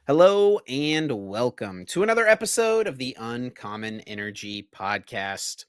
Hello and welcome to another episode of the Uncommon Energy Podcast.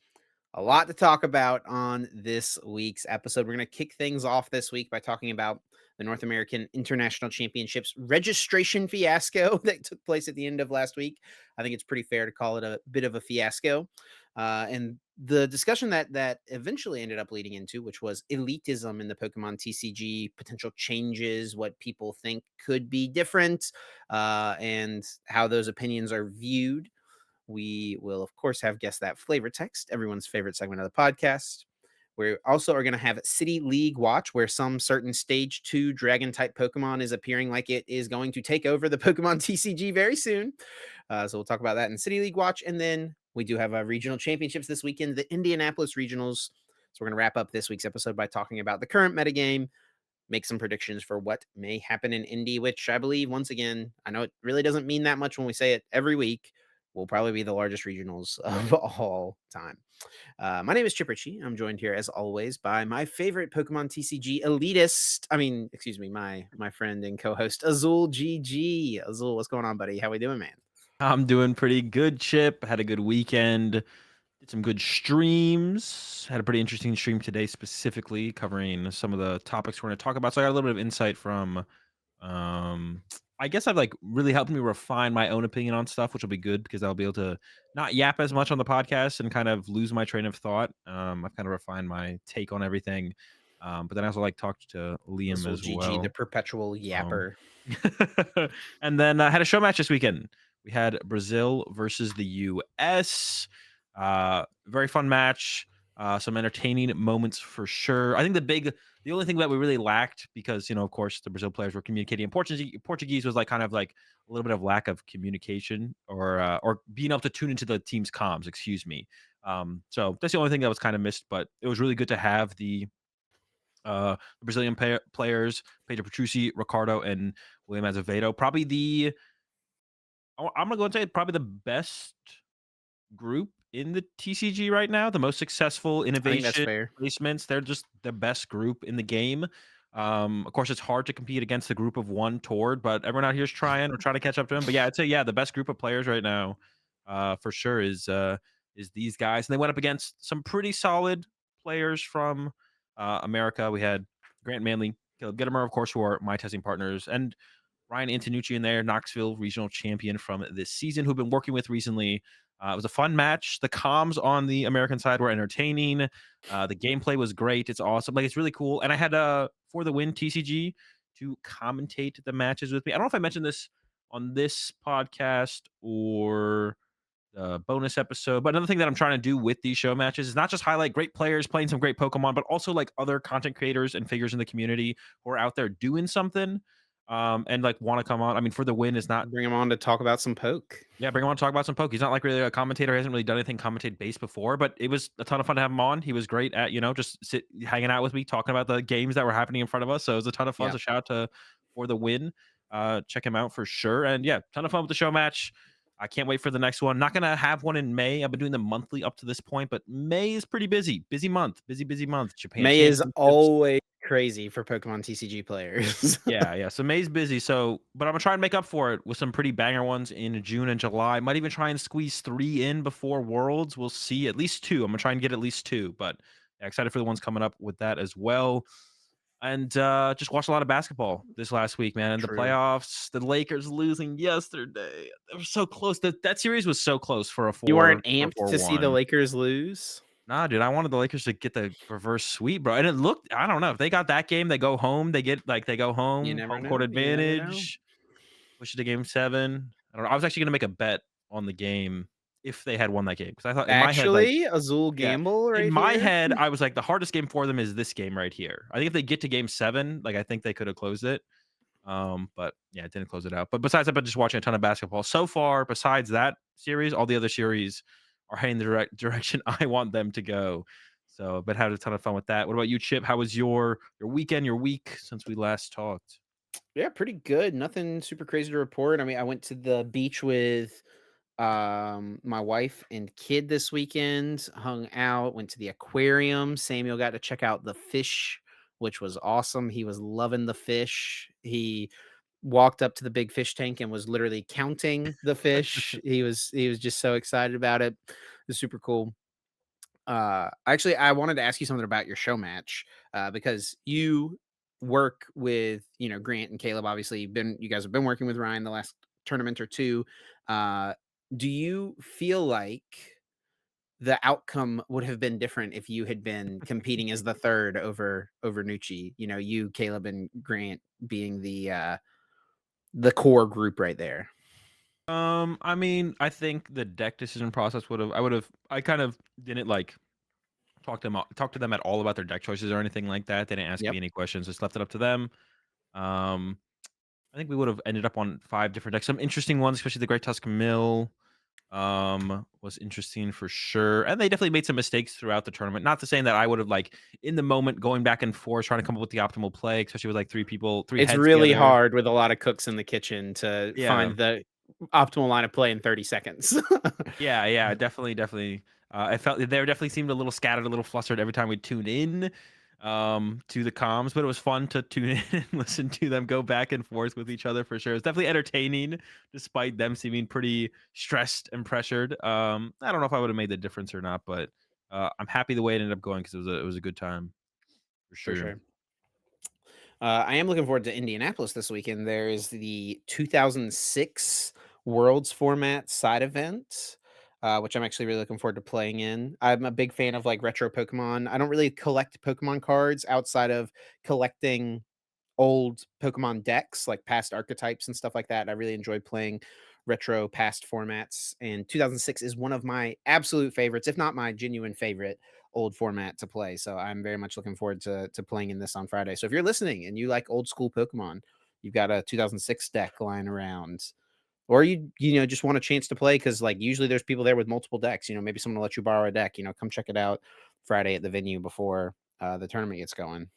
A lot to talk about on this week's episode. We're going to kick things off this week by talking about the North American International Championships registration fiasco that took place at the end of last week. I think it's pretty fair to call it a bit of a fiasco. And the discussion that eventually ended up leading into, which was elitism in the Pokemon TCG, potential changes, what people think could be different, and how those opinions are viewed. We will, of course, have Guess That Flavor Text, everyone's favorite segment of the podcast. We also are going to have City League Watch, where some certain Stage 2 Dragon type Pokemon is appearing like it is going to take over the Pokemon TCG very soon. So we'll talk about that in City League Watch. And then we do have regional championships this weekend, the Indianapolis Regionals. So we're going to wrap up this week's episode by talking about the current metagame, make some predictions for what may happen in Indy, which I believe, once again, I know it really doesn't mean that much when we say it every week, will probably be the largest regionals of all time. My name is Chipperchi. I'm joined here, as always, by my favorite Pokemon TCG elitist. My friend and co-host Azul GG. Azul, what's going on, buddy? How we doing, man? I'm doing pretty good, Chip. Had a good weekend. Did some good streams. Had a pretty interesting stream today, specifically covering some of the topics we're going to talk about. So I got a little bit of insight from, I guess I've really helped me refine my own opinion on stuff, which will be good because I'll be able to not yap as much on the podcast and kind of lose my train of thought. I've kind of refined my take on everything. But then I also talked to Liam Azul as GG, the well. perpetual Um, yapper. and then I had a show match this weekend. We had Brazil versus the US. Very fun match. Some entertaining moments for sure. I think the only thing that we really lacked, because of course the Brazil players were communicating in Portuguese was kind of a little bit of lack of communication or being able to tune into the team's comms. Excuse me. So that's the only thing that was kind of missed. But it was really good to have the Brazilian players, Pedro Petrucci, Ricardo, and William Azevedo. I'm gonna go and say probably the best group in the TCG right now. The most successful I think that's innovation fair. placements. They're just the best group in the game. Of course, it's hard to compete against the group of one Tord, but everyone out here is trying. We're trying to catch up to him. But yeah, I'd say the best group of players right now, for sure, is these guys. And they went up against some pretty solid players from America. We had Grant Manley, Caleb Gittimer, of course, who are my testing partners, and Ryan Antonucci in there, Knoxville regional champion from this season, who've been working with recently. It was a fun match. The comms on the American side were entertaining. The gameplay was great. It's awesome. It's really cool. And I had For the Win TCG to commentate the matches with me. I don't know if I mentioned this on this podcast or the bonus episode, but another thing that I'm trying to do with these show matches is not just highlight great players playing some great Pokemon, but also other content creators and figures in the community who are out there doing something and want to come on. I mean, For the Win is not. Bring him on to talk about some poke. Yeah, bring him on to talk about some poke. He's not really a commentator. He hasn't really done anything commentate based before, but it was a ton of fun to have him on. He was great at, hanging out with me, talking about the games that were happening in front of us. So it was a ton of fun. Yeah. So shout out to For the Win. Check him out for sure. And yeah, ton of fun with the show match. I can't wait for the next one. Not gonna have one in May. I've been doing them monthly up to this point, but May is pretty busy. Busy month. Busy month. Japan May is championships. always crazy for Pokemon TCG players. Yeah. So May's busy. But I'm gonna try and make up for it with some pretty banger ones in June and July. Might even try and squeeze 3 in before Worlds. We'll see. At least 2. I'm gonna try and get at least 2. But yeah, excited for the ones coming up with that as well. And just watched a lot of basketball this last week, man. And the True. playoffs, the Lakers losing yesterday. It was so close. That series was so close for a You weren't 4 for a amped to see the 4-1. Lakers lose? Nah, dude, I wanted the Lakers to get the reverse sweep, bro. And it looked, I don't know, if they got that game, they go home, they go You home, never home court know. You never know. advantage, push it to game 7. I don't know. I was actually gonna make a bet on the game if they had won that game, because I thought in my head, Actually, Azul yeah, gamble in right my here. head, I was the hardest game for them is this game right here. I think if they get to game 7, I think they could have closed it. But yeah, it didn't close it out. But besides that, I've been just watching a ton of basketball so far. Besides that series, all the other series are heading the direction I want them to go. So, but had a ton of fun with that. What about you, Chip? How was your weekend, your week since we last talked? Yeah, pretty good. Nothing super crazy to report. I mean, I went to the beach with my wife and kid this weekend, hung out, went to the aquarium. Samuel got to check out the fish, which was awesome. He was loving the fish. He walked up to the big fish tank and was literally counting the fish. He was just so excited about it. It was super cool. Actually, I wanted to ask you something about your show match, because you work with, Grant and Caleb. Obviously, you guys have been working with Ryan the last tournament or two. Uh, do you feel like the outcome would have been different if you had been competing as the third over Nucci? You, Caleb, and Grant being the core group right there. I mean, I think the deck decision process I kind of didn't like talk to them at all about their deck choices or anything like that. They didn't ask me Yep. any questions, just left it up to them. Um, I think we would have ended up on 5 different decks. Some interesting ones, especially the Great Tusk Mill, was interesting for sure. And they definitely made some mistakes throughout the tournament. Not to say that I would have like in the moment going back and forth trying to come up with the optimal play, especially with like 3 It's heads really together. hard with a lot of cooks in the kitchen to Yeah. find the optimal line of play in 30 seconds. Yeah, yeah, definitely. I felt they definitely seemed a little scattered, a little flustered every time we tune in to the comms, but it was fun to tune in and listen to them go back and forth with each other for sure. It's definitely entertaining, despite them seeming pretty stressed and pressured. I don't know if I would have made the difference or not, but I'm happy the way it ended up going because it was a good time for For sure. sure. I am looking forward to Indianapolis this weekend. There is the 2006 Worlds format side event, which I'm actually really looking forward to playing in. I'm a big fan of like retro Pokemon. I don't really collect Pokemon cards outside of collecting old Pokemon decks, like past archetypes and stuff like that. I really enjoy playing retro past formats, and 2006 is one of my absolute favorites, if not my genuine favorite old format to play. So I'm very much looking forward to playing in this on Friday. So if you're listening and you like old school Pokemon, you've got a 2006 deck lying around, or you just want a chance to play because like usually there's people there with multiple decks. Maybe someone will let you borrow a deck. Come check it out Friday at the venue before the tournament gets going.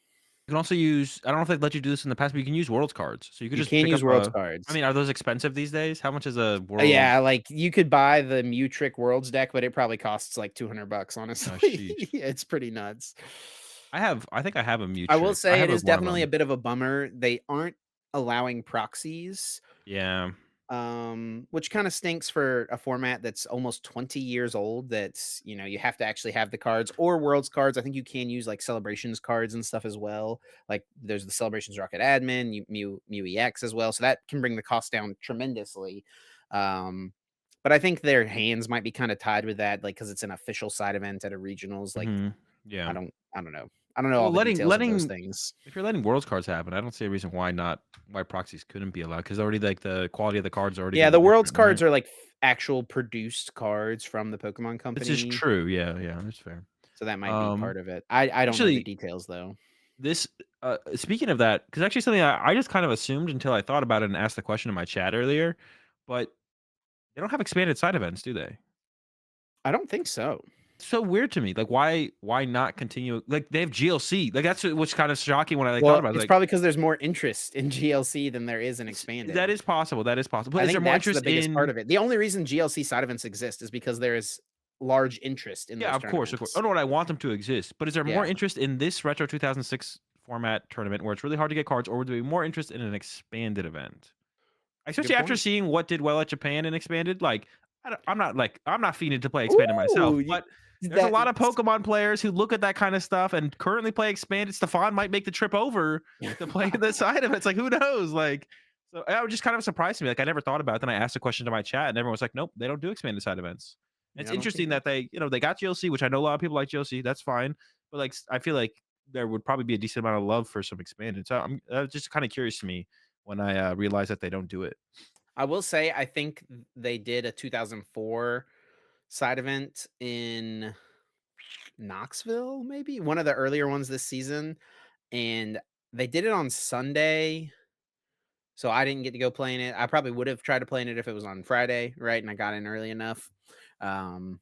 You can also use I don't know if they've let you do this in the past, but you can use Worlds cards. So you could You just can pick use up Worlds a I cards. mean, are those expensive these days? How much is a World? Yeah, like, you could buy the Trick Worlds deck, but it probably costs, like, $200, Oh, honestly. sheesh. It's pretty nuts. I think I have a I will Mewtrick. I say have it a is one of definitely a them. bit of a bummer. They aren't allowing proxies, Yeah. which kinda stinks for a format that's almost 20 years old. That's, you have to actually have the cards or Worlds cards. I think you can use, like, Celebrations cards and stuff as well. Like, there's the Celebrations Rocket Admin, Mew EX as well, so that can bring the cost down tremendously. Um, but I think their hands might be kinda tied with that, like, because it's an official side event at a regionals. Like, Mhm. Yeah. I don't know. I don't know all Well, the details of those letting things. if you're letting Worlds cards happen, I don't see a reason why proxies couldn't be allowed because already, like, the quality of the cards are already Yeah, gonna be the Worlds different, right? cards are, like, actual produced cards from the Pokemon This is Company, true. Yeah, yeah, that's fair. so that might be Um, part of it. I don't know the actually, details, though. this speaking of that, because actually something I just kind of assumed until I thought about it and asked the question in my chat earlier, but they don't have expanded side events, do they? I don't think so. So weird to me. Like, why not continue? Like, they have GLC. Like, that's what's kind of shocking when I, like, thought Well, about it, it's like, probably because there's more interest in GLC than there is in that expanded. is possible, that is possible. But I is there think more that's the interest biggest part in of it. The only reason GLC side events exist is because there is large interest in Yeah, those of course, of course. Oh, tournaments. no, I want them to exist, but is there more Yeah, interest in this Retro 2006 format tournament where it's really hard to get cards, or would there be more interest in an expanded event? it's a good Especially after point. seeing what did well at Japan and expanded, like, I'm not fiending to play expanded myself, Ooh, but there's a that lot of Pokemon players who look at that kind of stuff and currently play expanded. Stefan might make the trip over to play the side of it. It's like, who knows? Like, so that was just kind of a surprise to me. Like, I never thought about it. Then I asked a question to my chat, and everyone was like, "Nope, they don't do expanded side events." And it's Yeah, I don't think interesting that. that they got GLC, which I know a lot of people like GLC. That's fine, but like, I feel like there would probably be a decent amount of love for some expanded. So I'm just kind of curious to me when I realized that they don't do it. I will say I think they did a 2004 side event in Knoxville, maybe one of the earlier ones this season, and they did it on Sunday. So I didn't get to go playing it. I probably would have tried to play in it if it was on Friday, right? And I got in early enough. Um,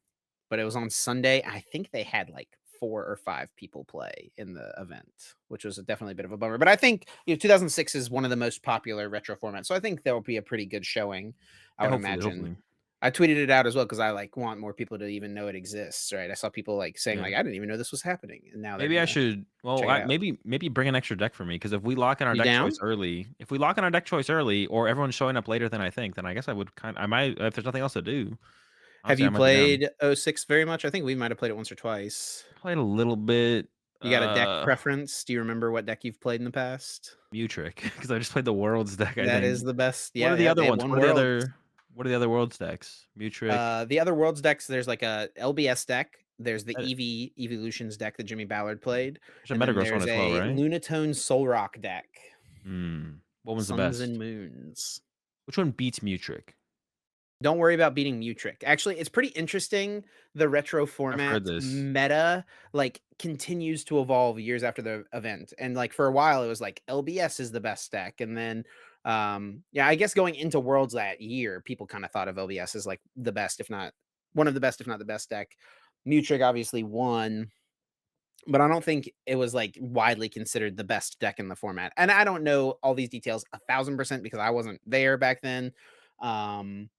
but it was on Sunday. I think they had like 4 or 5 people play in the event, which was definitely a bit of a bummer. But I think 2006 is one of the most popular retro formats, so I think there will be a pretty good showing. I Yeah, would hopefully, imagine. hopefully. I tweeted it out as well because I, like, want more people to even know it exists, right? I saw people, like, saying, Yeah. like, "I didn't even know this was happening," and now they're Maybe I gonna should well, check it out. maybe bring an extra deck for me because You down? if we lock in our deck choice early or everyone's showing up later than I think, then I guess I might if there's nothing else to do, Have honestly, I you might be down. played '06 very much? I think we might have played it once or twice. Played a little bit, You got a deck preference? Do you remember what deck you've played in the past? Mutrick because I just played the Worlds deck, I That is think. the best. What Yeah, are the yeah, other they ones? won Worlds. What are the other Worlds decks? Mutrick, The other Worlds decks, there's like a LBS deck, there's the eh, Evolutions deck that Jimmy Ballard played, there's a and then Metagross one there's as well, a right? Lunatone Soul Rock deck, What one's the Suns and best? Moons. Which one beats Mutrick? Don't worry about beating Mutrick. Actually, it's pretty interesting. The retro I've heard format this. meta like continues to evolve years after the event. And like for a while it was like LBS is the best deck. And then yeah, I guess going into Worlds that year, people kind of thought of LBS as like the best, if not one of the best, if not the best deck. Mutrick obviously won, but I don't think it was like widely considered the best deck in the format. And I don't know all these details 1,000% because I wasn't there back then. Um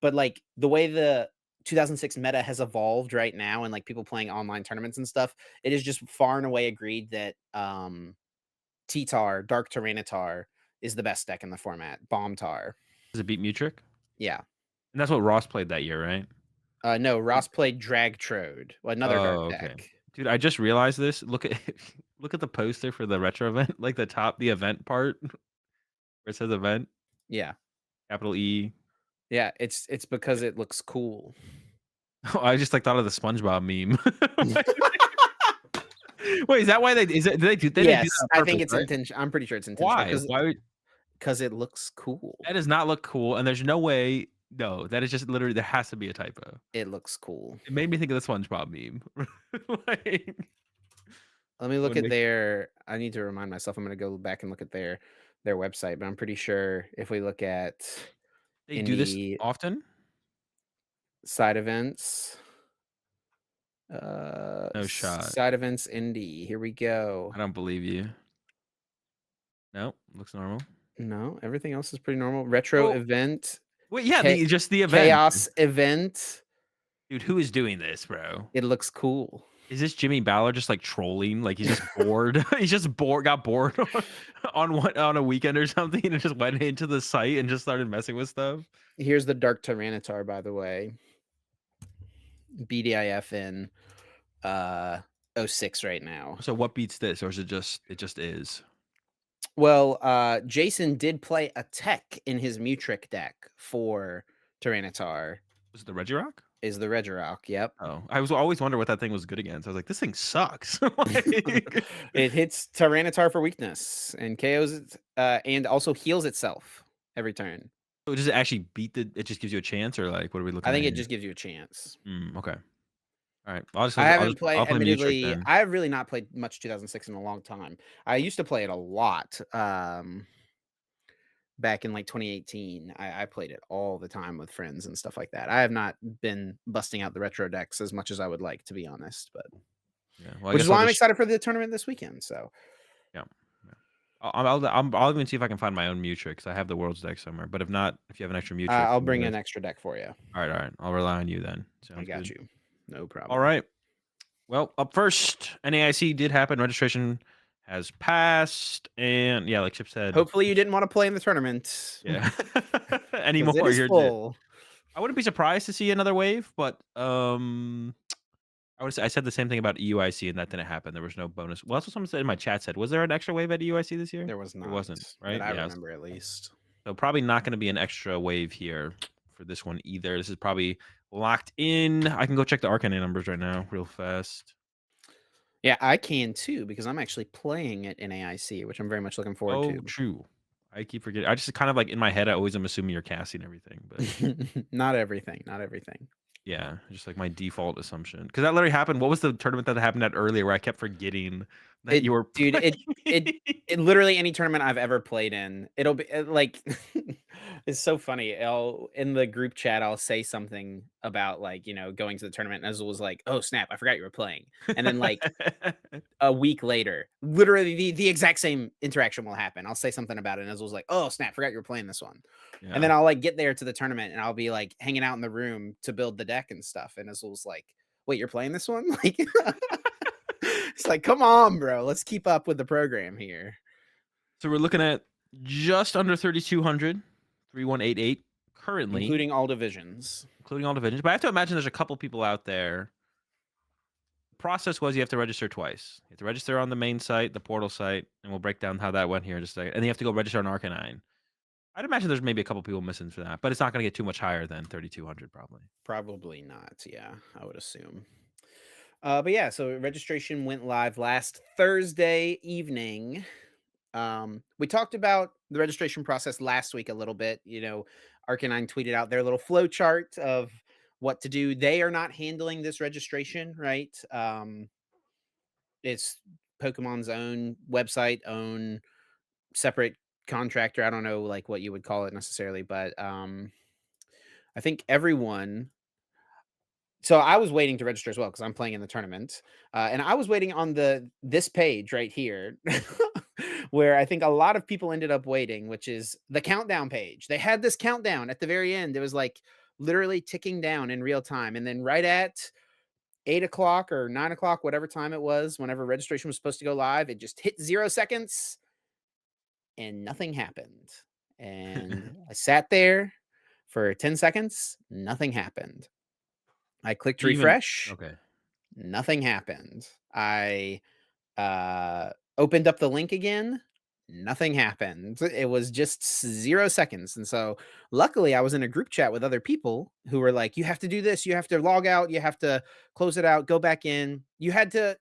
but, like, the way the 2006 meta has evolved right now and, like, people playing online tournaments and stuff, it is just far and away agreed that, T-Tar, Dark Tyranitar is the best deck in the format, Bomb Tar. Does it beat Mutrick? Yeah. And that's what Ross played that year, right? No, Or Ross played Dragtrode, another dark oh, okay. deck. Dude, I just realized this. Look at look at the poster for the retro event, like the event part where it says event, Yeah. capital E. Yeah, it's because it looks cool. I just like thought of the SpongeBob meme. Wait, is that why they didn't do that Yes, on I think purpose, it's right? I'm pretty sure it's intentional Why? because Why would it looks cool. that does not look cool, and there's no way no, that is just literally there has to be a typo. It looks cool. It made me think of the SpongeBob meme. Like, Let me look when at they their I need to remind myself, I'm gonna go back and look at their website, but I'm pretty sure if we look at they do this indie often? side events, No shot. side events indie, here we go. I don't believe you. No, looks normal. No, everything else is pretty normal. Retro Well, event, wait, yeah, cha just the event. chaos event, Dude, who is doing this, bro? it looks cool. Is this Jimmy Ballard just, like, trolling? Like, he's just bored? He's just bored got bored on a weekend or something and just went into the site and just started messing with stuff? Here's the Dark Tyranitar, by the way, BDIF in, uh, '06 right now. So what beats this, or is it just is? Well, Jason did play a tech in his Mutrick deck for Tyranitar, Was it the Regirock? is the Regirock, yep. Oh, I was always wondering what that thing was good against. I was like, "This thing sucks." Like It hits Tyranitar for weakness and KOs it, and also heals itself every turn. so does it actually beat it just gives you a chance, or, like, what are we I looking at think it here? just gives you a chance. Okay. Alright. I haven't I'll played play Mutrick admittedly, then. I have really not played much 2006 in a long time. I used to play it a lot, back in, like, 2018. I played it all the time with friends and stuff like that. I have not been busting out the retro decks as much as I would like, to be honest, but Yeah, well, I which is guess I'll why I'm just excited for the tournament this weekend, so yeah, yeah. I'll even see if I can find my own Mutrick 'cause I have the World's deck somewhere, but if not, if you have an extra Mutrick, I'll then bring good. an extra deck for you. Alright, I'll rely on you then. I Sounds got good. you. No problem. Alright. Well, up first, NAIC did happen, registration has passed, and yeah, like Chip said, Hopefully, you didn't wanna play in the tournament yeah, 'cause it anymore, is you're just full. I wouldn't be surprised to see another wave, but, I said the same thing about EUIC, and that didn't happen. There was no bonus. Well, that's what someone said in my chat said. Was there an extra wave at EUIC this year? There was There not, wasn't, that right? I Yeah. remember at least. So probably not gonna be an extra wave here for this one either. This is probably locked in. I can go check the Arcana numbers right now real fast. Yeah, I can too because I'm actually playing it in AIC, which I'm very much looking forward Oh, to. true. I keep forgetting. I just kind of like in my head, I always am assuming you're casting everything, but Not everything, not everything. yeah, just like my default assumption. Because that literally happened. What was the tournament that happened at earlier where I kept forgetting that you were Dude, it playing. it literally any tournament I've ever played in, it'll be, like it's so funny. I'll in the group chat, I'll say something about, like, going to the tournament, and Azul was like, "Oh, snap, I forgot you were playing." And then, like, a week later, literally the exact same interaction will happen. I'll say something about it, and Azul's like, "Oh, snap, forgot you were playing this one." And Yeah. then I'll, like, get there to the tournament, and I'll be, like, hanging out in the room to build the deck and stuff, and Azul's like, "Wait, you're playing this one?" Like, it's like, "Come on, bro. Let's keep up with the program here." So we're looking at just under 3,200, 3,188 currently, Including all divisions. including all divisions. But I have to imagine there's a couple people out there. Process was you have to register twice. You have to register on the main site, the portal site, and we'll break down how that went here in just a second. And you have to go register on Arcanine. I'd imagine there's maybe a couple people missing for that, but it's not going to get too much higher than 3,200 probably. Probably not, yeah, I would assume. But yeah, so registration went live last Thursday evening. We talked about the registration process last week a little bit. Arcanine tweeted out their little flow chart of what to do. They are not handling this registration, right? It's Pokemon's own website, own separate contractor. I don't know like what you would call it necessarily, but I think everyone. So I was waiting to register as well because I'm playing in the tournament, and I was waiting on this page right here, where I think a lot of people ended up waiting, which is the countdown page. They had this countdown at the very end. It was like literally ticking down in real time, and then right at 8 o'clock or 9 o'clock, whatever time it was, whenever registration was supposed to go live, it just hit 0 seconds, and nothing happened. And I sat there for 10 seconds, nothing happened. I clicked Even refresh. okay. Nothing happened. I, opened up the link again, nothing happened. It was just 0 seconds, and so, luckily, I was in a group chat with other people who were like, "You have to do this, you have to log out, you have to close it out, go back in." You had to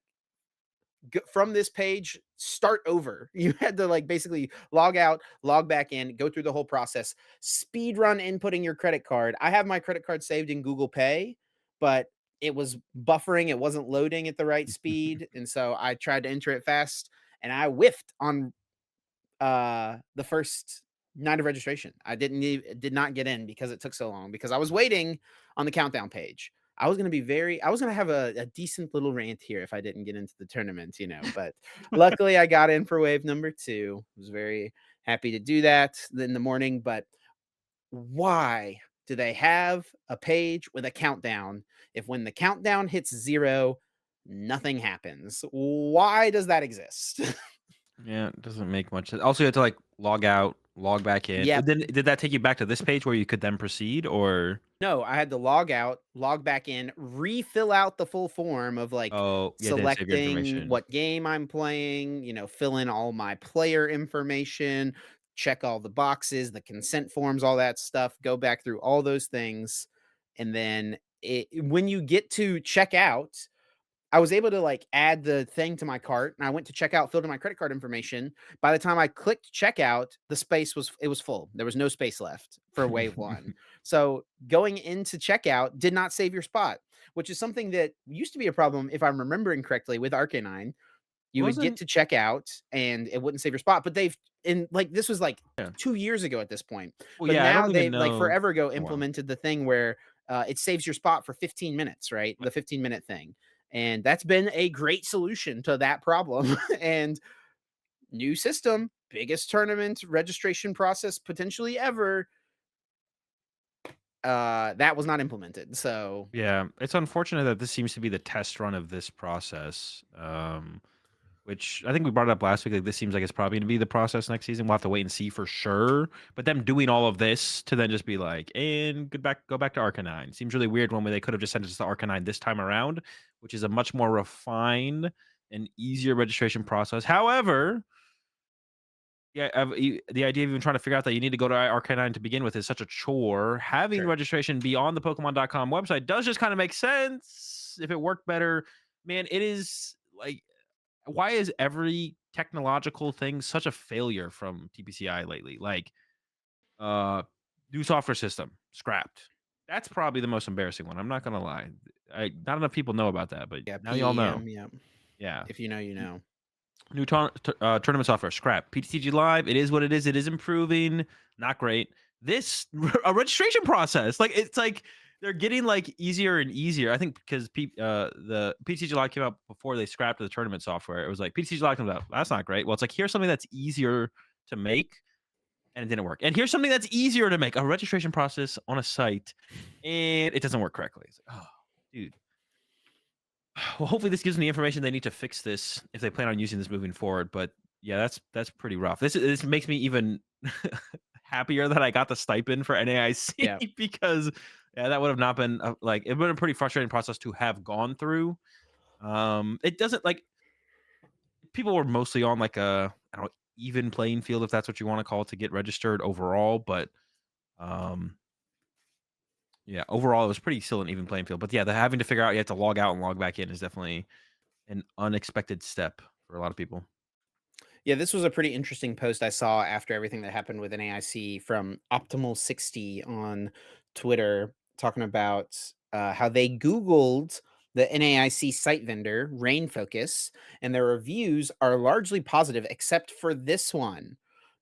from this page, start over. You had to, like, basically log out, log back in, go through the whole process, speed run inputting your credit card. I have my credit card saved in Google Pay, but it was buffering, it wasn't loading at the right speed, and so I tried to enter it fast, and I whiffed on the first night of registration. Did not get in because it took so long because I was waiting on the countdown page. I was gonna have a decent little rant here if I didn't get into the tournament, but luckily I got in for wave number two. Was very happy to do that in the morning. But why do they have a page with a countdown if when the countdown hits zero, nothing happens? Why does that exist? Yeah, it doesn't make much sense. Also, you have to like log out, log back in. Yep. Then did that take you back to this page where you could then proceed or No, I had to log out, log back in, refill out the full form of like oh, yeah, didn't save your selecting information. what game I'm playing, fill in all my player information, check all the boxes, the consent forms, all that stuff, go back through all those things. And then when you get to check out, I was able to, like, add the thing to my cart, and I went to checkout, filled in my credit card information. By the time I clicked checkout, the space was full. There was no space left for wave 1. So, going into checkout did not save your spot, which is something that used to be a problem, if I'm remembering correctly, with Arcanine. You would get Wasn't to checkout, and it wouldn't save your spot, but this was, like, yeah. 2 years ago at this point. Well, But yeah, I now don't even they like, know. forever ago, Oh, wow. implemented the thing where, it saves your spot for 15 minutes, right? The 15-minute thing. And that's been a great solution to that problem. And new system, biggest tournament registration process potentially ever. That was not implemented. So Yeah, it's unfortunate that this seems to be the test run of this process. Which I think we brought it up last week. Like this seems like it's probably going to be the process next season. We'll have to wait and see for sure. But them doing all of this to then just be like, and go back to Arcanine seems really weird. When they could have just sent us to Arcanine this time around, which is a much more refined and easier registration process. However, yeah, the idea of even trying to figure out that you need to go to Arcanine to begin with is such a chore. Having the sure. registration be on the Pokemon.com website does just kind of make sense. If it worked better, man, it is like why is every technological thing such a failure from TPCI lately? Like, uh, new software system scrapped. That's probably the most embarrassing one. I'm not gonna lie. Not enough people know about that, but Yeah, now y'all know. PEM. Yeah. Yeah. If you know, you know. New tournament software, scrap. PTCG Live, it is what it is. It is improving, not great. This a registration process, like it's like they're getting like easier and easier. I think because the PTCG Live came out before they scrapped the tournament software. It was like PTCG Live comes out, that's not great. Well, it's like here's something that's easier to make, and it didn't work. And here's something that's easier to make, a registration process on a site, and it doesn't work correctly. It's like, oh, dude. Well, hopefully this gives them the information they need to fix this if they plan on using this moving forward. But yeah, that's pretty rough. This makes me even happier that I got the stipend for NAIC Yeah. because yeah, that would have not been like it would have been a pretty frustrating process to have gone through. It doesn't like people were mostly on like a I don't know, even playing field if that's what you want to call it to get registered overall, but um yeah, overall it was pretty still an even playing field. But yeah, the having to figure out you have to log out and log back in is definitely an unexpected step for a lot of people. Yeah, this was a pretty interesting post I saw after everything that happened with NAIC from Optimal60 on Twitter, talking about how they Googled the NAIC site vendor, Rain Focus, and their reviews are largely positive except for this one.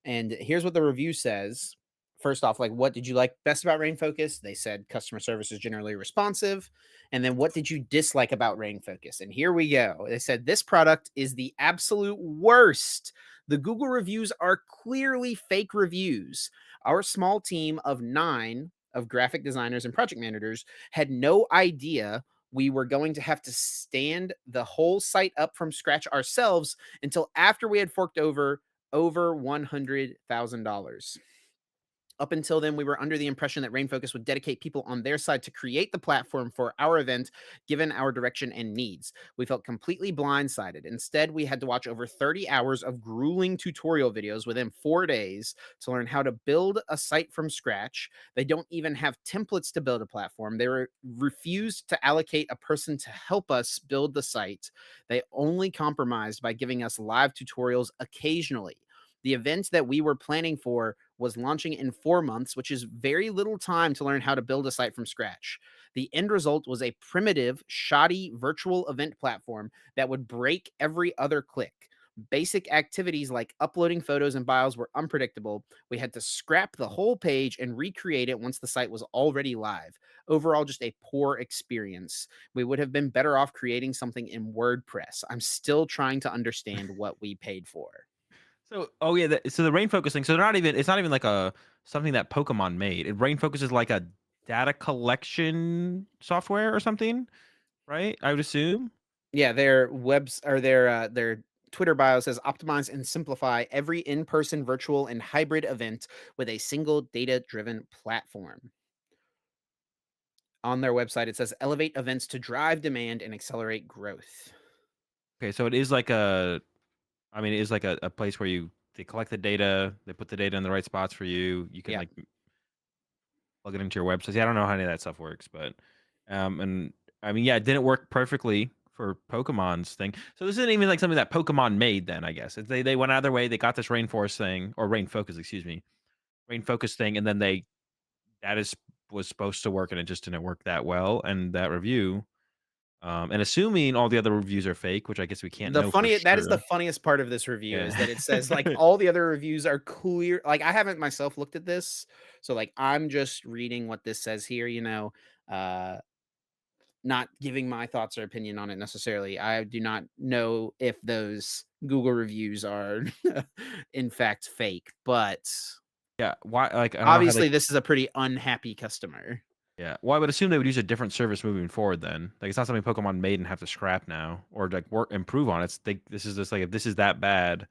And here's what the review says. First off, like, what did you like best about Rain Focus? They said customer service is generally responsive. And then what did you dislike about Rain Focus? And here we go. They said this product is the absolute worst. The Google reviews are clearly fake reviews. Our small team of 9 of graphic designers and project managers had no idea we were going to have to stand the whole site up from scratch ourselves until after we had forked over $100,000. Up until then, we were under the impression that Rainfocus would dedicate people on their side to create the platform for our event, given our direction and needs. We felt completely blindsided. Instead, we had to watch over 30 hours of grueling tutorial videos within 4 days to learn how to build a site from scratch. They don't even have templates to build a platform. They refused to allocate a person to help us build the site. They only compromised by giving us live tutorials occasionally. The event that we were planning for was launching in 4 months, which is very little time to learn how to build a site from scratch. The end result was a primitive, shoddy virtual event platform that would break every other click. Basic activities like uploading photos and bios were unpredictable. We had to scrap the whole page and recreate it once the site was already live. Overall, just a poor experience. We would have been better off creating something in WordPress. I'm still trying to understand what we paid for. So, oh yeah, so the rain focus thing. So they're not even. It's not even like a something that Pokemon made. Rain focus is like a data collection software or something, right? I would assume. Yeah, their webs or their Twitter bio says optimize and simplify every in-person, virtual, and hybrid event with a single data-driven platform. On their website, it says elevate events to drive demand and accelerate growth. Okay, so it is like a. I mean, it is like a place where they collect the data, they put the data in the right spots for you. You can Yeah. like plug it into your website. Yeah, I don't know how any of that stuff works, but and I mean, yeah, it didn't work perfectly for Pokemon's thing. So this isn't even like something that Pokemon made. Then I guess they went out of their way. They got this Rainforest thing or Rain Focus, excuse me, Rain Focus thing, and then that is was supposed to work, and it just didn't work that well. And that review, and assuming all the other reviews are fake, which I guess we can't The know for funny that is the sure. funniest part of this review Yeah. is that it says like all the other reviews are clear. Like I haven't myself looked at this, so like I'm just reading what this says here. Uh, not giving my thoughts or opinion on it necessarily. I do not know if those Google reviews are in fact fake, but Yeah, why? Like I don't know how they. obviously this is a pretty unhappy customer. Yeah, well, I would assume they would use a different service moving forward. Then, like, it's not something Pokemon made and have to scrap now or like work improve on. It's this is just like if this is that bad,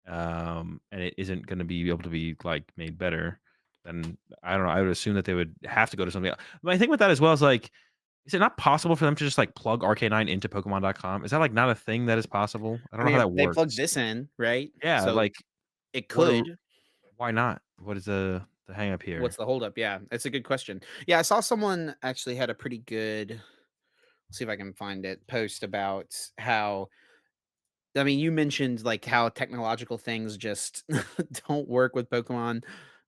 and it isn't going to be able to be like made better, then I don't know. I would assume that they would have to go to something else. My thing with that as well is like, is it not possible for them to just like plug RK9 into Pokemon.com? Is that like not a thing that is possible? I I don't know mean, how if that they plug works. this in, right? Yeah, So like it what? could. Why not? What is the hang up What's here? the holdup? Yeah, that's a good question. Yeah, I saw someone actually had a pretty good, let's see if I can find it, post about how, I mean, you mentioned like how technological things just don't work with Pokemon,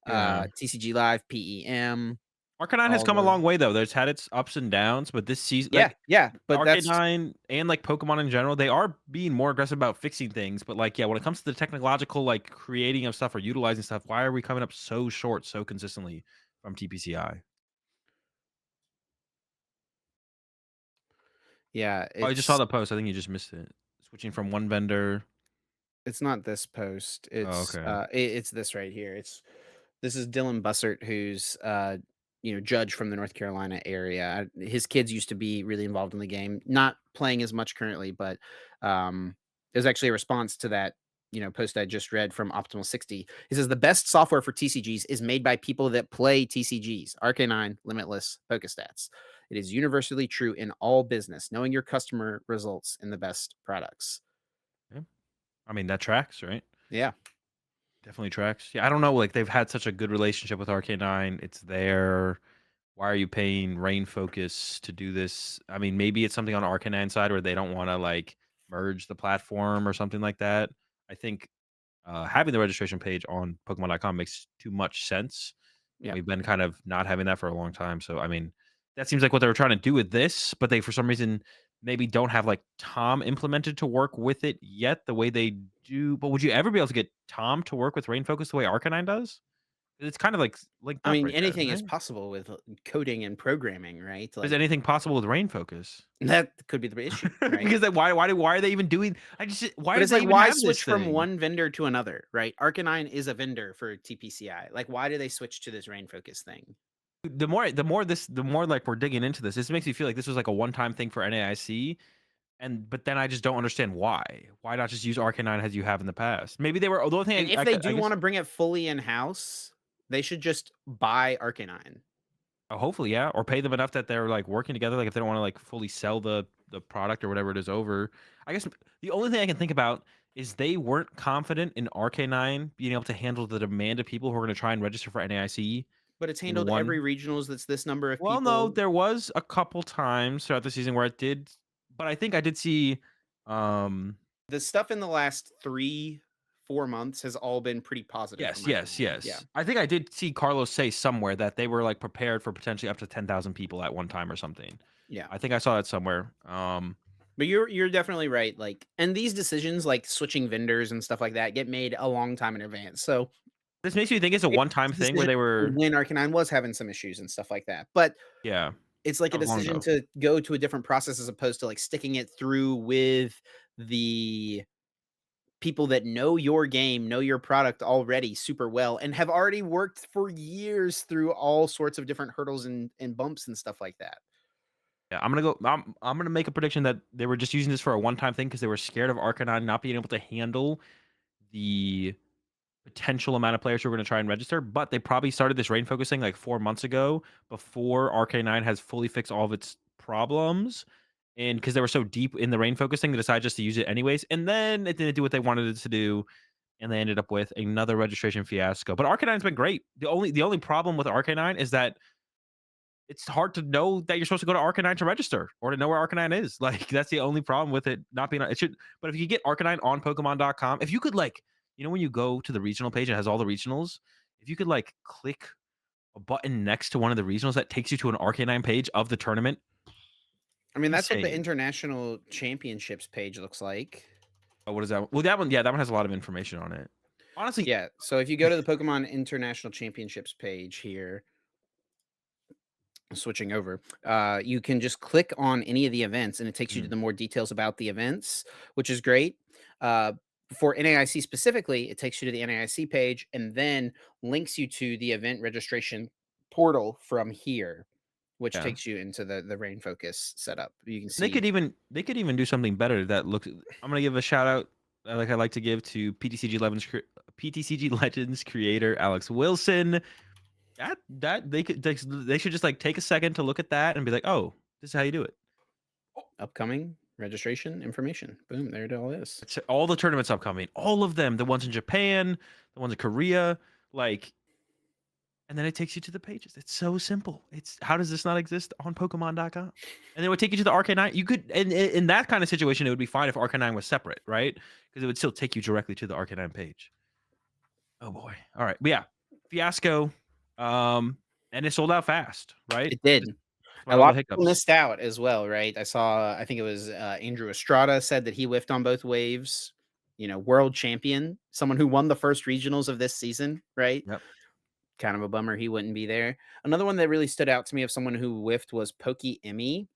Yeah. TCG Live, PEM. Arcanine has all come a the long way though. There's had its ups and downs, but this season, yeah, like yeah, but that's Arcanine and like Pokemon in general, they are being more aggressive about fixing things. But like, yeah, when it comes to the technological like creating of stuff or utilizing stuff, why are we coming up so short so consistently from TPCI? yeah, Oh, I just saw the post. I think you just missed it. Switching from one vendor. it's not this post. Oh, okay. It's this right here. This is Dylan Bussert, who's judge from the North Carolina area. His kids used to be really involved in the game, not playing as much currently, but there's actually a response to that post I just read from Optimal 60. He says the best software for TCGs is made by people that play TCGs. Arcanine, Limitless, Pokestats. It is universally true in all business. Knowing your customer results in the best products. Yeah. I mean, that tracks, right? Yeah. Definitely tracks. Yeah, I don't know. Like they've had such a good relationship with Arcanine. It's there. Why are you paying Rain Focus to do this? I mean, maybe it's something on Arcanine side where they don't want to like merge the platform or something like that. I think having the registration page on Pokemon.com makes too much sense. And Yeah. we've been kind of not having that for a long time. So, I mean, that seems like what they were trying to do with this, but they, for some reason, maybe don't have like Tom implemented to work with it yet the way they do. But would you ever be able to get Tom to work with Rain Focus the way Arcanine does? It's kind of like linked I up mean, right there, anything is right? possible with coding and programming, right? Is Like anything possible with Rain Focus? that could be the issue, right? Because then why are they even doing? I just why But did it's they like, even why have this switch from thing? one vendor to another, right? Arcanine is a vendor for TPCI. Like, why do they switch to this rain focus thing? The more like we're digging into this makes me feel like this was like a one-time thing for NAIC, but then I just don't understand why. Why not just use Arcanine as you have in the past? Maybe they were the only And thing if I they could I do guess want to bring it fully in house, they should just buy Arcanine. hopefully, yeah, or pay them enough that they're like working together. Like if they don't want to like fully sell the product or whatever it is over. I guess the only thing I can think about is they weren't confident in Arcanine being able to handle the demand of people who are going to try and register for NAIC But it's in handled every one. regionals that's this number of Well, no, people. there was a couple times throughout the season where it did, but I think I did see, um The stuff in the last 3, 4 months has all been pretty positive from yes, yes, Arcanine. Yeah. yes. I think I did see Carlos say somewhere that they were, like, prepared for potentially up to 10,000 people at one time or something. Yeah. I think I saw that somewhere. But you're definitely right. Like, and these decisions, like switching vendors and stuff like that, get made a long time in advance. So This makes me think it's a it's one-time a thing where decision they were. when Arcanine was having some issues and stuff like that. But Yeah, it's like a that was long decision ago. to go to a different process as opposed to like sticking it through with the people that know your game, know your product already super well, and have already worked for years through all sorts of different hurdles and bumps and stuff like that. Yeah, I'm gonna make a prediction that they were just using this for a one-time thing because they were scared of Arcanine not being able to handle the potential amount of players who are going to try and register, but they probably started this rain focusing like 4 months ago before RK9 has fully fixed all of its problems. And because they were so deep in the rain focusing, they decided just to use it anyways. And then it didn't do what they wanted it to do. And they ended up with another registration fiasco. But RK9's been great. The only problem with RK9 is that it's hard to know that you're supposed to go to Arcanine to register or to know where Arcanine is. Like that's the only problem with it not being. It should, but if you get Arcanine on Pokemon.com, if you could like, when you go to the regional page, it has all the regionals. If you could like click a button next to one of the regionals that takes you to an Arcanine page of the tournament, I mean, that's what the insane. international championships page looks like. Oh, what is that? Well, that one, yeah, that one has a lot of information on it. Honestly, Yeah, so if you go to the Pokemon International Championships page here, switching over, you can just click on any of the events and it takes you to mm, the more details about the events, which is great. Uh, for NAIC specifically, it takes you to the NAIC page and then links you to the event registration portal from here, which yeah. takes you into the Rain Focus setup. You can They see. could even do something better that looks. I'm gonna give a shout out, like I like to give to PTCG Legends creator Alex Wilson. That they should just like take a second to look at that and be like, oh, this is how you do it. Upcoming registration information. Boom, there it all is. It's all the tournaments upcoming, all of them, the ones in Japan, the ones in Korea, like, and then it takes you to the pages. It's so simple. It's how does this not exist on Pokemon.com? And then it would take you to the Arcanine. You could, in that kind of situation, it would be fine if Arcanine was separate, right? Because it would still take you directly to the Arcanine page. Oh boy. All right. But yeah, fiasco. Um, and it sold out fast, right? It did. Just one A of lot the of people hiccups. missed out as well, right? I think it was, Andrew Estrada said that he whiffed on both waves, world champion, someone who won the first regionals of this season, right? Yep. Kind of a bummer he wouldn't be there. Another one that really stood out to me of someone who whiffed was Pokey Emmy,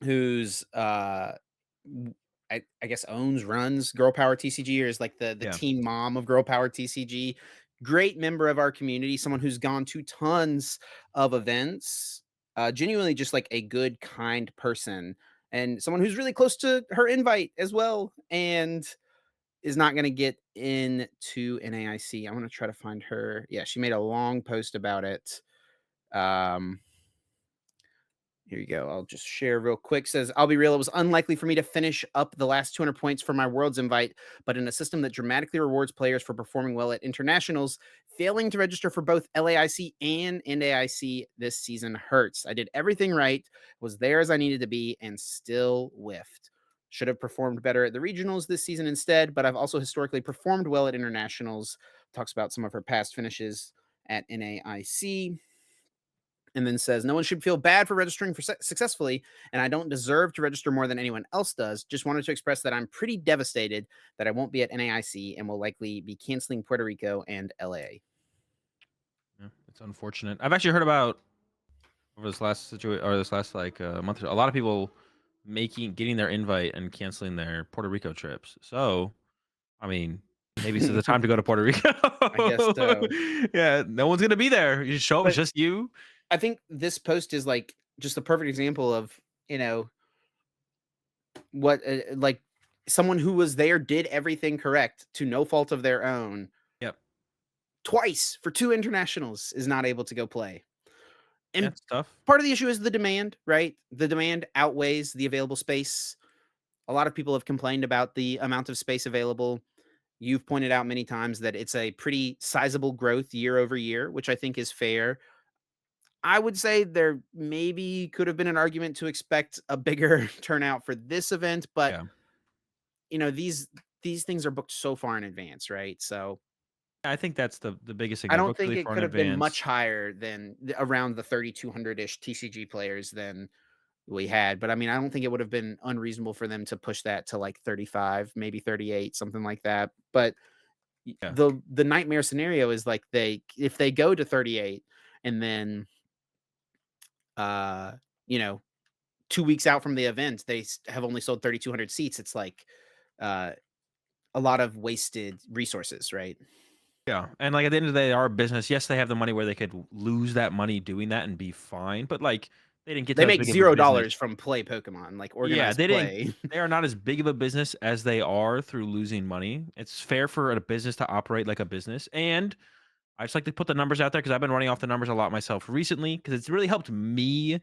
who's, w I guess runs Girl Power TCG, or is like the Yeah. team mom of Girl Power TCG. Great member of our community, someone who's gone to tons of events, genuinely just like a good, kind person, and someone who's really close to her invite as well, and is not gonna get into NAIC. I'm gonna try to find her. Yeah, she made a long post about it. Um Here you go. I'll just share real quick. Says, I'll be real. It was unlikely for me to finish up the last 200 points for my Worlds invite, but in a system that dramatically rewards players for performing well at internationals, failing to register for both LAIC and NAIC this season hurts. I did everything right, was there as I needed to be, and still whiffed. Should have performed better at the regionals this season instead, but I've also historically performed well at internationals. Talks about some of her past finishes at NAIC, and then says, no one should feel bad for registering for successfully, and I don't deserve to register more than anyone else does. Just wanted to express that I'm pretty devastated that I won't be at NAIC and will likely be canceling Puerto Rico and LA. Yeah, it's unfortunate. I've actually heard about over this last situation or this last like month, a lot of people getting their invite and canceling their Puerto Rico trips. So, I mean, maybe this is the time to go to Puerto Rico. I guess so. Yeah, no one's gonna be there. You just show up. It's But just you. I think this post is like just a perfect example of, what, like, someone who was there did everything correct to no fault of their own Yep. twice for two internationals is not able to go play. Yeah, And it's tough. part of the issue is the demand, right? The demand outweighs the available space. A lot of people have complained about the amount of space available. You've pointed out many times that it's a pretty sizable growth year over year, which I think is fair. I would say there maybe could have been an argument to expect a bigger turnout for this event, but Yeah. these things are booked so far in advance, right? So I think that's the biggest thing. I They're don't booked think really it far in could have been much advance. higher than around the 3,200 ish TCG players than we had. But I mean, I don't think it would have been unreasonable for them to push that to like 35, maybe 38, something like that. But Yeah. the nightmare scenario is like if they go to 38 and then uh you know 2 weeks out from the event they have only sold 3,200 seats. It's like uh a lot of wasted resources, right? Yeah, and, like, at the end of the day, our business, yes, they have the money where they could lose that money doing that and be fine, but, like, they didn't get They to as make big of a business. $0 from play Pokemon, like Yeah, organized they didn't play. they are not as big of a business as they are through losing money. It's fair for a business to operate like a business, and I just like to put the numbers out there because 'cause I've been running off the numbers a lot myself recently because it's really helped me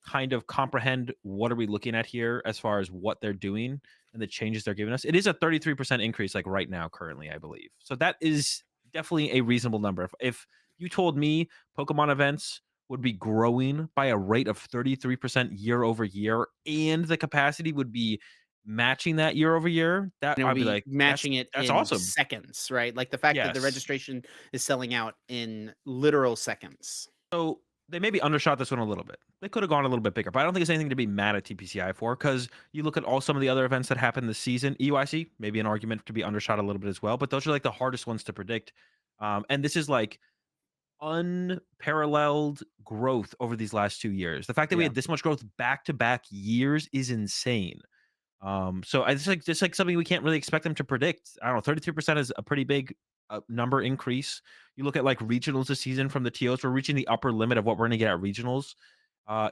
kind of comprehend what are we looking at here as far as what they're doing and the changes they're giving us. It is a 33% increase, like, right now currently, I believe. So that is definitely a reasonable number. If you told me Pokemon events would be growing by a rate of 33% year over year, and the capacity would be matching that year over year, that And it will I'd be be like, matching it that's in awesome." seconds, right? Like the fact that the Yes. registration is selling out in literal seconds. So they maybe undershot this one a little bit. They could have gone a little bit bigger, but I don't think it's anything to be mad at TPCI for because you look at all some of the other events that happened this season. EUIC, maybe an argument to be undershot a little bit as well, but those are like the hardest ones to predict. And this is like unparalleled growth over these last 2 years. The fact that we Yeah. had this much growth back to back years is insane. So I just like something we can't really expect them to predict. I don't know, 33% is a pretty big number increase. You look at like regionals this season from the TOs, we're reaching the upper limit of what we're going to get at regionals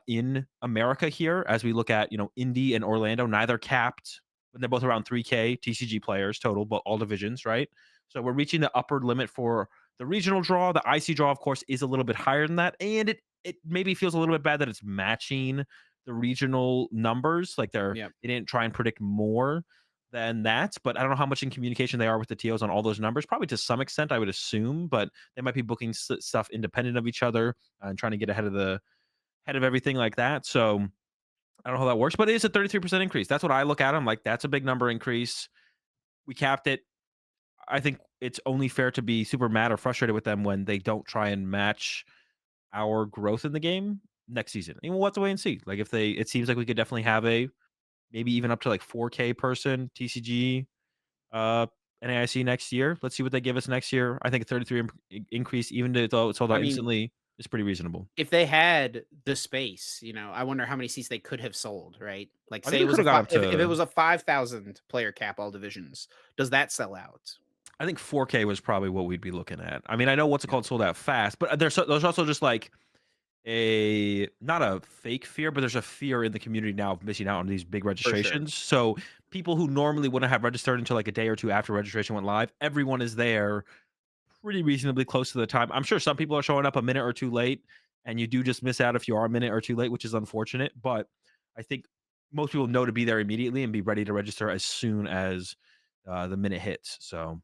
in America here. As we look at, Indy and Orlando, neither capped, but they're both around 3K TCG players total, but all divisions, right? So we're reaching the upper limit for the regional draw. The IC draw, of course, is a little bit higher than that, and it maybe feels a little bit bad that it's matching the regional numbers. Like Yeah. they didn't try and predict more than that, but I don't know how much in communication they are with the TOs on all those numbers. Probably to some extent, I would assume, but they might be booking stuff independent of each other and trying to get ahead of everything like that. So I don't know how that works, but it is a 33% increase. That's what I look at. I'm like, that's a big number increase. We capped it. I think it's only fair to be super mad or frustrated with them when they don't try and match our growth in the game next season. And we'll have to wait and see. Like if they, it seems like we could definitely have a maybe even up to like 4K person TCG uh NAIC next year. Let's see what they give us next year. I think a 33 increase, even though it's sold I out mean, instantly, is pretty reasonable. if they had the space, I wonder how many seats they could have sold, right? Like, I think say it we was could a have got up if it to. was a 5,000 player cap, all divisions, does that sell out? I think 4K was probably what we'd be looking at. I mean, I know what's it Yeah, called sold out fast, but there's also just like a not a fake fear, but there's a fear in the community now of missing out on these big for sure. registrations. So people who normally wouldn't have registered until like a day or two after registration went live, everyone is there pretty reasonably close to the time. I'm sure some people are showing up a minute or two late, and you do just miss out if you are a minute or two late, which is unfortunate. But I think most people know to be there immediately and be ready to register as soon as the minute hits. So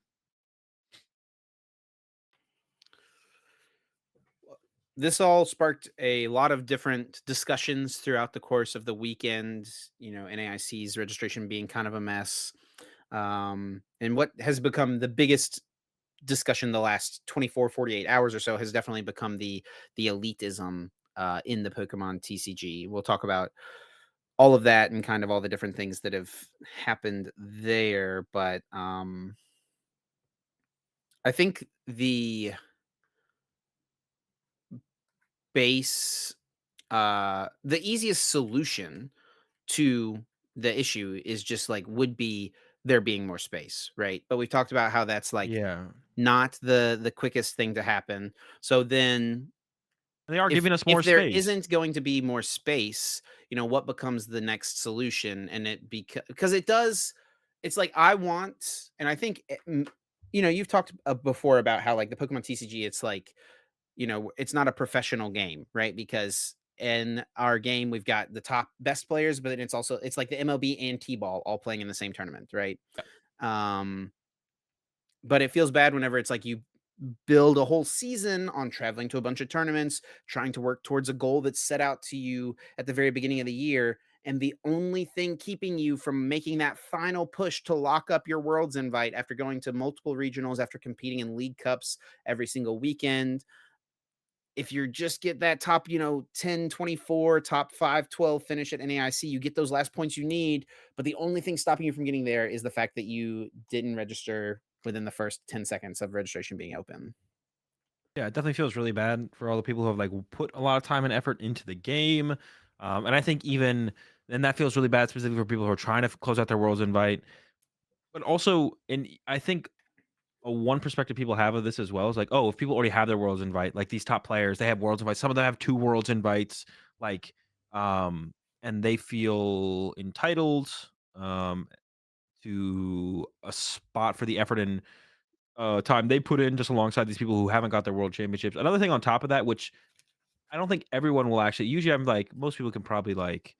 This all sparked a lot of different discussions throughout the course of the weekend. NAIC's registration being kind of a mess. And what has become the biggest discussion the last 24, 48 hours or so has definitely become the elitism in the Pokemon TCG. We'll talk about all of that and kind of all the different things that have happened there. But I think base the easiest solution to the issue is just like would be there being more space, right? But we've talked about how that's like yeah, not the quickest thing to happen. So then they are if giving us if more there space. isn't going to be more space, what becomes the next solution? And because it does, it's like I want, and I think you've talked before about how like the Pokemon TCG, it's like it's not a professional game, right? Because in our game, we've got the top best players, but then it's like the MLB and T-ball all playing in the same tournament, right? Yeah, Um, but it feels bad whenever it's like you build a whole season on traveling to a bunch of tournaments, trying to work towards a goal that's set out to you at the very beginning of the year. And the only thing keeping you from making that final push to lock up your Worlds invite after going to multiple regionals, after competing in League Cups every single weekend, if you're just get that top, 10, 24, top 5, 12 finish at NAIC, you get those last points you need. But the only thing stopping you from getting there is the fact that you didn't register within the first 10 seconds of registration being open. yeah, it definitely feels really bad for all the people who have like put a lot of time and effort into the game. And I think even and that feels really bad specifically for people who are trying to close out their world's invite. But also, and I think one perspective people have of this as well is like, oh, if people already have their worlds invite, like these top players, they have worlds invites. Some of them have two worlds invites, like, um, and they feel entitled um to a spot for the effort and time they put in just alongside these people who haven't got their world championships. Another thing on top of that, which I don't think everyone will actually. Usually, I'm like most people can probably like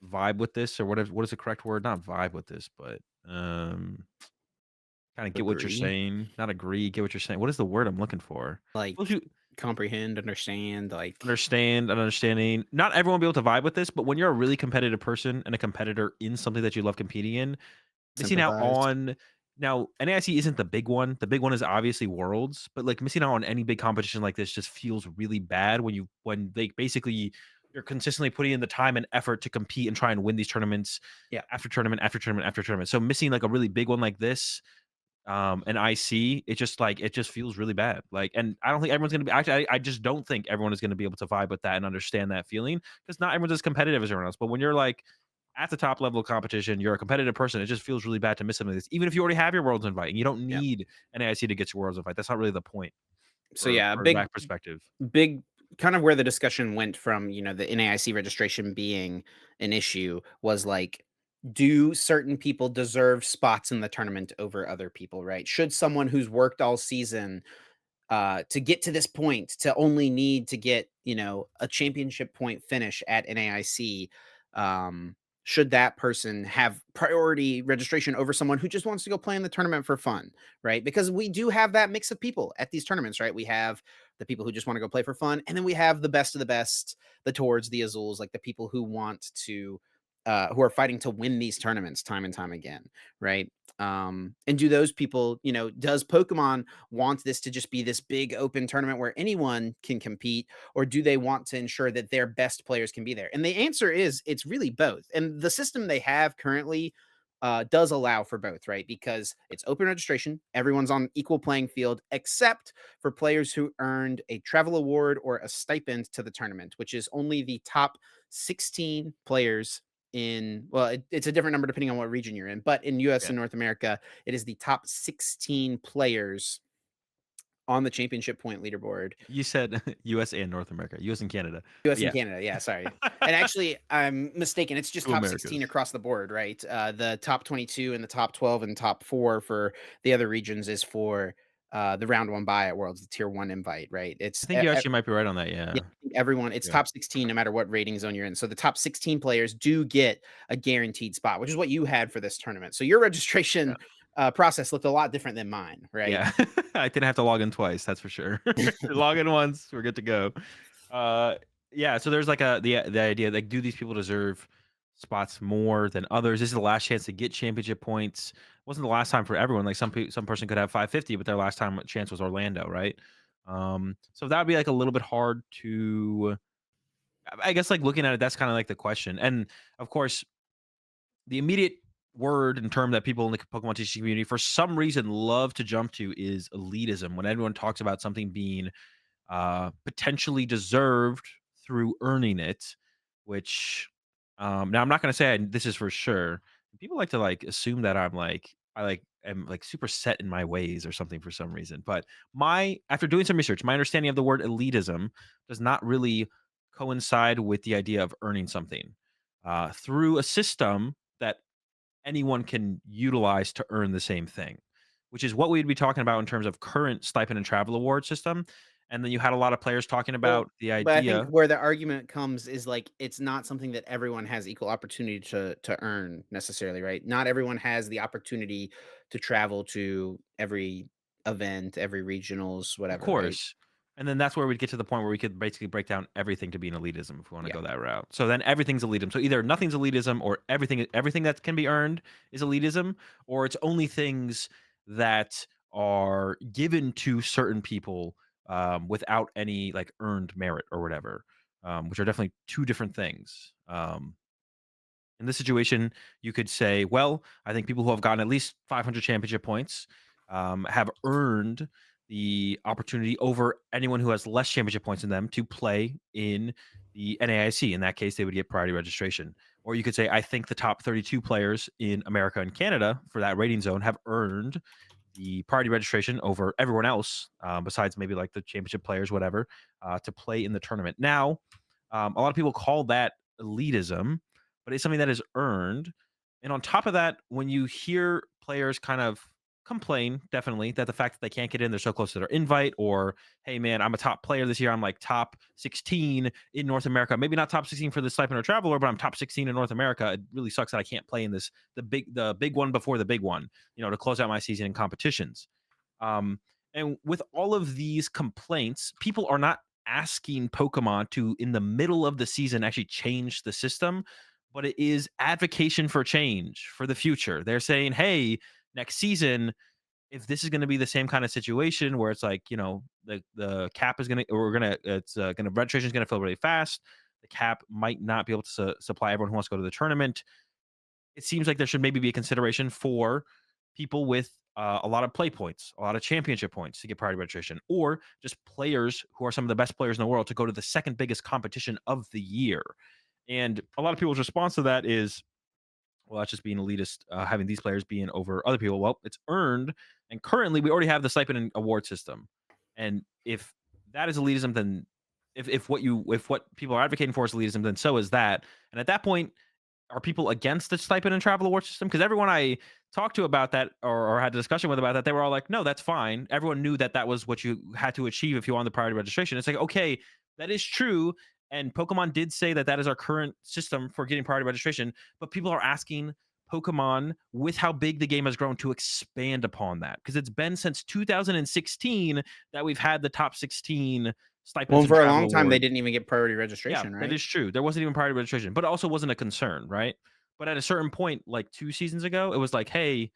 vibe with this or whatever. What is the correct word? Not vibe with this, but kind of get what you're Agree. saying. Not agree. Get what you're saying. What is the word I'm looking for? Most Like people comprehend, understand, like understand and understanding. Not everyone will be able to vibe with this, but when you're a really competitive person and a competitor in something that you love competing in, missing out sympathize. on now, NAIC isn't the big one. The big one is obviously Worlds, but, like, missing out on any big competition like this just feels really bad when they basically you're consistently putting in the time and effort to compete and try and win these tournaments Yeah. after tournament after tournament after tournament. So missing, like, a really big one like this, and IC, it just, like, it just feels really bad. Like, and I don't think everyone's gonna be actually, I just don't think everyone is gonna be able to vibe with that and understand that feeling because not everyone's as competitive as everyone else. But when you're, like, at the top level of competition, you're a competitive person. It just feels really bad to miss something like this, even if you already have your world's invite. And you don't Yeah. need an AIC to get your world's invite. That's not really the point So yeah, a for that perspective. big kind of where the discussion went from, the NAIC registration being an issue was like, do certain people deserve spots in the tournament over other people, right? Should someone who's worked all season to get to this point to only need to get a championship point finish at NAIC, um, should that person have priority registration over someone who just wants to go play in the tournament for fun, right? Because we do have that mix of people at these tournaments, right? We have the people who just want to go play for fun, and then we have the best of the best, the Tords, the Azuls, like the people who want to who are fighting to win these tournaments time and time again, right? And do those people, does Pokemon want this to just be this big open tournament where anyone can compete, or do they want to ensure that their best players can be there? And the answer is it's really both. And the system they have currently does allow for both, right? Because it's open registration, everyone's on equal playing field, except for players who earned a travel award or a stipend to the tournament, which is only the top 16 players in, well, it's a different number depending on what region you're in, but in US Yeah. and North America, it is the top 16 players on the championship point leaderboard. You said US and North America, US and Canada. But US and yeah. Canada, yeah, sorry. And actually, I'm mistaken, it's just Two top 16 Americas. across the board, right? The top 22 and the top 12 and top 4 for the other regions is for, the round 1 bye at Worlds, the tier 1 invite, right? I think you actually might be right on that, Yeah, yeah. I think everyone, it's Yeah. top 16 no matter what rating zone you're in. So the top 16 players do get a guaranteed spot, which is what you had for this tournament. So your Yeah. registration, process looked a lot different than mine, right? Yeah. I didn't have to log in twice, that's for sure. Log in once, we're good to go. Uh, yeah, so there's like the idea, like, do these people deserve spots more than others? This is the last chance to get championship points. Wasn't the last time for everyone. Like some person could have 550, but their last time chance was Orlando, right? So that would be like a little bit hard to. I guess like looking at it, that's kind of like the question. And of course, the immediate word and term that people in the Pokemon TCG community for some reason love to jump to is elitism. When everyone talks about something being potentially deserved through earning it, which now I'm not going to say this is for sure. People like to like assume that I like am like super set in my ways or something for some reason. But my after doing some research, my understanding of the word elitism does not really coincide with the idea of earning something through a system that anyone can utilize to earn the same thing, which is what we'd be talking about in terms of current stipend and travel award system. And then you had a lot of players talking Well, about the but I think idea. where the argument comes is like it's not something that everyone has equal opportunity to earn necessarily, right? Not everyone has the opportunity to travel to every event, every regionals, Of whatever, right? course. And then that's where we'd get to the point where we could basically break down everything to be an elitism if we want to Yeah. go that route. So then everything's elitism. So either nothing's elitism or everything that can be earned is elitism, or it's only things that are given to certain people without any like earned merit or whatever, which are definitely two different things. In this situation, you could say, well, I think people who have gotten at least 500 championship points have earned the opportunity over anyone who has less championship points than them to play in the NAIC. In that case, they would get priority registration. Or you could say, I think the top 32 players in America and Canada for that rating zone have earned the priority registration over everyone else, besides maybe like the championship players, whatever, to play in the tournament. Now, a lot of people call that elitism, but it's something that is earned. And on top of that, when you hear players kind of complain, definitely, that the fact that they can't get in, they're so close to their invite, or hey, man, I'm a top player this year. I'm like top 16 in North America. Maybe not top 16 for the stipend or traveler, but I'm top 16 in North America. It really sucks that I can't play in this the big one before the big one, to close out my season in competitions. Um, and with all of these complaints, people are not asking Pokemon to, in the middle of the season, actually change the system, but it is advocation for change for the future. They're saying, hey, next season, if this is going to be the same kind of situation where it's like, the cap is going to, or we're going to, it's going to, registration is going to fill really fast. The cap might not be able to supply everyone who wants to go to the tournament. It seems like there should maybe be a consideration for people with a lot of play points, a lot of championship points to get priority registration, or just players who are some of the best players in the world to go to the second biggest competition of the year. And a lot of people's response to that is, well, that's just being elitist, having these players being over other people. Well, it's earned, and currently we already have the stipend and award system. And if that is elitism, then if what people are advocating for is elitism, then so is that. And at that point, are people against the stipend and travel award system? Because everyone I talked to about that, or had a discussion with about that, they were all like, no, that's fine. Everyone knew that that was what you had to achieve if you wanted the priority registration. It's like, okay, that is true. And Pokemon did say that that is our current system for getting priority registration. But people are asking Pokemon, with how big the game has grown, to expand upon that. Because it's been since 2016 that we've had the top 16 Well, stipends and and for a travel long time, they awards. didn't even get priority Yeah, registration, that right? is true. There wasn't even priority registration, but it also wasn't a concern, right? But at a certain point, like 2 seasons ago, it was like, hey,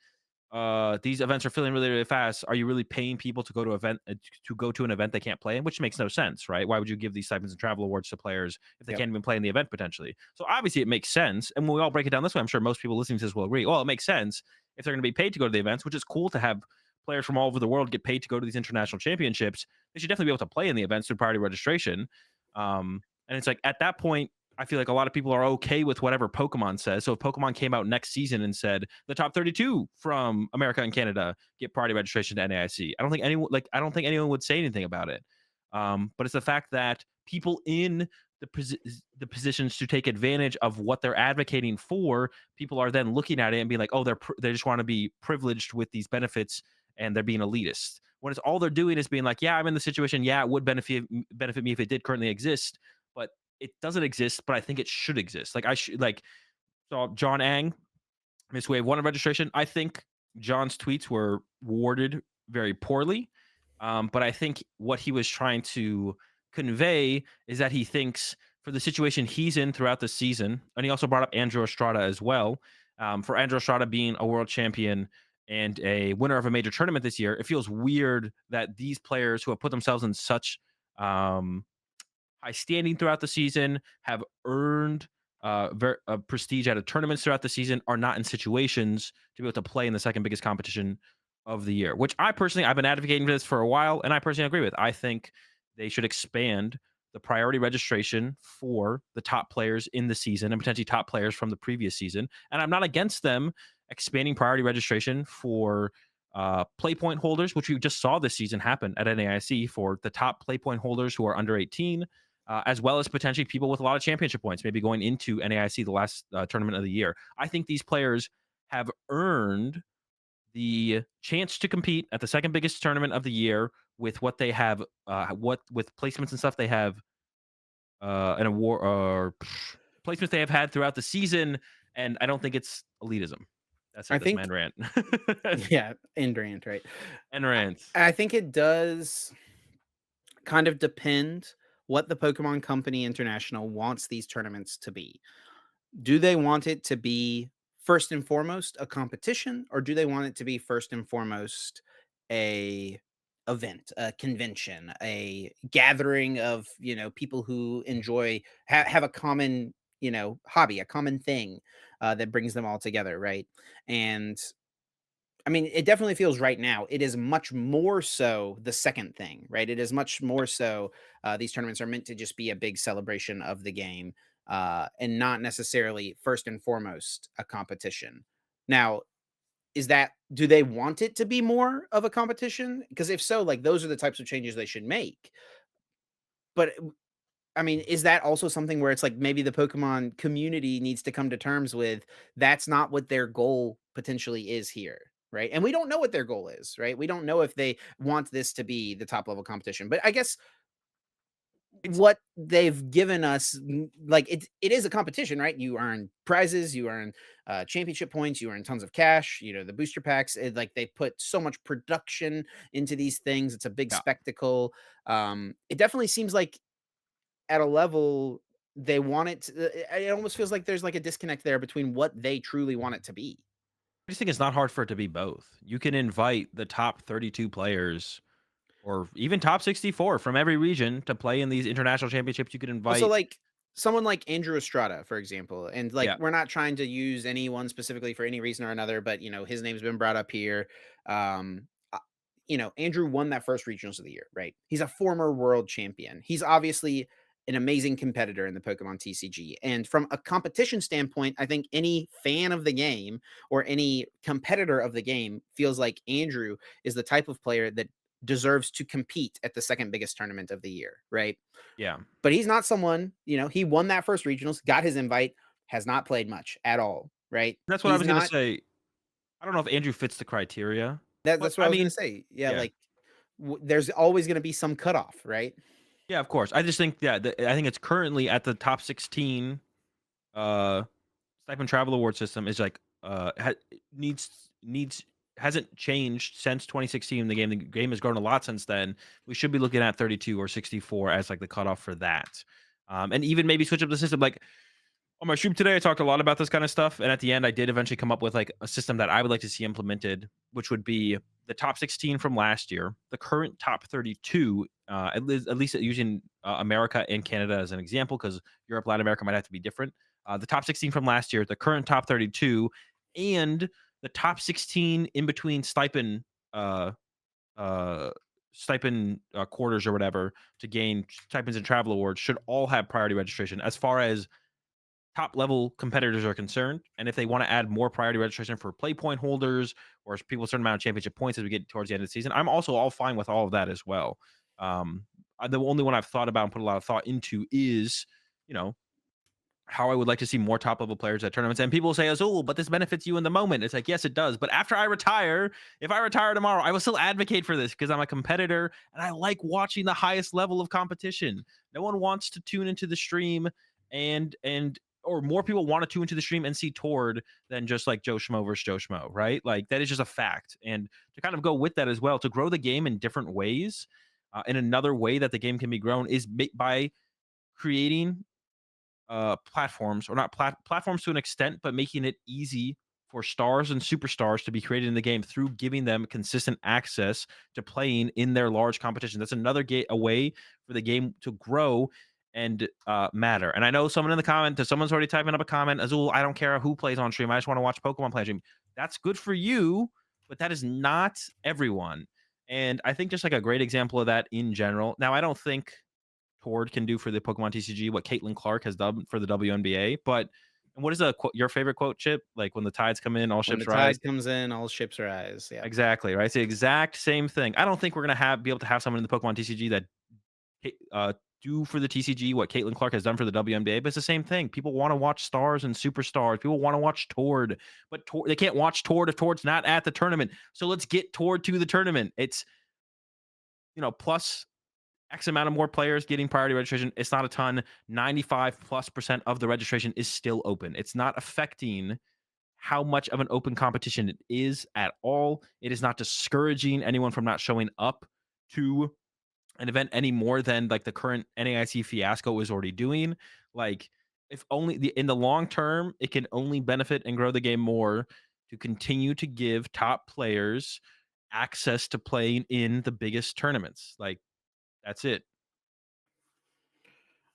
these events are filling really, really fast. Are you really paying people to go to an event they can't play in? Which makes no sense, right? Why would you give these stipends and travel awards to players if they Yep. can't even play in the event potentially? So obviously it makes sense. And when we all break it down this way, I'm sure most people listening to this will agree. Well, it makes sense if they're going to be paid to go to the events, which is cool to have players from all over the world get paid to go to these international championships. They should definitely be able to play in the events through priority registration. And it's like at that point, I feel like a lot of people are okay with whatever Pokemon says. So if Pokemon came out next season and said the top 32 from America and Canada get priority registration to NAIC, I don't think anyone would say anything about it. But it's the fact that people in the positions to take advantage of what they're advocating for, people are then looking at it and being like, oh, they just want to be privileged with these benefits and they're being elitist. When it's all they're doing is being like, yeah, I'm in the situation. Yeah, it would benefit me if it did currently exist, but it doesn't exist, but I think it should exist. Like I should like so John Ang, Miss Wave one of registration. I think John's tweets were worded very poorly. But I think what he was trying to convey is that he thinks for the situation he's in throughout the season, and he also brought up Andrew Estrada as well. For Andrew Estrada being a world champion and a winner of a major tournament this year, it feels weird that these players who have put themselves in such high standing throughout the season, have earned prestige at a tournaments throughout the season, are not in situations to be able to play in the second biggest competition of the year. Which I've been advocating for this for a while, and I personally agree with. I think they should expand the priority registration for the top players in the season and potentially top players from the previous season. And I'm not against them expanding priority registration for play point holders, which we just saw this season happen at NAIC for the top play point holders who are under 18, as well as potentially people with a lot of championship points, maybe going into NAIC the last tournament of the year. I think these players have earned the chance to compete at the second biggest tournament of the year with what they have, what with placements and stuff they have, an award or placements they have had throughout the season. And I don't think it's elitism. That's I it. That's think man rant. yeah, and Durant, right? And rant. I think it does kind of depend what the Pokemon Company International wants these tournaments to be. Do they want it to be first and foremost a competition, or do they want it to be first and foremost a event, a convention, a gathering of, people who enjoy have a common, hobby, a common thing that brings them all together, right? And I mean, it definitely feels right now. It is much more so the second thing, right? It is much more so these tournaments are meant to just be a big celebration of the game and not necessarily first and foremost a competition. Now, do they want it to be more of a competition? Because if so, like those are the types of changes they should make. But I mean, is that also something where it's like maybe the Pokemon community needs to come to terms with that's not what their goal potentially is here, right? And we don't know what their goal is, right? We don't know if they want this to be the top level competition. But I guess It's what they've given us, like it is a competition, right? You earn prizes, you earn championship points, you earn tons of cash, the booster packs. Like they put so much production into these things. It's a big yeah. spectacle. It definitely seems like at a level they want it to, it almost feels like there's like a disconnect there between what they truly want it to be. I just think it's not hard for it to be both. You can invite the top 32 players or even top 64 from every region to play in these international championships. You could Well, so invite, like someone like Andrew Estrada, for example, and like yeah, we're not trying to use anyone specifically for any reason or another, but his name's been brought up here. Andrew won that first regionals of the year, right? He's a former world champion. He's obviously an amazing competitor in the Pokemon TCG. And from a competition standpoint, I think any fan of the game or any competitor of the game feels like Andrew is the type of player that deserves to compete at the second biggest tournament of the year, right? yeah. But he's not someone, he won that first regionals, got his invite, has not played much at all, right? That's what I He's was gonna not say. I don't know if Andrew fits the criteria, but that's what I I was gonna mean, say. Yeah, yeah, like there's always gonna be some cutoff, right? yeah, of course. I just think, yeah, I think it's currently at the top 16 uh stipend travel award system is like needs hasn't changed since 2016. The game has grown a lot since then. We should be looking at 32 or 64 as like the cutoff for that. And even maybe switch up the system. Like On my stream today, I talked a lot about this kind of stuff, and at the end, I did eventually come up with like a system that I would like to see implemented, which would be the top 16 from last year, the current top 32, at least using America and Canada as an example, because Europe, Latin America might have to be different. The top 16 from last year, the current top 32, and the top 16 in between uh, uh, stipend quarters or whatever to gain stipends and travel awards should all have priority registration. As far as top level competitors are concerned. And if they want to add more priority registration for play point holders or as people a certain amount of championship points as we get towards the end of the season, I'm also all fine with all of that as well. The only one I've thought about and put a lot of thought into is, you know, how I would like to see more top level players at tournaments. And people say, Azul, but this benefits you in the moment. It's like, yes, it does. But after I retire, if I retire tomorrow, I will still advocate for this because I'm a competitor and I like watching the highest level of competition. No one wants to tune into the stream and or more people want to tune into the stream and see Tord than just like Joe Schmo versus Joe Schmo, right? Like that is just a fact. And to kind of go with that as well, to grow the game in different ways, in another way that the game can be grown is by creating platforms or not platforms to an extent, but making it easy for stars and superstars to be created in the game through giving them consistent access to playing in their large competition. That's another a way for the game to grow and matter. And I know someone in the comment, someone's already typing up a comment, Azul, I don't care who plays on stream. I just want to watch Pokemon play on stream. That's good for you, but that is not everyone. And I think just like a great example of that in general. Now, I don't think Tord can do for the Pokemon TCG, what Caitlin Clark has done for the WNBA. But and what is your favorite quote, Chip? Like when the tides come in, all When the ships rise. tide comes in, all ships rise. Yeah. Exactly right. It's the exact same thing. I don't think we're gonna be able to have someone in the Pokemon TCG that uh, do for the TCG what Caitlin Clark has done for the WNBA. But it's the same thing. People want to watch stars and superstars. People want to watch Tord, but they can't watch Tord if Tord's not at the tournament. So let's get Tord to the tournament. It's plus X amount of more players getting priority registration. It's not a ton. 95+% of the registration is still open. It's not affecting how much of an open competition it is at all. It is not discouraging anyone from not showing up to an event any more than like the current NAIC fiasco is already doing. Like, if only in the long term, it can only benefit and grow the game more to continue to give top players access to playing in the biggest tournaments. Like, that's it.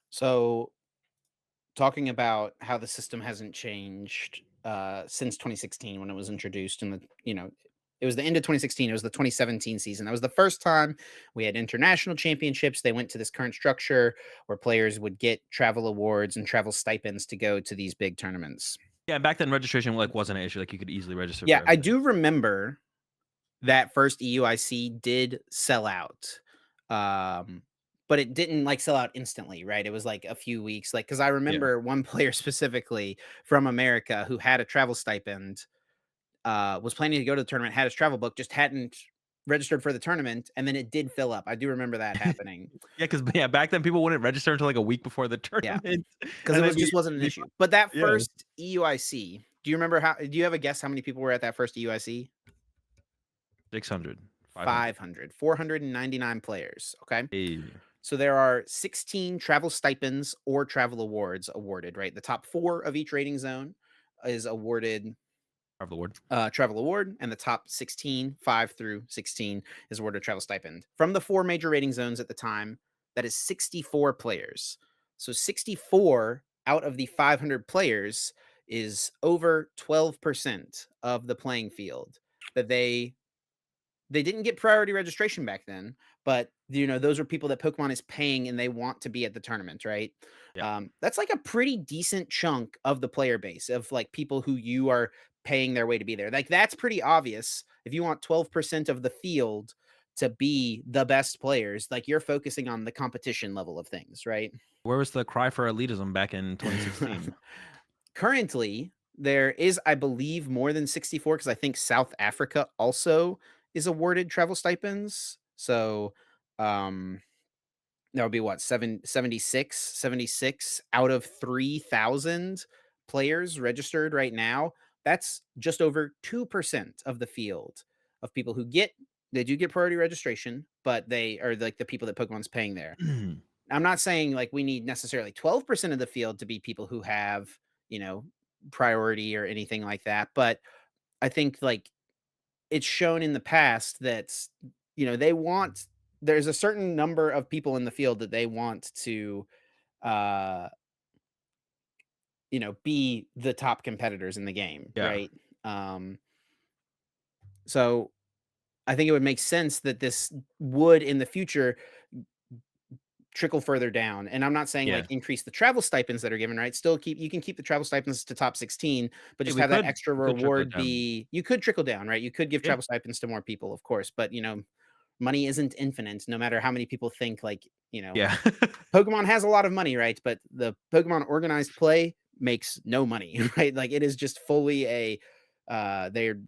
So talking about how the system hasn't changed since 2016 when it was introduced in it was the end of 2016, it was the 2017 season. That was the first time we had international championships. They went to this current structure where players would get travel awards and travel stipends to go to these big tournaments. Yeah, back then registration like wasn't an issue. Like you could easily register Yeah, for I everything. do remember that first EUIC did sell out. Um, but it didn't like sell out instantly, right? It was like a few weeks. Like, because I Yeah. remember one player specifically from America who had a travel stipend, was planning to go to the tournament, had his travel book, just hadn't registered for the tournament, and then it did fill up. I do remember that happening. Yeah, because yeah, back then people wouldn't register until like a week before the Yeah, tournament, because it and was then just wasn't an issue. But that yeah, first EUIC, do you remember how? Do you have a guess how many people were at that first EUIC? 600, 500. 500, 499 players. Okay. Hey, So there are 16 travel stipends or travel awards awarded, right? The top four of each rating zone is awarded have the word. travel award, and the top 16, 5 through 16, is awarded a travel stipend. From the four major rating zones at the time, that is 64 players. So 64 out of the 500 players is over 12% of the playing field that they didn't get priority registration back then, but those are people that Pokemon is paying and they want to be at the tournament, right? Yeah. That's like a pretty decent chunk of the player base of like people who you are paying their way to be there. Like that's pretty obvious. If you want 12% of the field to be the best players, like you're focusing on the competition level of things, right? Where was the cry for elitism back in 2016? Currently, there is, I believe, more than 64 because I think South Africa also is awarded travel stipends. So, um, that would be what, 76 out of 3,000 players registered right now. That's just over 2% of the field of people who they do get priority registration, but they are like the people that Pokemon's paying there. I'm not saying like we need necessarily 12% of the field to be people who have, you know, priority or anything like that. But I think like it's shown in the past that they want there's a certain number of people in the field that they want to uh be the top competitors in the game, Yeah. right? So I think it would make sense that this would in the future trickle further down. And I'm not saying Yeah. like increase the travel stipends that are given, right? Still you can keep the travel stipends to top 16, but Hey, just have that extra we could trickle it reward down. be you could trickle down, right? You could give Yeah. travel stipends to more people, of course, but money isn't infinite no matter how many people think like, Yeah. Pokemon has a lot of money, right? But the Pokemon organized play makes no money, right? Like it is just fully a they're,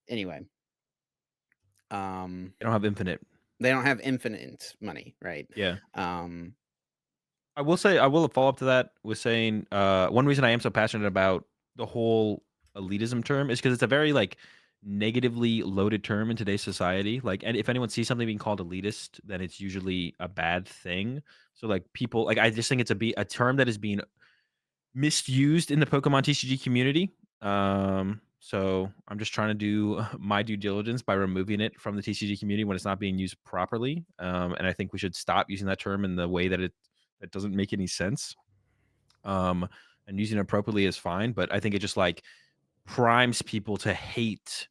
anyway. Um They don't have infinite. they don't have infinite money, right? Yeah. Um I will say I will follow up to that with saying, one reason I am so passionate about the whole elitism term is because it's a very, like, negatively loaded term in today's society, like, and if anyone sees something being called elitist, then it's usually a bad thing. So, like, people like, I just think it's a term that is being misused in the Pokemon TCG community. So I'm just trying to do my due diligence by removing it from the TCG community when it's not being used properly. And I think we should stop using that term in the way that doesn't make any sense. Um, and using it appropriately is fine, but I think it just like primes people to hate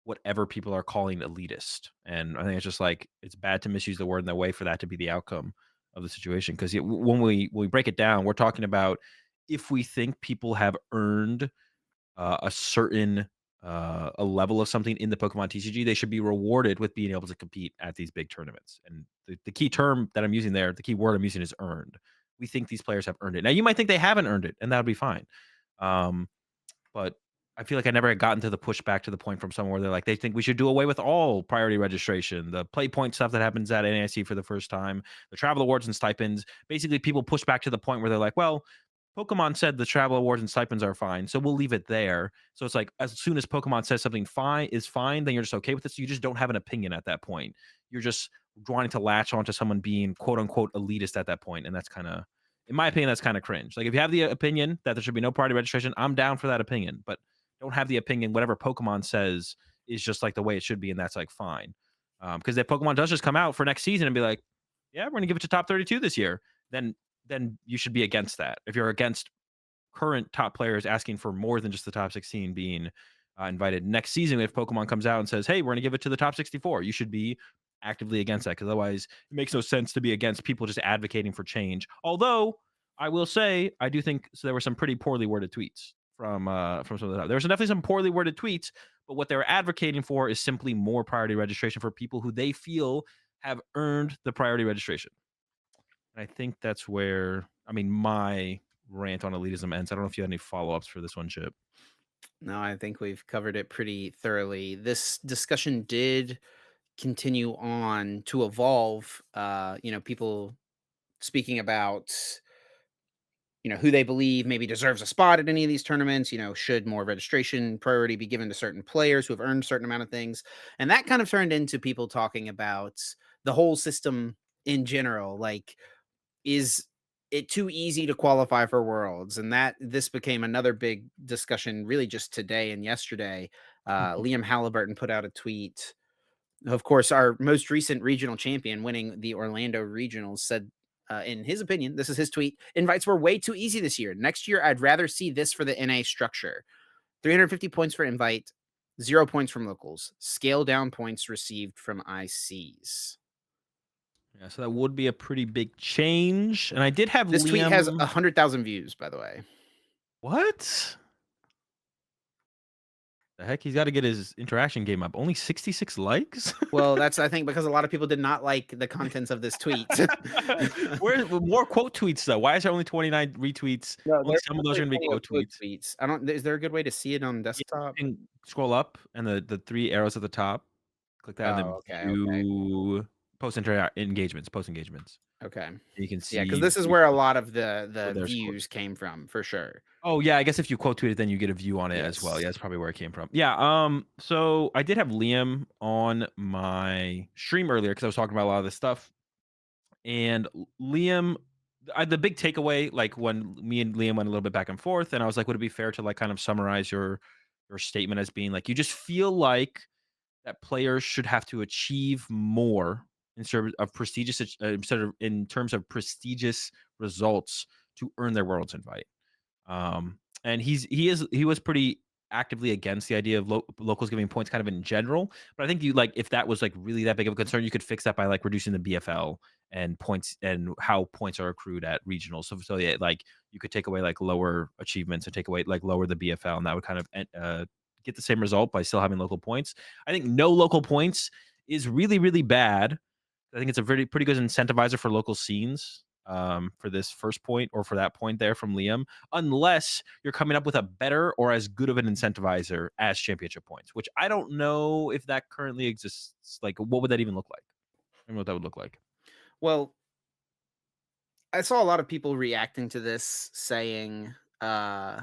whatever people are calling elitist. And I think it's just like it's bad to misuse the word in that way for that to be the outcome of the situation. Because when we break it down, we're talking about if we think people have earned a certain a level of something in the Pokemon TCG, they should be rewarded with being able to compete at these big tournaments. And the key term that I'm using there, the key word I'm using is earned. We think these players have earned it. Now you might think they haven't earned it, and that would be fine. Um, but I feel like I never had gotten to the pushback to the point from somewhere where they're like, they think we should do away with all priority registration, the play point stuff that happens at NAIC for the first time, the travel awards and stipends. Basically, people push back to the point where they're like, well, Pokemon said the travel awards and stipends are fine, so we'll leave it there. So it's like as soon as Pokemon says something fine, then you're just okay with it. So you just don't have an opinion at that point. You're just wanting to latch onto someone being quote unquote elitist at that point, and that's kind of, in my opinion, that's kind of cringe. Like if you have the opinion that there should be no priority registration, I'm down for that opinion, but don't have the opinion whatever Pokemon says is just like the way it should be, and that's like fine. Because if Pokemon does just come out for next season and be like, yeah, we're gonna give it to top 32 this year, then you should be against that. If you're against current top players asking for more than just the top 16 being invited next season, if Pokemon comes out and says, hey, we're going to give it to the top 64, you should be actively against that because otherwise it makes no sense to be against people just advocating for change. Although I will say, I do think so there were some pretty poorly worded tweets from some of the, there's definitely some poorly worded tweets, but what they're advocating for is simply more priority registration for people who they feel have earned the priority registration. And I think that's where, I mean, my rant on elitism ends. I don't know if you had any follow-ups for this one, Chip. no, I think we've covered it pretty thoroughly. This discussion did continue on to evolve. People speaking about who they believe maybe deserves a spot at any of these tournaments. Should more registration priority be given to certain players who have earned a certain amount of things? And that kind of turned into people talking about the whole system in general. Like, is it too easy to qualify for worlds? And that this became another big discussion really just today and yesterday. Liam Halliburton put out a tweet. Of course, our most recent regional champion winning the Orlando regionals said, in his opinion, this is his tweet: invites were way too easy this year. Next year, I'd rather see this for the NA structure: 350 points for invite, 0 points from locals, scale down points received from ICs. Yeah, so that would be a pretty big change. And I did have This tweet has Liam. 100,000 views, by the way. What the heck? He's got to get his interaction game up. Only 66 likes. Well, that's, I think, because a lot of people did not like the contents of this tweet. Where more quote tweets though? Why is there only 29 retweets? No, Only there's some of those are definitely going to be plenty of quote quote tweets. tweets. I don't Is there a good way to see it on Yeah, desktop? you can scroll up and the three arrows at the top. Click that and then Oh, okay, okay, view engagements. Post engagements. okay. You can Yeah, because see this is the where a lot of the where the there's quote. views came from, for sure. Oh, yeah, I guess if you quote tweet it, then you get a view on it as well. Yes. Yeah, that's probably where it came from. Yeah, so I did have Liam on my stream earlier because I was talking about a lot of this stuff, and Liam, The big takeaway, like, when me and Liam went a little bit back and forth, and I was like, "Would it be fair to, like, kind of summarize your statement as being, like, you just feel like that players should have to achieve more in terms of prestigious results to earn their Worlds invite." And he was pretty actively against the idea of locals giving points kind of in general. But I think you like if that was like really that big of a concern, you could fix that by like reducing the BFL and points and how points are accrued at regionals. So yeah, like you could take away like lower achievements and take away like lower the BFL, and that would kind of get the same result by still having local points. I think no local points is really bad. I think it's a pretty good incentivizer for local scenes, for this first point or for that point there from Liam, unless you're coming up with a better or as good of an incentivizer as championship points, which I don't know if that currently exists. Like, what would that even look like? I don't know what that would look like. Well, I saw a lot of people reacting to this saying, uh,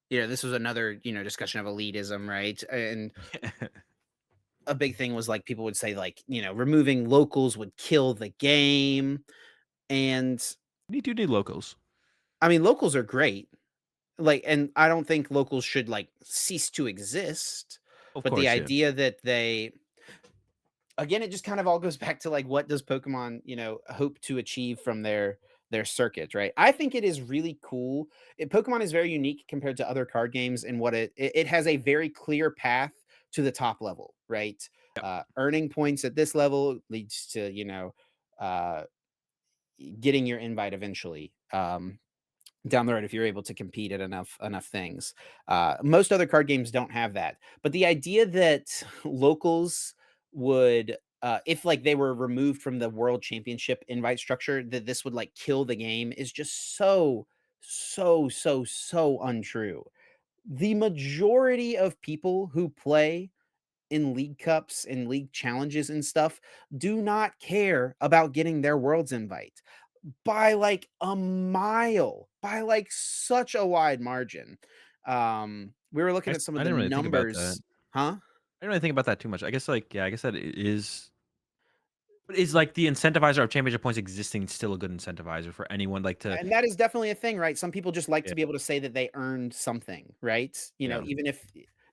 this was another, discussion of elitism, right? And a big thing was like people would say like, removing locals would kill the game. And You do need locals, I mean, locals are great. Like, and I don't think locals should like cease to exist. of But the course. Yeah, idea that they again, it just kind of all goes back to like what does Pokemon, hope to achieve from their circuit, right? I think it is really cool. Pokemon is very unique compared to other card games in what it has a very clear path to the top level, right? yeah. Earning points at this level leads to uh, getting your invite eventually. Down the road if you're able to compete at enough things. Most other card games don't have that. But the idea that locals would if like they were removed from the world championship invite structure, that this would like kill the game is just so untrue. The majority of people who play in league cups and league challenges and stuff do not care about getting their world's invite by like a mile, by like such a wide margin. We were looking at some I of the didn't really think about that. numbers, huh? I didn't really think about that too much. I guess like yeah, I guess that it is. But is like the incentivizer of championship points existing still a good incentivizer for anyone like to? And that is definitely a thing, right? Some people just like Yeah, to be able to say that they earned something, right? yeah. Even if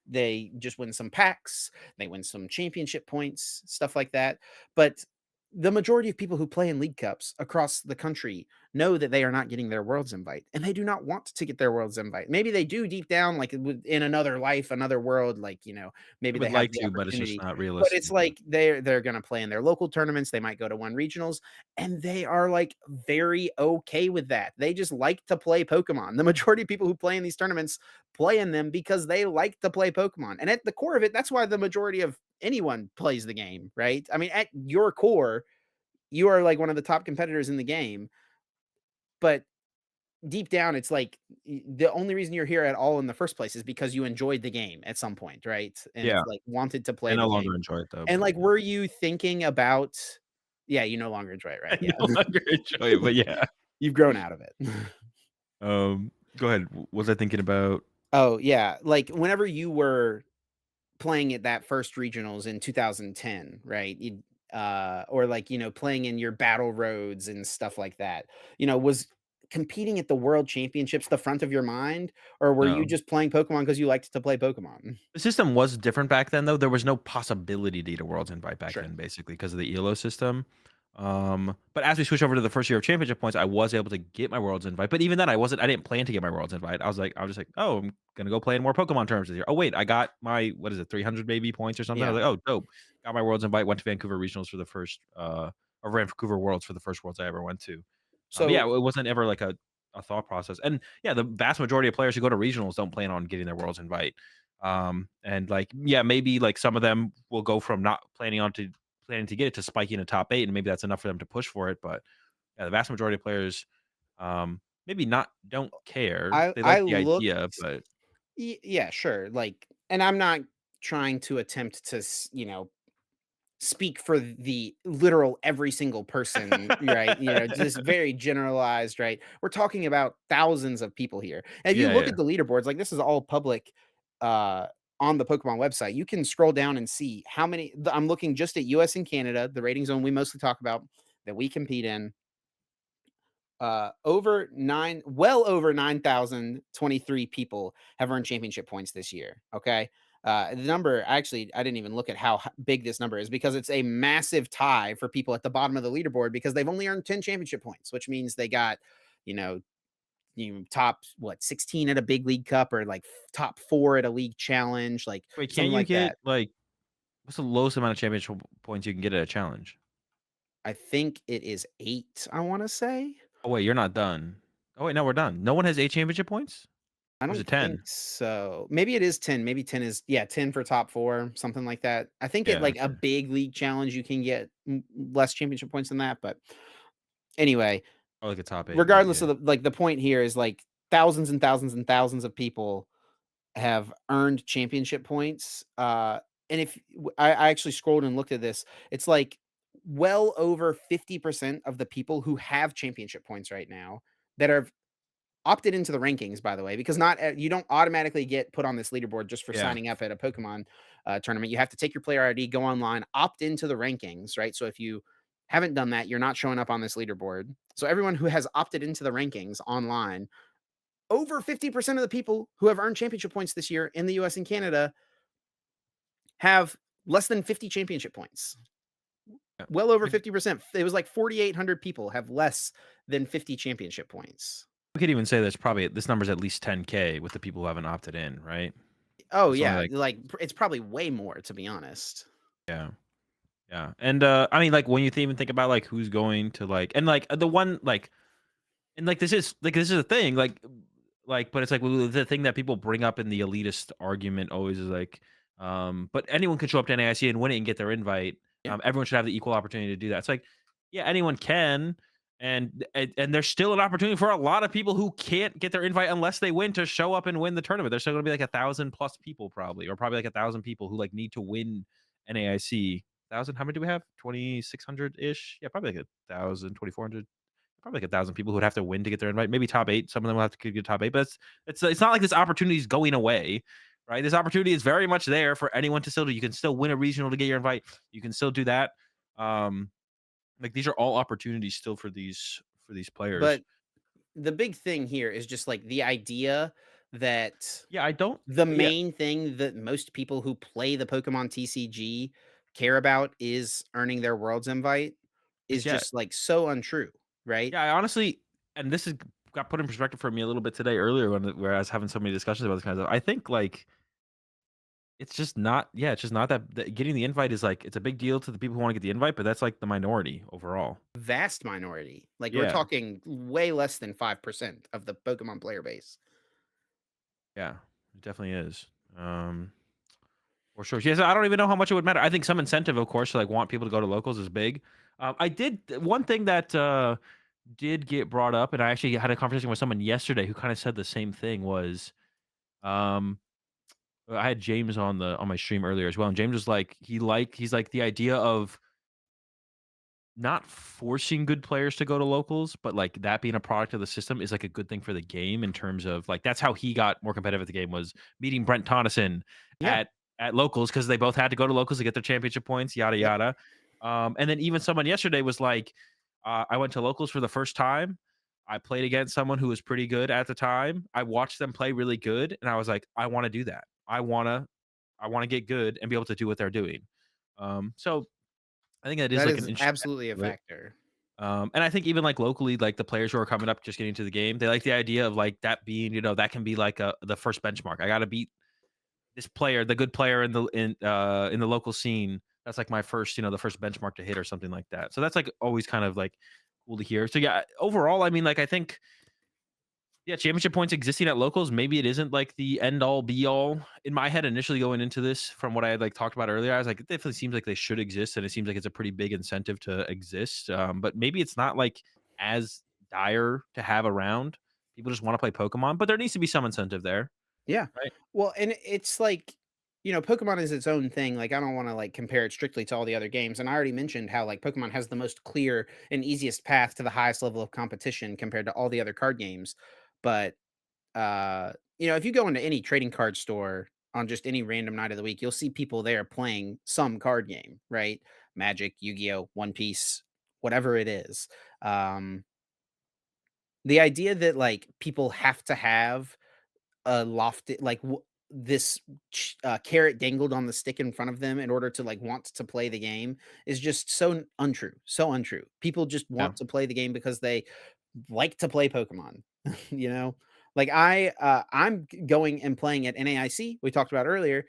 they just win some packs, they win some championship points, stuff like that. But the majority of people who play in league cups across the country know that they are not getting their world's invite and they do not want to get their world's invite. Maybe they do deep down, like in another life, another world, like, I maybe would they have like the to, but it's just opportunity. not But realistic. it's like they're gonna play in their local tournaments. They might go to one regionals and they are like very okay with that. They just like to play Pokemon. The majority of people who play in these tournaments play in them because they like to play Pokemon. And at the core of it, that's why the majority of anyone plays the game, right? I mean, at your core, you are like one of the top competitors in the game, but deep down it's like the only reason you're here at all in the first place is because you enjoyed the game at some point, right? And Yeah, like wanted to I play the no longer game. enjoy it though, And but like were you thinking about yeah, you no longer enjoy it, I right? no Yeah. longer enjoy it, but yeah. You've grown out of it. Go ahead. What was I thinking about? Oh, yeah, like, whenever you were playing at that first regionals in 2010, right? Or, like, playing in your battle roads and stuff like that, was competing at the world championships the front of your mind, or were you No. just playing Pokemon because you liked to play Pokemon? The system was different back then, though. There was no possibility to get a Worlds invite back Sure. then, basically, because of the ELO system. But as we switched over to the first year of championship points, I was able to get my Worlds invite. But even then, I didn't plan to get my Worlds invite. I was just like, oh, I'm gonna go play in more Pokemon tournaments this year. Oh wait, I got my what is it, 300 maybe points or something. I Yeah. was like, oh, dope. Got my Worlds invite. Went to Vancouver regionals for the first, or Vancouver Worlds for the first Worlds I ever went to. But yeah, So it wasn't ever like a thought process. And yeah, the vast majority of players who go to regionals don't plan on getting their Worlds invite. And like, yeah, maybe like some of them will go from not planning to get it to spiking a top 8, and maybe that's enough for them to push for it. But yeah, the vast majority of players, maybe not don't care. They I like the idea, looked but yeah, sure, like and I'm not trying to attempt to speak for the literal every single person, right? Just very generalized, right? We're talking about thousands of people here. And if you yeah, look yeah, at the leaderboards, like this is all public uh on the Pokemon website. You can scroll down and see how many I'm looking just at US and Canada, the rating zone we mostly talk about that we compete in. well over 9,023 people have earned championship points this year. Okay. The number, actually, I didn't even look at how big this number is because it's a massive tie for people at the bottom of the leaderboard because they've only earned 10 championship points, which means they got, you know, top what 16 at a big league cup or like top 4 at a league challenge, like Wait, can't something you like get, that. like what's the lowest amount of championship points you can get at a challenge? I think it is 8, I want to say. Oh, wait, you're not done. Oh, wait, no, we're done. No one has 8 championship points? I Or is don't it think 10? so. Maybe it is 10. Maybe 10 is, yeah, 10 for top 4, something like that. I think it Yeah, like a okay. big league challenge you can get less championship points than that, but anyway, Oh, like a top 8, yeah, regardless yeah. of the point here is like thousands and thousands and thousands of people have earned championship points. And if I actually scrolled and looked at this, it's like well over 50% of the people who have championship points right now that are opted into the rankings, by the way, because not you don't automatically get put on this leaderboard just for Yeah. signing up at a Pokemon tournament. You have to take your player ID, go online, opt into the rankings, right? So if you haven't done that, you're not showing up on this leaderboard. So everyone who has opted into the rankings online, over 50% of the people who have earned championship points this year in the US and Canada have less than 50 championship points. Yeah. Well over Like, 50%. It was like 4,800 people have less than 50 championship points. we could even say there's probably this number's at least 10K with the people who haven't opted in, right? Oh It's only yeah, like like it's probably way more to be honest. yeah. Yeah, and, I mean, like, when you even think about, like, who's going to, like and, like, the one, like and, this is a thing, but it's, like, the thing that people bring up in the elitist argument always is, like, "But anyone can show up to NAIC and win it and get their invite. Yeah. Everyone should have the equal opportunity to do that." It's like, yeah, anyone can, and there's still an opportunity for a lot of people who can't get their invite unless they win to show up and win the tournament. There's still gonna be, like, 1,000 plus people probably, or probably, like, 1,000 people who, like, need to win NAIC. 1,000? How many do we have? 2,600-ish? Yeah, probably like 1,000, 2,400. Probably like 1,000 people who would have to win to get their invite. Maybe top 8. Some of them will have to get top 8, but it's not like this opportunity is going away, right? This opportunity is very much there for anyone to still do. You can still win a regional to get your invite. You can still do that. Um, like, these are all opportunities still for these players. But the big thing here is just like the idea that Yeah, I don't the yeah, main thing that most people who play the Pokemon TCG care about is earning their world's invite is 'cause yeah, just like so untrue, right? yeah, I honestly and this is got put in perspective for me a little bit today earlier where I was having so many discussions about this kind of stuff. I think, like, it's just not yeah, it's just not that getting the invite is, like it's a big deal to the people who wanna get the invite, but that's, like, the minority overall. Vast minority. Like we're Yeah, talking way less than 5% of the Pokemon player base. yeah, it definitely is. Um, for sure. Yes, I don't even know how much it would matter. I think some incentive, of course, to, like, want people to go to locals is big. I did one thing that, did get brought up, and I actually had a conversation with someone yesterday who kinda said the same thing was, um I had James on my stream earlier as well, and James was like, he's like, the idea of not forcing good players to go to locals, but, like, that being a product of the system is, like, a good thing for the game in terms of, like that's how he got more competitive at the game was meeting Brent Tonneson Yeah. at locals because they both had to go to locals to get their championship points, yada, Yep. yada. And then even someone yesterday was like, "I went to locals for the first time. I played against someone who was pretty good at the time. I watched them play really good, and I was like, I wanna do that. I wanna get good and be able to do what they're doing." So I think that is, That like, an is interesting absolutely a aspect to it. factor. And I think even, like, locally, like, the players who are coming up just getting into the game, they like the idea of, like, that being, that can be like the first benchmark. I gotta beat this player, the good player in the local scene. That's like my first, the first benchmark to hit or something like that. So that's, like, always kind of, like, cool to hear. So, yeah, overall, I mean, like, I think yeah, championship points existing at locals, maybe it isn't like the end all be all. In my head, initially going into this, from what I had like talked about earlier, I was like, it definitely seems like they should exist, and it seems like it's a pretty big incentive to exist. But maybe it's not like as dire to have around. People just want to play Pokemon, but there needs to be some incentive there, Yeah. right? Well, and it's like, Pokemon is its own thing. Like, I don't want to like compare it strictly to all the other games. And I already mentioned how like Pokemon has the most clear and easiest path to the highest level of competition compared to all the other card games. But if you go into any trading card store on just any random night of the week, you'll see people there playing some card game, right? Magic, Yu-Gi-Oh, One Piece, whatever it is. Um, The idea that, like, people have to have a lofty like, this carrot dangled on the stick in front of them in order to, like, want to play the game is just untrue, so untrue. People just Yeah. want to play the game because they like to play Pokemon, you know? Like, I'm going and playing at NAIC, we talked about earlier.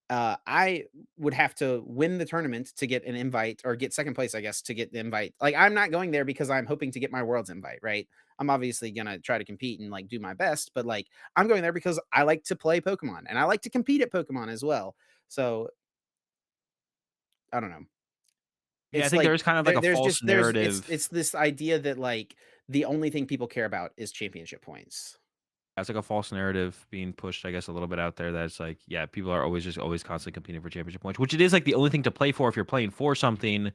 I would have to win the tournament to get an invite or get second place, I guess, to get the invite. Like, I'm not going there because I'm hoping to get my world's invite, right? I'm obviously gonna try to compete and like do my best, but like I'm going there because I like to play Pokemon and I like to compete at Pokemon as well. So I don't know. Yeah, I It's think like there is kind of like a there's false just there's narrative. it's this idea that like the only thing people care about is championship points. That's like a false narrative being pushed, I guess, a little bit out there. That's like, yeah, people are always just always constantly competing for championship points, which it is like the only thing to play for if you're playing for something.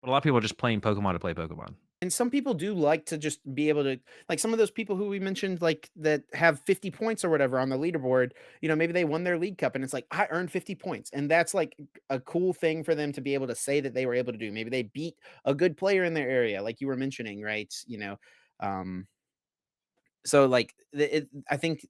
But a lot of people are just playing Pokemon to play Pokemon. And some people do like to just be able to like some of those people who we mentioned, like that have 50 points or whatever on the leaderboard, maybe they won their league cup and it's like, I earned 50 points. And that's like a cool thing for them to be able to say that they were able to do. Maybe they beat a good player in their area, like you were mentioning, right? Um, so like I think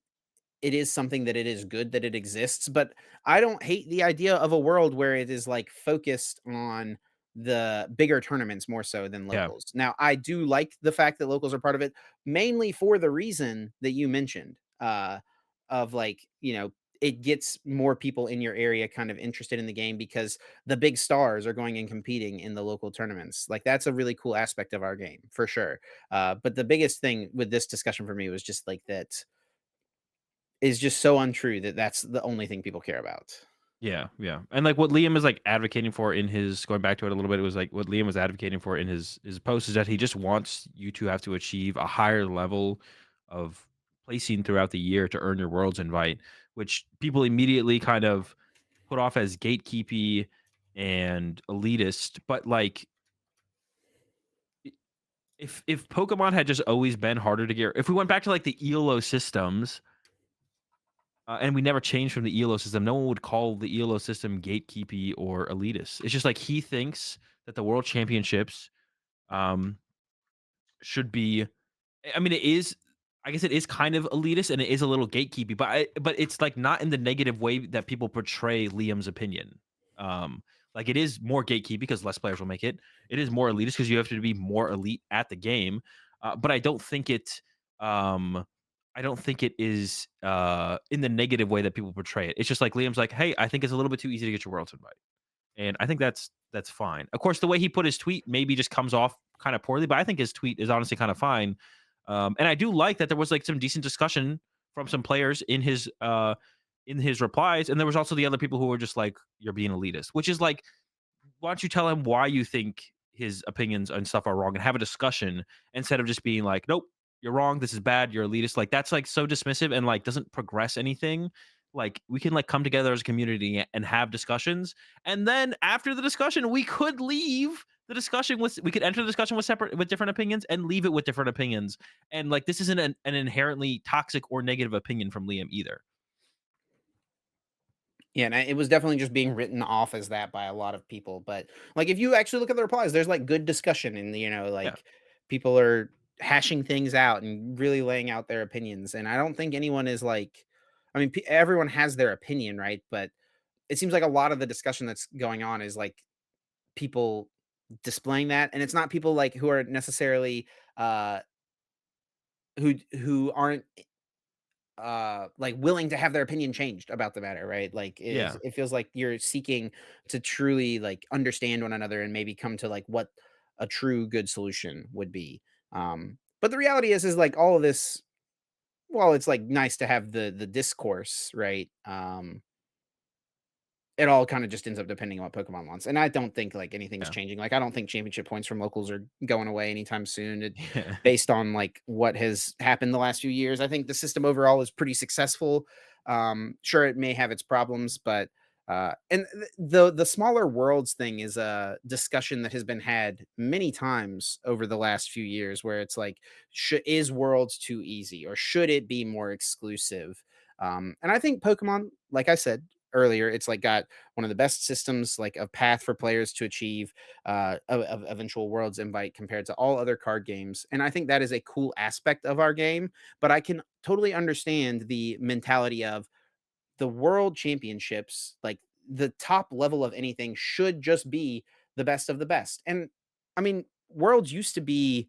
it is something that it is good that it exists, but I don't hate the idea of a world where it is like focused on the bigger tournaments more so than Yeah, locals. Now, I do like the fact that locals are part of it, mainly for the reason that you mentioned, of like, it gets more people in your area kind of interested in the game because the big stars are going and competing in the local tournaments. Like that's a really cool aspect of our game for sure. But the biggest thing with this discussion for me was just like that is just so untrue that that's the only thing people care about. yeah, yeah. And like what Liam is like advocating for in his going back to it a little bit, it was like what Liam was advocating for in his post is that he just wants you to have to achieve a higher level of placing throughout the year to earn your world's invite, which people immediately kind of put off as gatekeepy and elitist. But like if Pokemon had just always been harder to get, if we went back to like the ELO systems, and we never changed from the ELO system, no one would call the ELO system gatekeepy or elitist. It's just like he thinks that the world championships um, should be. I mean, it is. I guess it is kind of elitist and it is a little gatekeepy, but it's like not in the negative way that people portray Liam's opinion. Um, like it is more gatekeepy because less players will make it. It is more elitist because you have to be more elite at the game. But I don't think it. I don't think it is in the negative way that people portray it. It's just like Liam's like, hey, I think it's a little bit too easy to get your world's invite. And I think that's fine. Of course, the way he put his tweet maybe just comes off kind of poorly, but I think his tweet is honestly kind of fine. And I do like that there was like some decent discussion from some players in his replies, and there was also the other people who were just like, "You're being elitist," which is like, why don't you tell him why you think his opinions and stuff are wrong and have a discussion instead of just being like, nope, you're wrong, this is bad, you're elitist. Like that's like so dismissive and like doesn't progress anything. Like we can like come together as a community and have discussions, and then after the discussion we could leave the discussion with, we could enter the discussion with different opinions and leave it with different opinions. And like this isn't an inherently toxic or negative opinion from Liam either. Yeah, and it was definitely just being written off as that by a lot of people. But like, if you actually look at the replies, there's like good discussion, and Yeah, like people are hashing things out and really laying out their opinions. And I don't think anyone is like, I mean, everyone has their opinion, right? But it seems like a lot of the discussion that's going on is like people displaying that, and it's not people like who are necessarily uh who aren't like willing to have their opinion changed about the matter, right? Like yeah, it feels like you're seeking to truly like understand one another and maybe come to like what a true good solution would be. But the reality is like all of this, while it's like nice to have the discourse, right? It all kind of just ends up depending on what Pokemon wants. And I don't think like anything's yeah, changing. Like I don't think championship points from locals are going away anytime soon. yeah, Based on like what has happened the last few years, I think the system overall is pretty successful. Sure, it may have its problems, but the smaller worlds thing is a discussion that has been had many times over the last few years, where it's like, is worlds too easy, or should it be more exclusive? And I think Pokemon, like I said, earlier, it's like got one of the best systems like of path for players to achieve of eventual worlds invite compared to all other card games. And I think that is a cool aspect of our game. But I can totally understand the mentality of the world championships, like the top level of anything should just be the best of the best. And I mean, worlds used to be,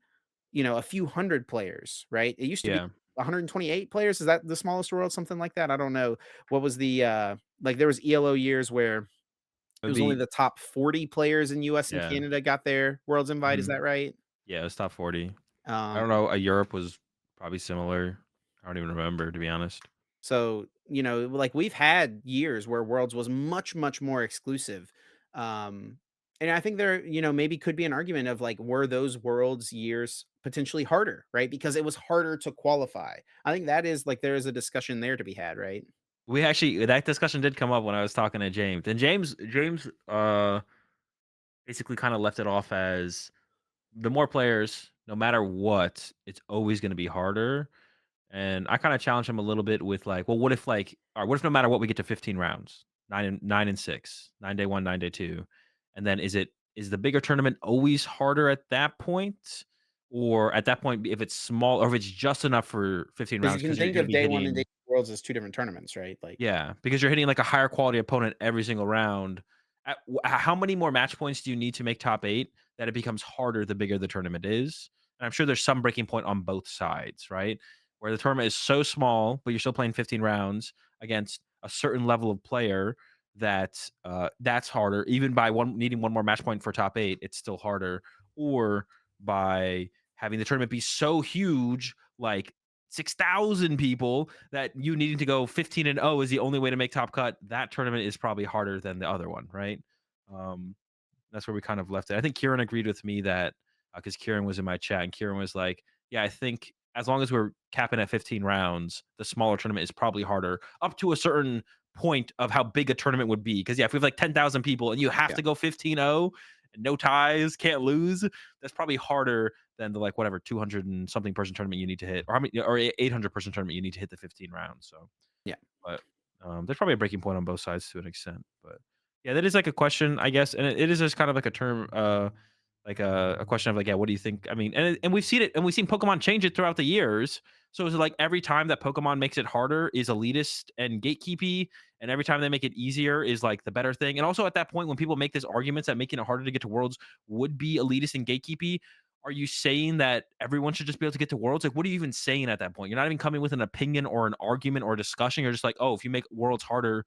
a few hundred players, right? It used to be Yeah. 128 players. Is that the smallest world? Something like that. I don't know. What was the like there was ELO years where It it would was only be the top 40 players in US and yeah. Canada got their worlds invite. Is Mhm. that right? Yeah, it's top 40. I Um, don't know, Europe was probably similar. I don't even remember, to be honest. So, like we've had years where Worlds was much, much more exclusive. And I think there, maybe could be an argument of like, were those Worlds years potentially harder, right? Because it was harder to qualify. I think that is like, there is a discussion there to be had, right? We actually that discussion did come up when I was talking to James, and James basically kinda left it off as the more players, no matter what, it's always gonna be harder. And I kinda challenged him a little bit with like, well, what if like, or what if no matter what we get to 15 rounds, 9 and 6, 9 day 1, 9 day 2, and then is the bigger tournament always harder at that point? Or at that point, if it's small, or if it's just enough for 15 Because you rounds, can because you're think gonna of be day one and day hitting, two Worlds as two different tournaments, right? Like, yeah, because you're hitting like a higher quality opponent every single round. How many more match points do you need to make top 8 that it becomes harder the bigger the tournament is? And I'm sure there's some breaking point on both sides, right? Where the tournament is so small, but you're still playing 15 rounds against a certain level of player that that's harder. Even by one needing one more match point for top 8, it's still harder. Or by having the tournament be so huge, like 6,000 people, that you needing to go 15-0 is the only way to make top cut. That tournament is probably harder than the other one, right? Um, that's where we kind of left it. I think Kieran agreed with me that because Kieran was in my chat and Kieran was like, "Yeah, I think as long as we're capping at 15 rounds, the smaller tournament is probably harder up to a certain point of how big a tournament would be." Because yeah, if we have like 10,000 people and you have yeah, to go 15-0, and no ties, can't lose, that's probably harder than the like whatever 200 and something person tournament you need to hit, or how many, or 800 person tournament you need to hit the 15 rounds. So, yeah, but there's probably a breaking point on both sides to an extent. But yeah, that is like a question, I guess, and it is just kind of like a term, like a question of like, yeah, what do you think? I mean, and we've seen it, and we've seen Pokemon change it throughout the years. So is it like every time that Pokemon makes it harder is elitist and gatekeepy, and every time they make it easier is like the better thing. And also at that point, when people make these arguments that making it harder to get to Worlds would be elitist and gatekeepy, are you saying that everyone should just be able to get to Worlds? Like, what are you even saying at that point? You're not even coming with an opinion or an argument or a discussion. You're just like, oh, if you make Worlds harder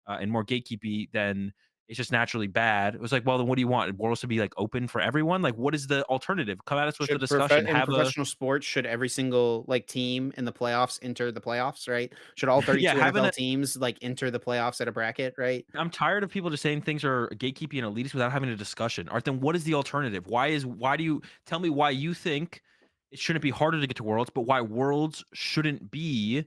and more gatekeepy, then it's just naturally bad. It was like, well, then what do you want? Worlds to be like open for everyone? Like, what is the alternative? Come at us with a discussion. in Have a professional sports, should every single like team in the playoffs enter the playoffs, right? Should all yeah, 32 having NFL a. teams like enter the playoffs at a bracket, right? I'm tired of people just saying things are gatekeeping and elitist without having a discussion. Art, then what is the alternative? Why do you tell me why you think it shouldn't be harder to get to Worlds, but why Worlds shouldn't be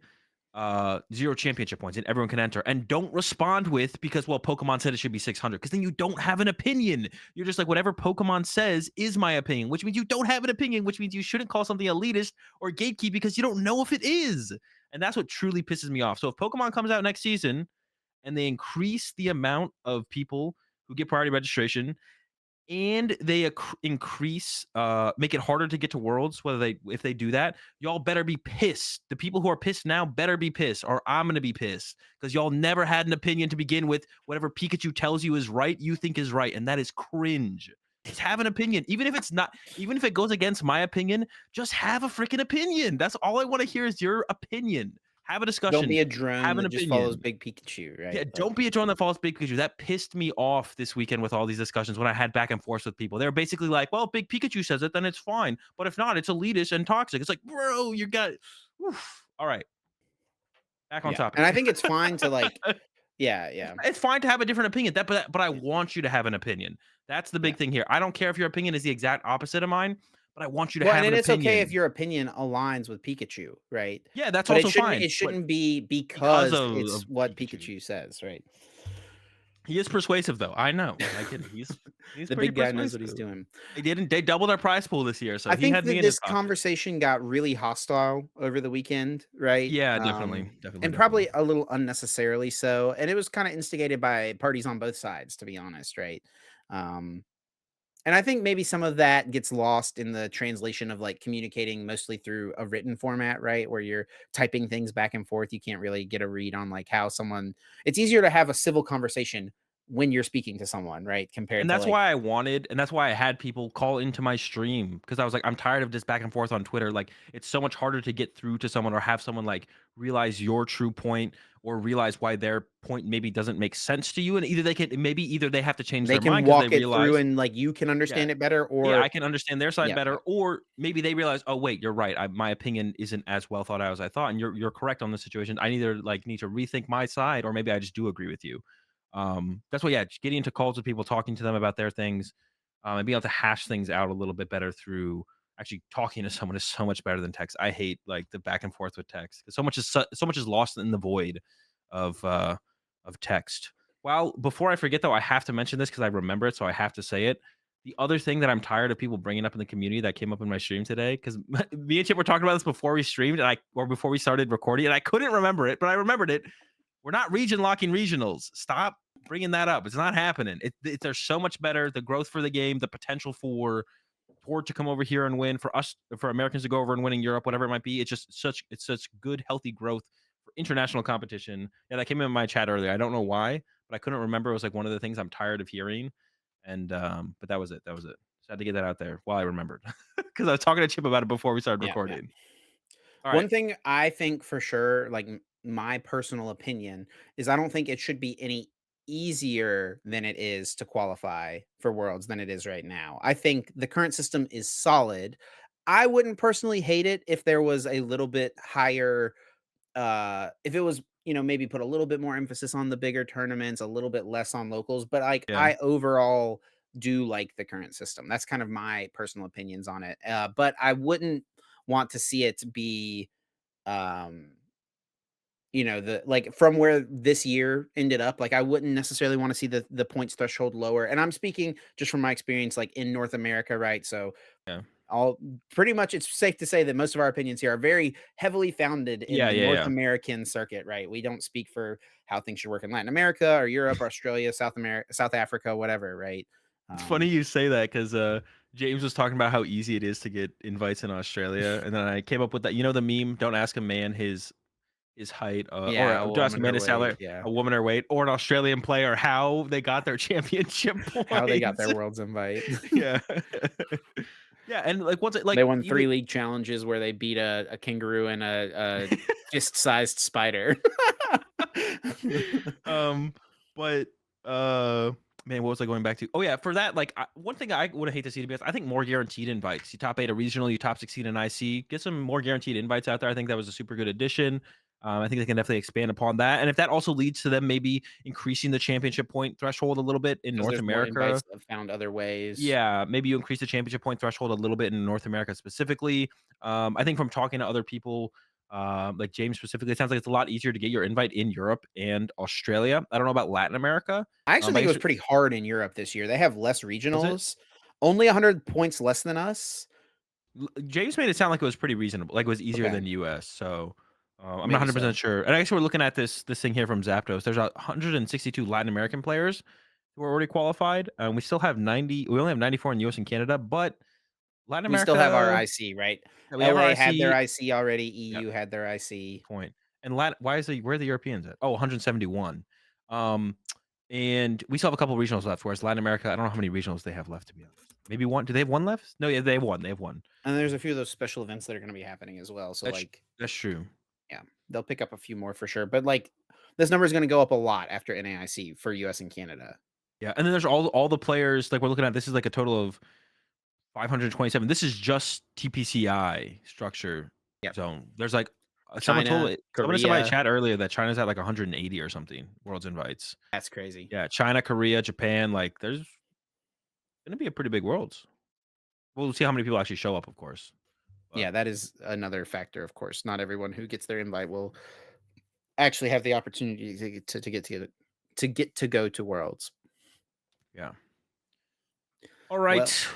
0 championship points and everyone can enter, and don't respond with because well Pokemon said it should be 600, because then you don't have an opinion. You're just like whatever Pokemon says is my opinion, which means you don't have an opinion, which means you shouldn't call something elitist or gatekeep because you don't know if it is. And that's what truly pisses me off. So if Pokemon comes out next season and they increase the amount of people who get priority registration, and they increase make it harder to get to Worlds, whether they if they do that, y'all better be pissed. The people who are pissed now better be pissed, or I'm gonna be pissed, because y'all never had an opinion to begin with. Whatever Pikachu tells you is right, you think is right, and that is cringe. Just have an opinion, even if it's not, even if it goes against my opinion. Just have a freaking opinion. That's all I want to hear is your opinion. Have a Don't discussion. be a drone Have an that just follows opinion. Big Pikachu, Yeah, right? Like, don't be a drone that follows Big Pikachu. That pissed me off this weekend with all these discussions when I had back and forth with people. They were basically like, "Well, Big Pikachu says it, then it's fine. But if not, it's elitist and toxic." It's like, bro, you got. Oof. All right, back on yeah. And topic. I think it's fine to like, yeah, yeah, It's fine to have a different opinion. But I want you to have an opinion. That's the yeah. big thing here. I don't care if your opinion is the exact opposite of mine, but I want you to Well, and have then an it's okay if opinion. your opinion aligns with Pikachu, right? Yeah, that's But it also shouldn't fine. it But shouldn't be because because of it's what Pikachu. Pikachu says, right? He is persuasive though. I know. I get it. He's The pretty big guy knows what he's persuasive. doing. They doubled our prize pool this year, so I he think had me that in his this pocket. conversation got really hostile over the weekend, right? Yeah, definitely, definitely, And definitely. probably a little unnecessarily so. And it was kind of instigated by parties on both sides, to be honest, right? Um, and I think maybe some of that gets lost in the translation of like communicating mostly through a written format, right? Where you're typing things back and forth. You can't really get a read on like how someone, it's easier to have a civil conversation when you're speaking to someone, right? Compared And to that's like, why I wanted and that's why I had people call into my stream because I was like, "I'm tired of this back and forth on Twitter." Like, it's so much harder to get through to someone or have someone, like, realize your true point or realize why their point maybe doesn't make sense to you, and either they have to change they their can mind because they walk it through realize and like you can yeah. understand it better, Yeah, I or can understand their side yeah, better, or maybe they realize, "Oh, wait, you're right. My opinion isn't as well thought out as I thought, and you're correct on the situation. I either like need to rethink my side, or maybe I just do agree with you." That's why, yeah, just getting into calls with people, talking to them about their things, and being able to hash things out a little bit better through actually talking to someone is so much better than text. I hate like the back and forth with text because so much is lost in the void of uh of text. Well, before I forget though, I have to mention this because I remember it, so I have to say it. The other thing that I'm tired of people bringing up in the community that came up in my stream today, because me and Chip were talking about this before we streamed, or before we started recording, and I couldn't remember it, but I remembered it. We're not region locking regionals. Stop bringing that up. It's not happening. They're so much better. The growth for the game, the potential for Ford to come over here and win, for us, for Americans to go over and win in Europe, whatever it might be. It's such good, healthy growth for international competition. Yeah, that came in my chat earlier. I don't know why, but I couldn't remember. It was like one of the things I'm tired of hearing. And but that was it. That was it. Just had to get that out there while I remembered because I was talking to Chip about it before we started yeah, yeah. recording. All right. One thing I think for sure, like my personal opinion, is I don't think it should be any easier than it is to qualify for Worlds than it is right now. I think the current system is solid. I wouldn't personally hate it if there was a little bit higher if it was, maybe put a little bit more emphasis on the bigger tournaments, a little bit less on locals, but like Yeah. I overall do like the current system. That's kind of my personal opinions on it. But I wouldn't want to see it be um the like from where this year ended up, like I wouldn't necessarily want to see the points threshold lower. And I'm speaking just from my experience like in North America, right? So Yeah. all pretty much it's safe to say that most of our opinions here are very heavily founded in Yeah. the Yeah. North Yeah. American circuit, right? We don't speak for how things should work in Latin America or Europe, Australia, South America, South Africa, whatever, right? It's funny Um, you say that because James was talking about how easy it is to get invites in Australia, and then I came up with that. You know the meme? Don't ask a man his height, or yeah, a don't ask a woman man her his weight, salary, yeah. a woman her weight, or an Australian player how they got their championship How they got points. their world's invite. Yeah, yeah, and like once it They like won even 3 league challenges where they beat a kangaroo and a fist-sized spider. Um, but man, what was I going back to? Oh yeah, for that, like one thing I would hate to see to be honest, I think more guaranteed invites. You top eight a regional, you top 16 in IC. Get some more guaranteed invites out there. I think that was a super good addition. I think they can definitely expand upon that, and if that also leads to them maybe increasing the championship point threshold a little bit in Because North there's more America, invites that have found other ways. yeah, maybe you increase the championship point threshold a little bit in North America specifically. I think from talking to other people, like James specifically, it sounds like it's a lot easier to get your invite in Europe and Australia. I don't know about Latin America. I actually I think it guess was pretty hard in Europe this year. They have less was it? regionals, only 100 points less than us. James made it sound like it was pretty reasonable, like it was easier Okay, than US. So I'm not maybe 100% so. sure. And I guess we're looking at this thing here from Zapdos. There's 162 Latin American players who are already qualified. We still have 90. We only have 94 in US and Canada, but Latin We still have our America, IC, right? yeah, we have our LA had their IC. IC already, EU had their IC. Point. And why is where are the Europeans at? Oh, 171. Um, and we still have a couple regionals left, whereas Latin America, I don't know how many regionals they have left, to be honest. Maybe one. Do they have one left? No, yeah, they have one. They have one. And there's a few of those special events that are gonna be happening as well. So, That's like, that's true. yeah, they'll pick up a few more for sure. But, like, this number is gonna go up a lot after NAIC for US and Canada. Yeah, and then there's all the players like we're looking at. This is like a total of 527. This is just TPCI structure Yep. zone. There's like someone told China, someone in my Korea, chat earlier that China's at like 180 or something world's invites. that's crazy. Yeah, China, Korea, Japan. Like there's gonna be a pretty big worlds. We'll see how many people actually show up, of course. But Yeah, that is another factor, of course. Not everyone who gets their invite will actually have the opportunity to get to get to go to Worlds. Yeah. All Well, right.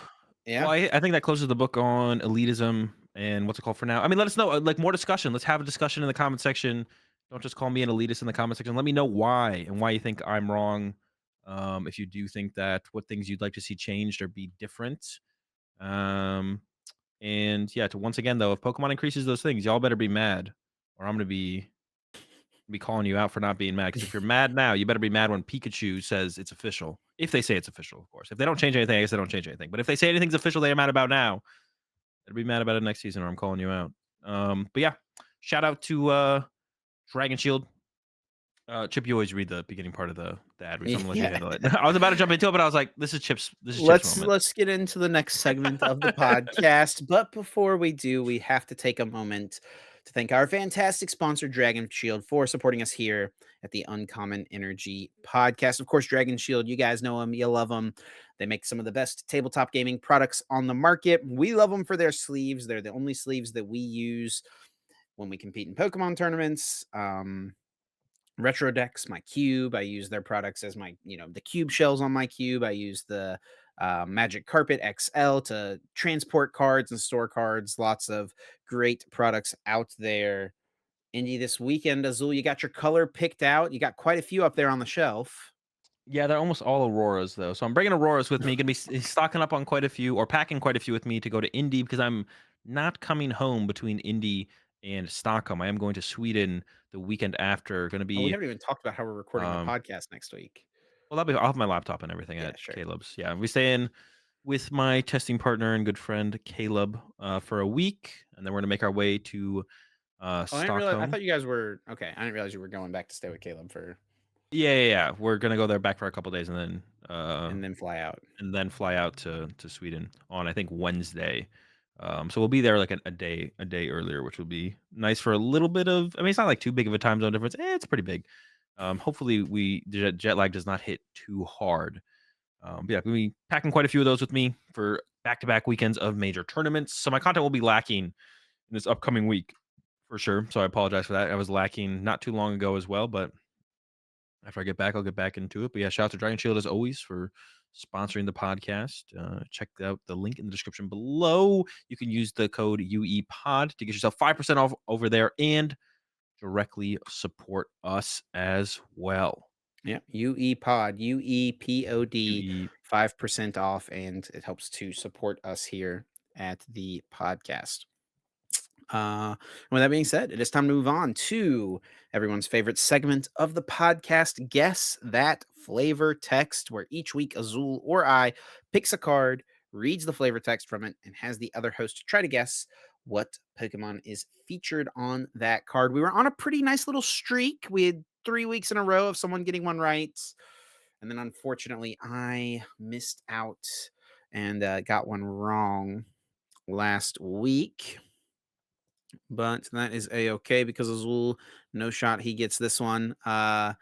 Well, yeah. I think that closes the book on elitism and what's it called for now. I mean, let us know, like, more discussion. Let's have a discussion in the comment section. Don't just call me an elitist in the comment section. Let me know why and why you think I'm wrong. If you do think that, what things you'd like to see changed or be different. Um, and yeah, to once again though, if Pokemon increases those things, y'all better be mad, or I'm gonna be calling you out for not being mad. Because if you're mad now, you better be mad when Pikachu says it's official. If they say it's official, of course. If they don't change anything, I guess they don't change anything. But if they say anything's official, they're mad about now. Better be mad about it next season, or I'm calling you out. But yeah, shout out to Dragon Shield. Chip, you always read the beginning part of the ad read, so I'm gonna let you Yeah. handle it. I was about to jump into it, but I was like, this is Chip's Let's moment. let's get into the next segment of the podcast. But before we do, we have to take a moment to thank our fantastic sponsor, Dragon Shield, for supporting us here at the Uncommon Energy podcast. Of course, Dragon Shield, you guys know them, you love them. They make some of the best tabletop gaming products on the market. We love them for their sleeves. They're the only sleeves that we use when we compete in Pokemon tournaments. Retro decks, my cube. I use their products as my, the cube shells on my cube. I use the Magic Carpet XL to transport cards and store cards. Lots of great products out there. Indy, this weekend, Azul, you got your color picked out. You got quite a few up there on the shelf. Yeah, they're almost all Auroras though. So I'm bringing Auroras with me. Gonna be stocking up on quite a few, or packing quite a few with me to go to Indy, because I'm not coming home between Indy and Stockholm. I am going to Sweden the weekend after. Gonna Oh, we be haven't even talked about how we're recording the um podcast next week. well, I'll have my laptop and everything Yeah, at sure. Caleb's. Yeah, we stay in with my testing partner and good friend Caleb for a week, and then we're gonna make our way to Oh, I didn't realize. I Stockholm. thought you guys were okay. I didn't realize you were going back to stay with Caleb for Yeah. We're gonna go there back for a couple days, and then fly out. and then fly out to Sweden on, I think, Wednesday. So we'll be there like a day earlier, which will be nice for a little bit of. I mean, it's not like too big of a time zone difference. It's pretty big. Hopefully, the jet lag does not hit too hard. But yeah, we'll be packing quite a few of those with me for back-to-back weekends of major tournaments. So my content will be lacking in this upcoming week for sure. So I apologize for that. I was lacking not too long ago as well, but after I get back, I'll get back into it. But yeah, shout out to Dragon Shield as always for sponsoring the podcast. Check out the link in the description below. You can use the code UEPOD to get yourself 5% off over there and directly support us as well. Yeah, UE Pod, UEPOD, UE. 5% off, and it helps to support us here at the podcast. With that being said, it is time to move on to everyone's favorite segment of the podcast, Guess That Flavor Text, where each week Azul or I picks a card, reads the flavor text from it, and has the other host try to guess what Pokemon is featured on that card. We were on a pretty nice little streak. We had 3 weeks in a row of someone getting one right. And then unfortunately, I missed out and got one wrong last week. But that is a-okay because Azul, no shot he gets this one. And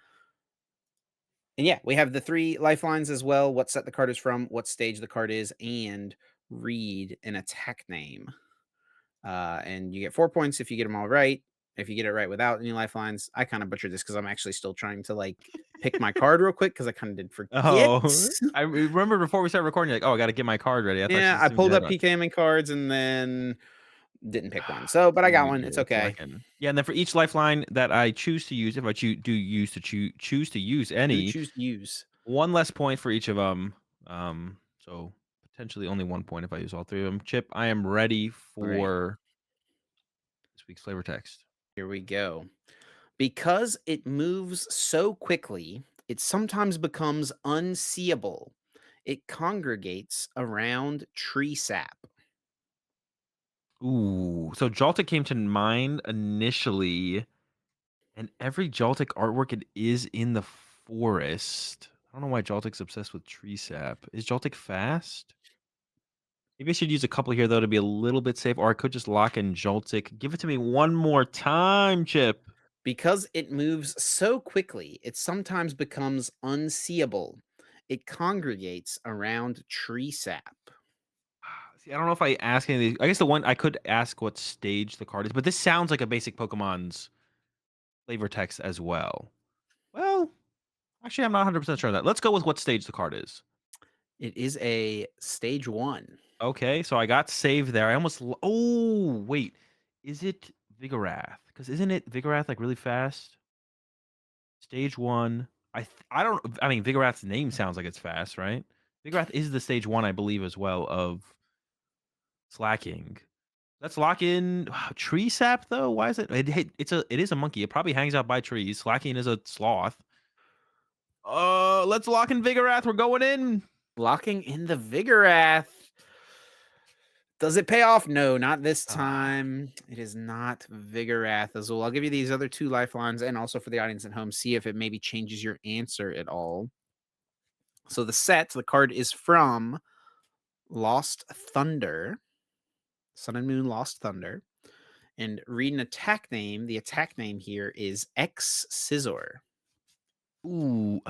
yeah, we have the 3 lifelines as well: what set the card is from, what stage the card is, and read an attack name. And you get 4 points if you get them all right. If you get it right without any lifelines, I kind of butchered this because I'm actually still trying to like pick my card real quick because I kind of did forget. Oh, I remember before we started recording, you're like, oh, I got to get my card ready. I thought Yeah, as I soon as you pulled had up one. PKMing cards and then didn't pick one. So, but I got one. It's You're okay. slacking. Yeah, and then for each lifeline that I choose to use, if I do use to choose to use Do any, choose to use. one less point for each of them. So potentially only 1 point if I use all 3 of them. Chip, I am ready Okay, for this week's flavor text. here we go. Because it moves so quickly, it sometimes becomes unseeable. It congregates around tree sap. Ooh, so Joltik came to mind initially, and every Joltik artwork it is in the forest. I don't know why Joltik's obsessed with tree sap. Is Joltik fast? Maybe I should use a couple here though to be a little bit safe, or I could just lock in Joltik. Give it to me one more time, Chip. Because it moves so quickly, it sometimes becomes unseeable. It congregates around tree sap. See, I don't know if I ask any of these. I guess the one I could ask what stage the card is, but this sounds like a basic Pokemon's flavor text as well. Well, Actually, I'm not 100% sure of that. Let's go with what stage the card is. It is a stage 1. Okay, so I got saved there. I almost oh, wait. Is it Vigoroth? Because isn't it Vigoroth, like, really fast? Stage 1. I don't I mean, Vigoroth's name sounds like it's fast, right? Vigoroth is the stage 1, I believe, as well, of Slacking. Let's lock in tree sap, though? Why is it it is a monkey. It probably hangs out by trees. Slacking is a sloth. Let's lock in Vigoroth. We're going in. Locking in the Vigoroth. Does it pay off? No, not this Ah, time. It is not Vigoroth, Azul. I'll give you these other 2 lifelines, and also for the audience at home, see if it maybe changes your answer at all. So the card is from Lost Thunder, Sun and Moon Lost Thunder. And read an attack name. The attack name here is X Scissor. ooh,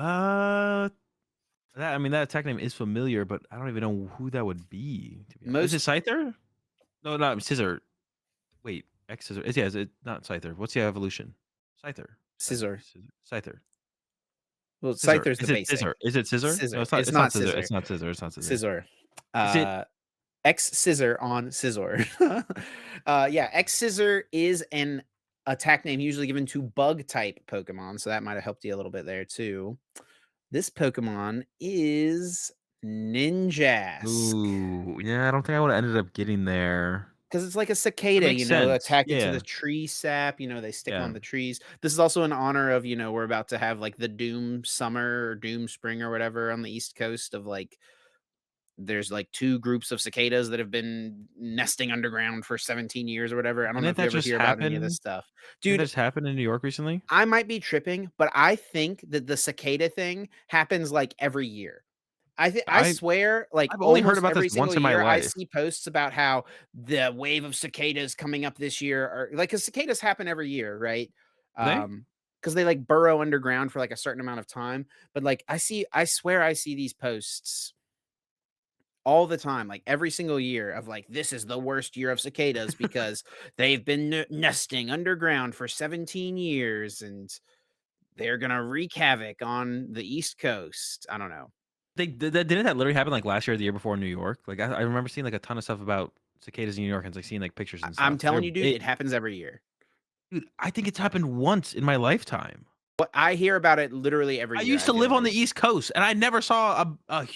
that I mean, that attack name is familiar, but I don't even know who that would be, to be honest. Is Most it Scyther? No, not Scissor. Wait, X Scissor. Is it not Scyther? What's the evolution? Scyther. Scyther. Scissor. Scissor. Scyther. Well, Scissor. Scyther's the Is it basic. Scissor? Is it Scissor? No, Scissor. it's not It's it's not not Scissor. Scissor. It's not Scissor. It's not Scissor. Scissor. Is it X Scissor on Scissor. Yeah, X Scissor is an attack name usually given to bug type Pokemon, so that might have helped you a little bit there too. This Pokemon is Ninjask. ooh, yeah, I don't think I would've ended up getting there. Because it's like a That cicada, makes sense. attracted to the Yeah, tree sap, they stick on yeah. the trees. This is also in honor of, we're about to have like the doom summer or doom spring or whatever on the East Coast of like there's like 2 groups of cicadas that have been nesting underground for 17 years or whatever. I don't know Didn't if you that ever just hear about any of this happen? stuff. Didn't that Dude, just happen in New York recently? I might be tripping, but I think that the cicada thing happens like every year. I I swear, like, I've only heard almost about this every once single in my year, I life. see posts about how the wave of cicadas coming up this year are like, because cicadas happen every year, right? Do they? Because they, like, burrow underground for, like, a certain amount of time, but, like, I swear I see these posts all the time, like, every single year of, like, "This is the worst year of cicadas because they've been nesting underground for 17 years, and they're gonna wreak havoc on the East Coast." I don't know. Didn't that literally happen, like, last year or the year before in New York? Like, I remember seeing, like, a ton of stuff about cicadas in New York and, like, seeing, like, pictures and I'm stuff. telling you, dude, it happens every year. Dude, I think it's happened once in my lifetime. What I hear about it literally every I year, used I to feel live on the like. East Coast, and I never saw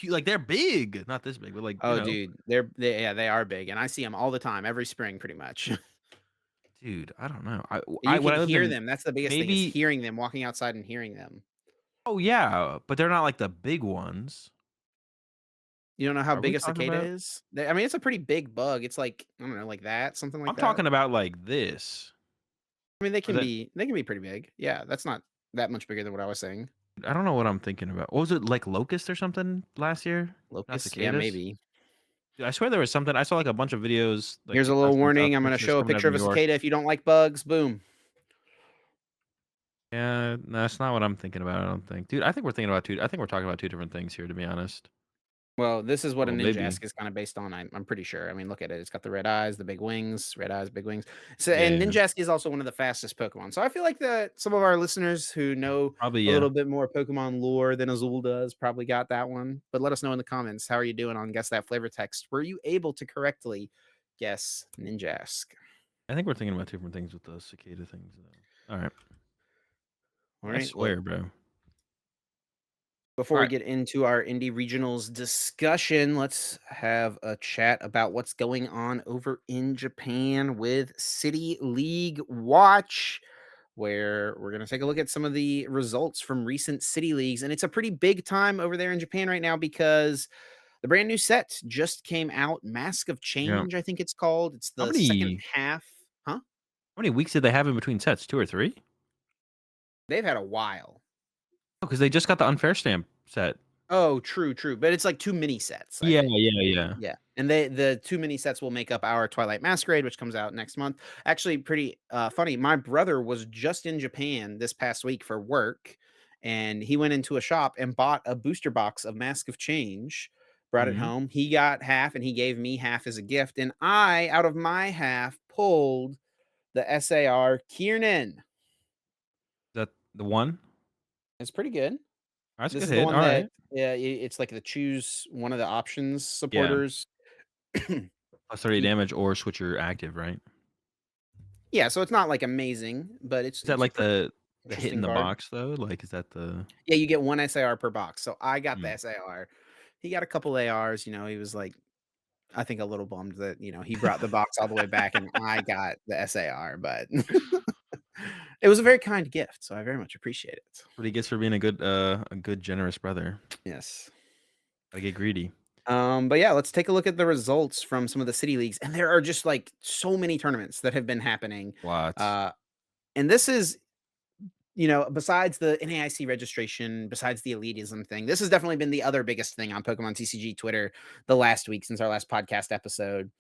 like, they're big. Not this big, but, like, Oh, dude, they are big, and I see them all the time, every spring pretty much. dude, I don't know. You When can I lived hear in them, that's the biggest thing is maybe hearing them, walking outside and hearing them. oh, yeah, but they're not like the big ones. You don't know how Are we big a talking cicada about is? I mean, it's a pretty big bug, it's like, I don't know, like that, something like I'm that. talking about, like, this. I mean, they Or can that be pretty big. Yeah, that's not that much bigger than what I was saying. I don't know what I'm thinking about. What was it, like, locust or something last year? Not Locusts? Yeah, cicadas? maybe. Dude, I swear there was something I saw, like, a bunch of videos, like, Here's a little TikToks and stuff, warning, I'm gonna pictures show a coming out picture of of New a York. cicada if you don't like bugs, boom. Yeah, no, that's not what I'm thinking about, I don't think. Dude, I think we're talking about 2 different things here, to be honest. Well, this is what a Well, maybe. Ninjask is kinda based on, I'm pretty sure. I mean, look at it. It's got the red eyes, the big wings, red eyes, big wings. So and Yeah. Ninjask is also one of the fastest Pokemon. So I feel like that some of our listeners who know Probably, a yeah. little bit more Pokemon lore than Azul does probably got that one. But let us know in the comments, how are you doing on Guess That Flavor Text? Were you able to correctly guess Ninjask? I think we're thinking about 2 different things with the cicada things, though. Alright. All I right. Well, swear, bro. before we Alright. get into our indie regionals discussion, let's have a chat about what's going on over in Japan with City League Watch, where we're going to take a look at some of the results from recent City Leagues. And it's a pretty big time over there in Japan right now because the brand new set just came out. Mask of Yeah. Change, I think it's called. It's How the second many half. Huh? how many weeks did they have in between sets? 2 or 3? They've had a while. Oh, because they just got the unfair stamp set. Oh, true, true. But it's like 2 mini sets, I Yeah, think. yeah, yeah. Yeah, and the 2 mini sets will make up our Twilight Masquerade, which comes out next month. Actually, pretty, funny, my brother was just in Japan this past week for work, and he went into a shop and bought a booster box of Mask of Change, brought it Mhm. home. He got half, and he gave me half as a gift, and I, out of my half, pulled the SAR Kiernan. Is that the one? It's pretty good. That's a This good is the hit. one All that right. yeah, it's like the choose one of the options Yeah. supporters. Plus 30 You damage or switch your active, right? yeah, so it's not, like, amazing, but it's Is that it's a like pretty the hit in interesting the card. box though? Like, is that the Yeah, you get 1 SAR per box, so I got the hmm. SAR. He got a couple ARs, he was, like, I think a little bummed that, he brought the box all the way back and I got the SAR, but it was a very kind gift, so I very much appreciate it. What he gets for being a good generous brother. Yes. Gotta get greedy. But yeah, let's take a look at the results from some of the city leagues, and there are just, like, so many tournaments that have been happening, Lots. uh, and this is besides the NAIC registration, besides the elitism thing, this has definitely been the other biggest thing on Pokemon TCG Twitter the last week since our last podcast episode.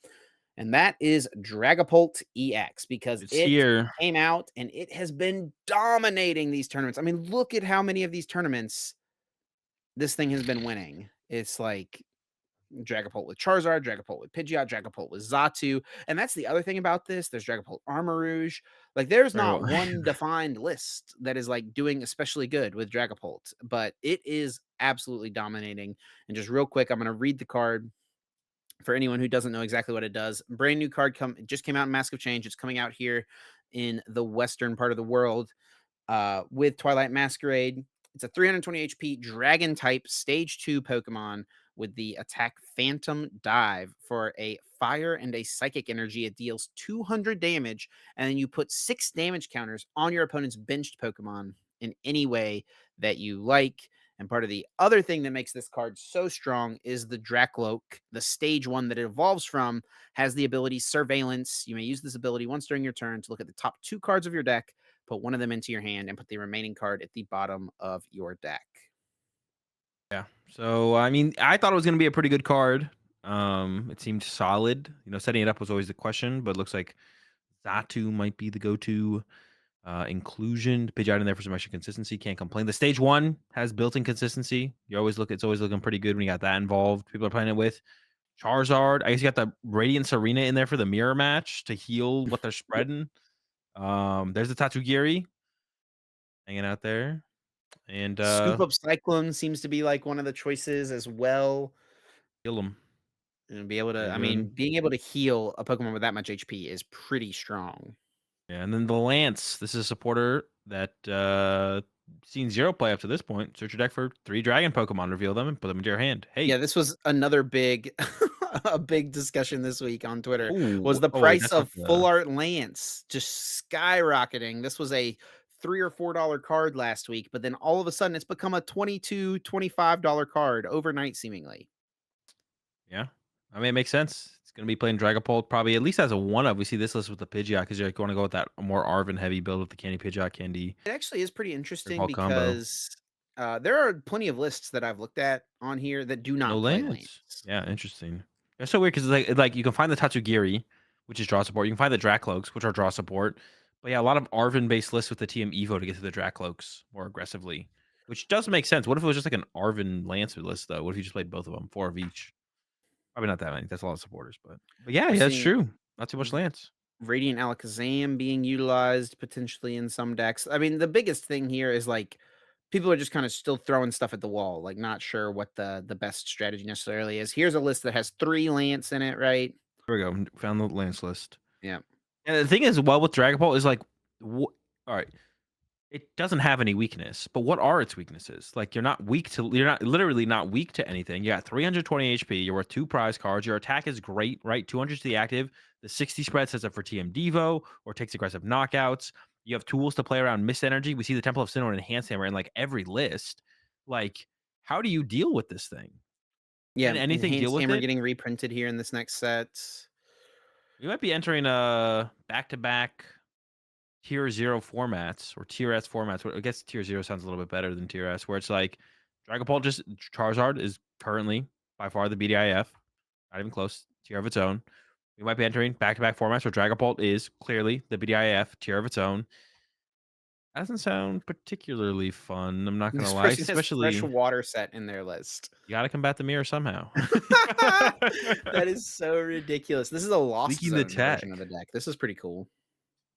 And that is Dragapult EX because It's it here. came out and it has been dominating these tournaments. I mean, look at how many of these tournaments this thing has been winning. It's like Dragapult with Charizard, Dragapult with Pidgeot, Dragapult with Xatu. And that's the other thing about this. There's Dragapult Armarouge. Like, there's Very not well. one defined list that is like doing especially good with Dragapult, but it is absolutely dominating. And just real quick, I'm going to read the card for anyone who doesn't know exactly what it does. Brand new card just came out in Mask of Change. It's coming out here in the western part of the world with Twilight Masquerade. It's a 320 HP Dragon type Stage 2 Pokemon with the attack Phantom Dive for a fire and a psychic energy. It deals 200 damage, and then you put 6 damage counters on your opponent's benched Pokemon in any way that you like. And part of the other thing that makes this card so strong is the Dracloak, the stage 1 that it evolves from, has the ability Surveillance. You may use this ability once during your turn to look at the top 2 cards of your deck, put one of them into your hand, and put the remaining card at the bottom of your deck. Yeah. So I mean, I thought it was gonna be a pretty good card. It seemed solid. Setting it up was always the question, but it looks like Zatu might be the go-to inclusion. Pidgeot in there for some extra consistency. Can't complain. The stage one has built-in consistency. It's always looking pretty good when you got that involved. People are playing it with Charizard. I guess you got the Radiant Serena in there for the mirror match to heal what they're spreading. There's the Tatsugiri hanging out there. And Scoop Up Cyclone seems to be like one of the choices as well. heal them. And be able to, I mean, Even being able to heal a Pokemon with that much HP is pretty strong. Yeah, and then the Lance. This is a supporter that seen zero play up to this point. Search your deck for 3 dragon Pokemon, reveal them, and put them into your hand. Yeah, Hey. this was another big a big discussion this week on Twitter was the Wait, price that's not of Full the Art Lance just skyrocketing. This was a $3 or $4 card last week, but then all of a sudden it's become a $22, $25 card overnight seemingly. Yeah. I mean, it makes sense. It's gonna be playing Dragapult probably at least as a one of. We see this list with the Pidgeot because you're going to go with that more Arvin heavy build with the Candy Pidgeot Candy It actually is pretty interesting Ball combo. because, there are plenty of lists that I've looked at on here that do No not play Lance. Lance. Yeah, interesting. It's so weird because like you can find the Tatsugiri, which is draw support. You can find the Dracloaks, which are draw support. But yeah, a lot of Arvin based lists with the TM Evo to get to the Dracloaks more aggressively, which does make sense. What if it was just like an Arvin Lancer list though? What if you just played both of them, 4 of each? Probably not that many. That's a lot of supporters, but We're yeah, that's seeing true. Not too much Lance. Radiant Alakazam being utilized potentially in some decks. I mean, the biggest thing here is like people are just kind of still throwing stuff at the wall, like not sure what the best strategy necessarily is. Here's a list that has 3 Lance in it, right? Here we go. Found the Lance list. Yeah. And the thing is, well, with Dragapult is like, all right, it doesn't have any weakness, but what are its weaknesses? Like, you're not literally not weak to anything. You got 320 HP. You're worth 2 prize cards. Your attack is great, right? 200 to the active. The 60 spread sets up for TM Devo or takes aggressive knockouts. You have tools to play around Mist Energy. We see the Temple of Sinnoh and Enhanced Hammer in like every list. Like, how do you deal with this thing? Yeah, Can anything deal Enhanced with Hammer it? getting reprinted here in this next set. We might be entering a back-to-back tier 0 formats or tier S formats. I guess tier 0 sounds a little bit better than tier S, where it's like Dragapult just Charizard is currently by far the BDIF, not even close, tier of its own. We might be entering back-to-back formats where Dragapult is clearly the BDIF tier of its own. Doesn't sound particularly fun. I'm not gonna This lie, person has Fresh especially Water set in their list. you got to combat the mirror somehow. That is so ridiculous. This is a Lost Leaking the Zone version of tech. the deck. This is pretty cool.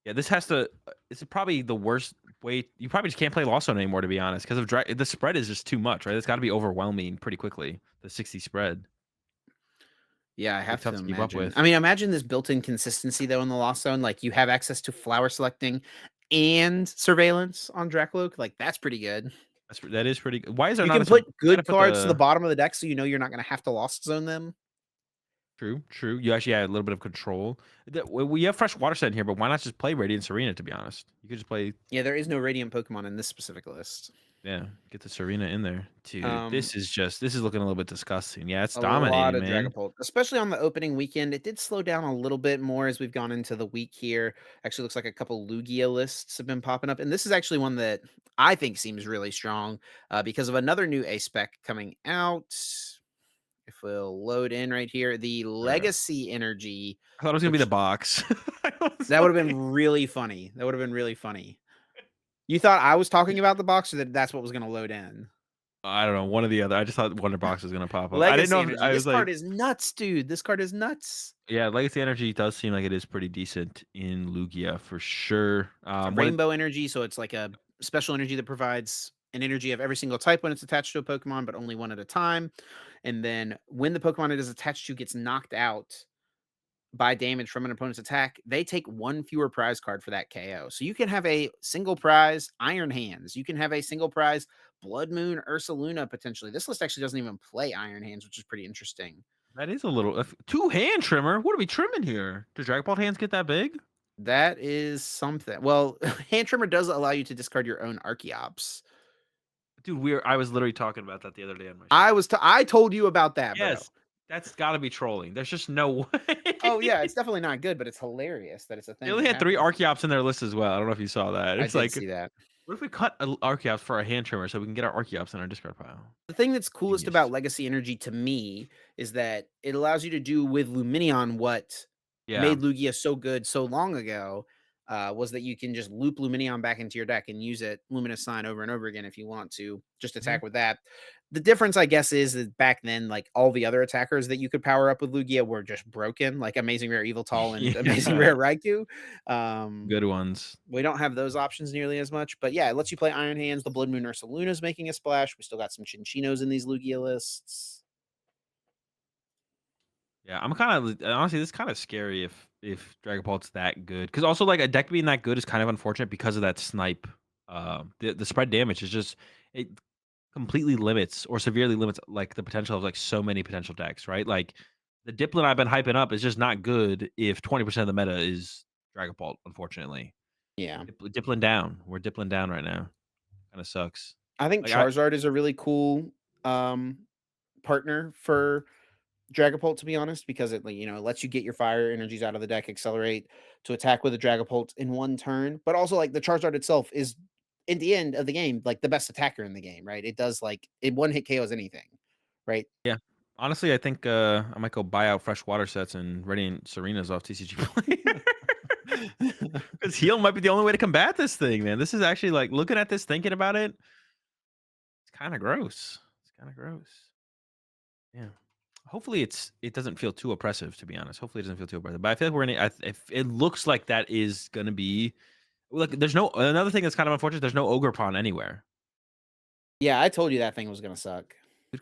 Yeah, this has to. It's probably the worst wait. You probably just can't play Lost Zone anymore, to be honest, because of the spread is just too much, right? It's got to be overwhelming pretty quickly. The 60 spread, Yeah, I pretty have to tough to keep up imagine. with. I mean, imagine this built-in consistency though in the Lost Zone. Like you have access to flower selecting and surveillance on Drakloak. Like that's pretty good. That is pretty. Why is there You not can a? You put gotta good put cards to the the bottom of the deck so you know you're not going to have to Lost Zone them. true, true. You actually had a little bit of control. We have fresh water set in here, but why not just play Radiant Serena? To be honest, you could just play. Yeah, there is no Radiant Pokemon in this specific list. Yeah, get the Serena in there, dude. Um, This is looking a little bit disgusting. Yeah, it's a lot dominating, of man. Dragapult, especially on the opening weekend. It did slow down a little bit more as we've gone into the week here. Actually, looks like a couple Lugia lists have been popping up, and this is actually one that I think seems really strong because of another new A spec coming out. If we'll load in right here, the Sure. Legacy Energy, I thought it was gonna be the which box. I was that would have like, been really funny. That would have been really funny. You thought I was talking about the box, or that that's what was going to load in? I don't know, one or the other. I just thought Wonder Box was gonna pop up. I didn't Legacy know if Energy. I This was card like, is nuts, dude. This card is nuts. yeah, Legacy Energy does seem like it is pretty decent in Lugia for sure. It's a When it rainbow energy, so it's like a special energy that provides an energy of every single type when it's attached to a Pokemon, but only one at a time. And then when the Pokemon it is attached to gets knocked out by damage from an opponent's attack, they take one fewer prize card for that KO. So you can have a single prize Iron Hands. You can have a single prize Blood Moon Ursaluna potentially. This list actually doesn't even play Iron Hands, which is pretty interesting. that is a little two-hand trimmer. What are we trimming here? Does Dragon Ball hands get that big? That is something. Well, Hand Trimmer does allow you to discard your own Archeops. Dude, I was literally talking about that the other day on my stream. I told you about that, bro. Yes, that's gotta be trolling. There's just no Oh yeah, way. it's definitely not good, but it's hilarious that it's a They thing only that had 3 happens. Archeops in their list as well. I don't know if you saw that. I It's did like, see that. what if we cut a Archeops for a hand trimmer so we can get our Archeops in our discard pile? The thing that's coolest Genius. about Legacy Energy to me is that it allows you to do with Luminion what Yeah. made Lugia so good so long ago, was that you can just loop Luminion back into your deck and use it Luminous Sign over and over again if you want to. Just Mhm. attack with that. The difference, I guess, is that back then, like all the other attackers that you could power up with Lugia were just broken, like Amazing Rare Eviltal and Amazing Yeah. Rare Raikou. Um, Good ones. we don't have those options nearly as much, but yeah, it lets you play Iron Hands. The Blood Moon Ursaluna's making a splash. We still got some Chinchinos in these Lugia lists. Yeah, I'm kind of honestly, this is kind of scary if Dragon Ball's that good. Because also like a deck being that good is kind of unfortunate because of that snipe. The spread damage is just it completely limits or severely limits like the potential of like so many potential decks, right? Like the Diplin I've been hyping up is just not good if 20% of the meta is Dragon Ball, unfortunately. Yeah. Diplin down. We're Diplin down right now. Kind of sucks. I think Like I Charizard is a really cool um partner for Dragapult, to be honest, because it, like, it lets you get your fire energies out of the deck, accelerate to attack with a Dragapult in one turn. But also, like the Charizard itself is, in the end of the game, like the best attacker in the game, right? It does like it one hit KOs anything, right? yeah. Honestly, I think I might go buy out fresh water sets and Radiant Serenas off TCG Player. Because heal might be the only way to combat this thing, man. This is actually like looking at this, thinking about it. It's kind of gross. It's kind of gross. Yeah. Hopefully, it doesn't feel too oppressive. To be honest, hopefully it doesn't feel too oppressive. But I feel like we're in. If it looks like that is gonna be like, there's no another thing that's kind of unfortunate. There's no ogre pawn anywhere. Yeah, I told you that thing was gonna suck.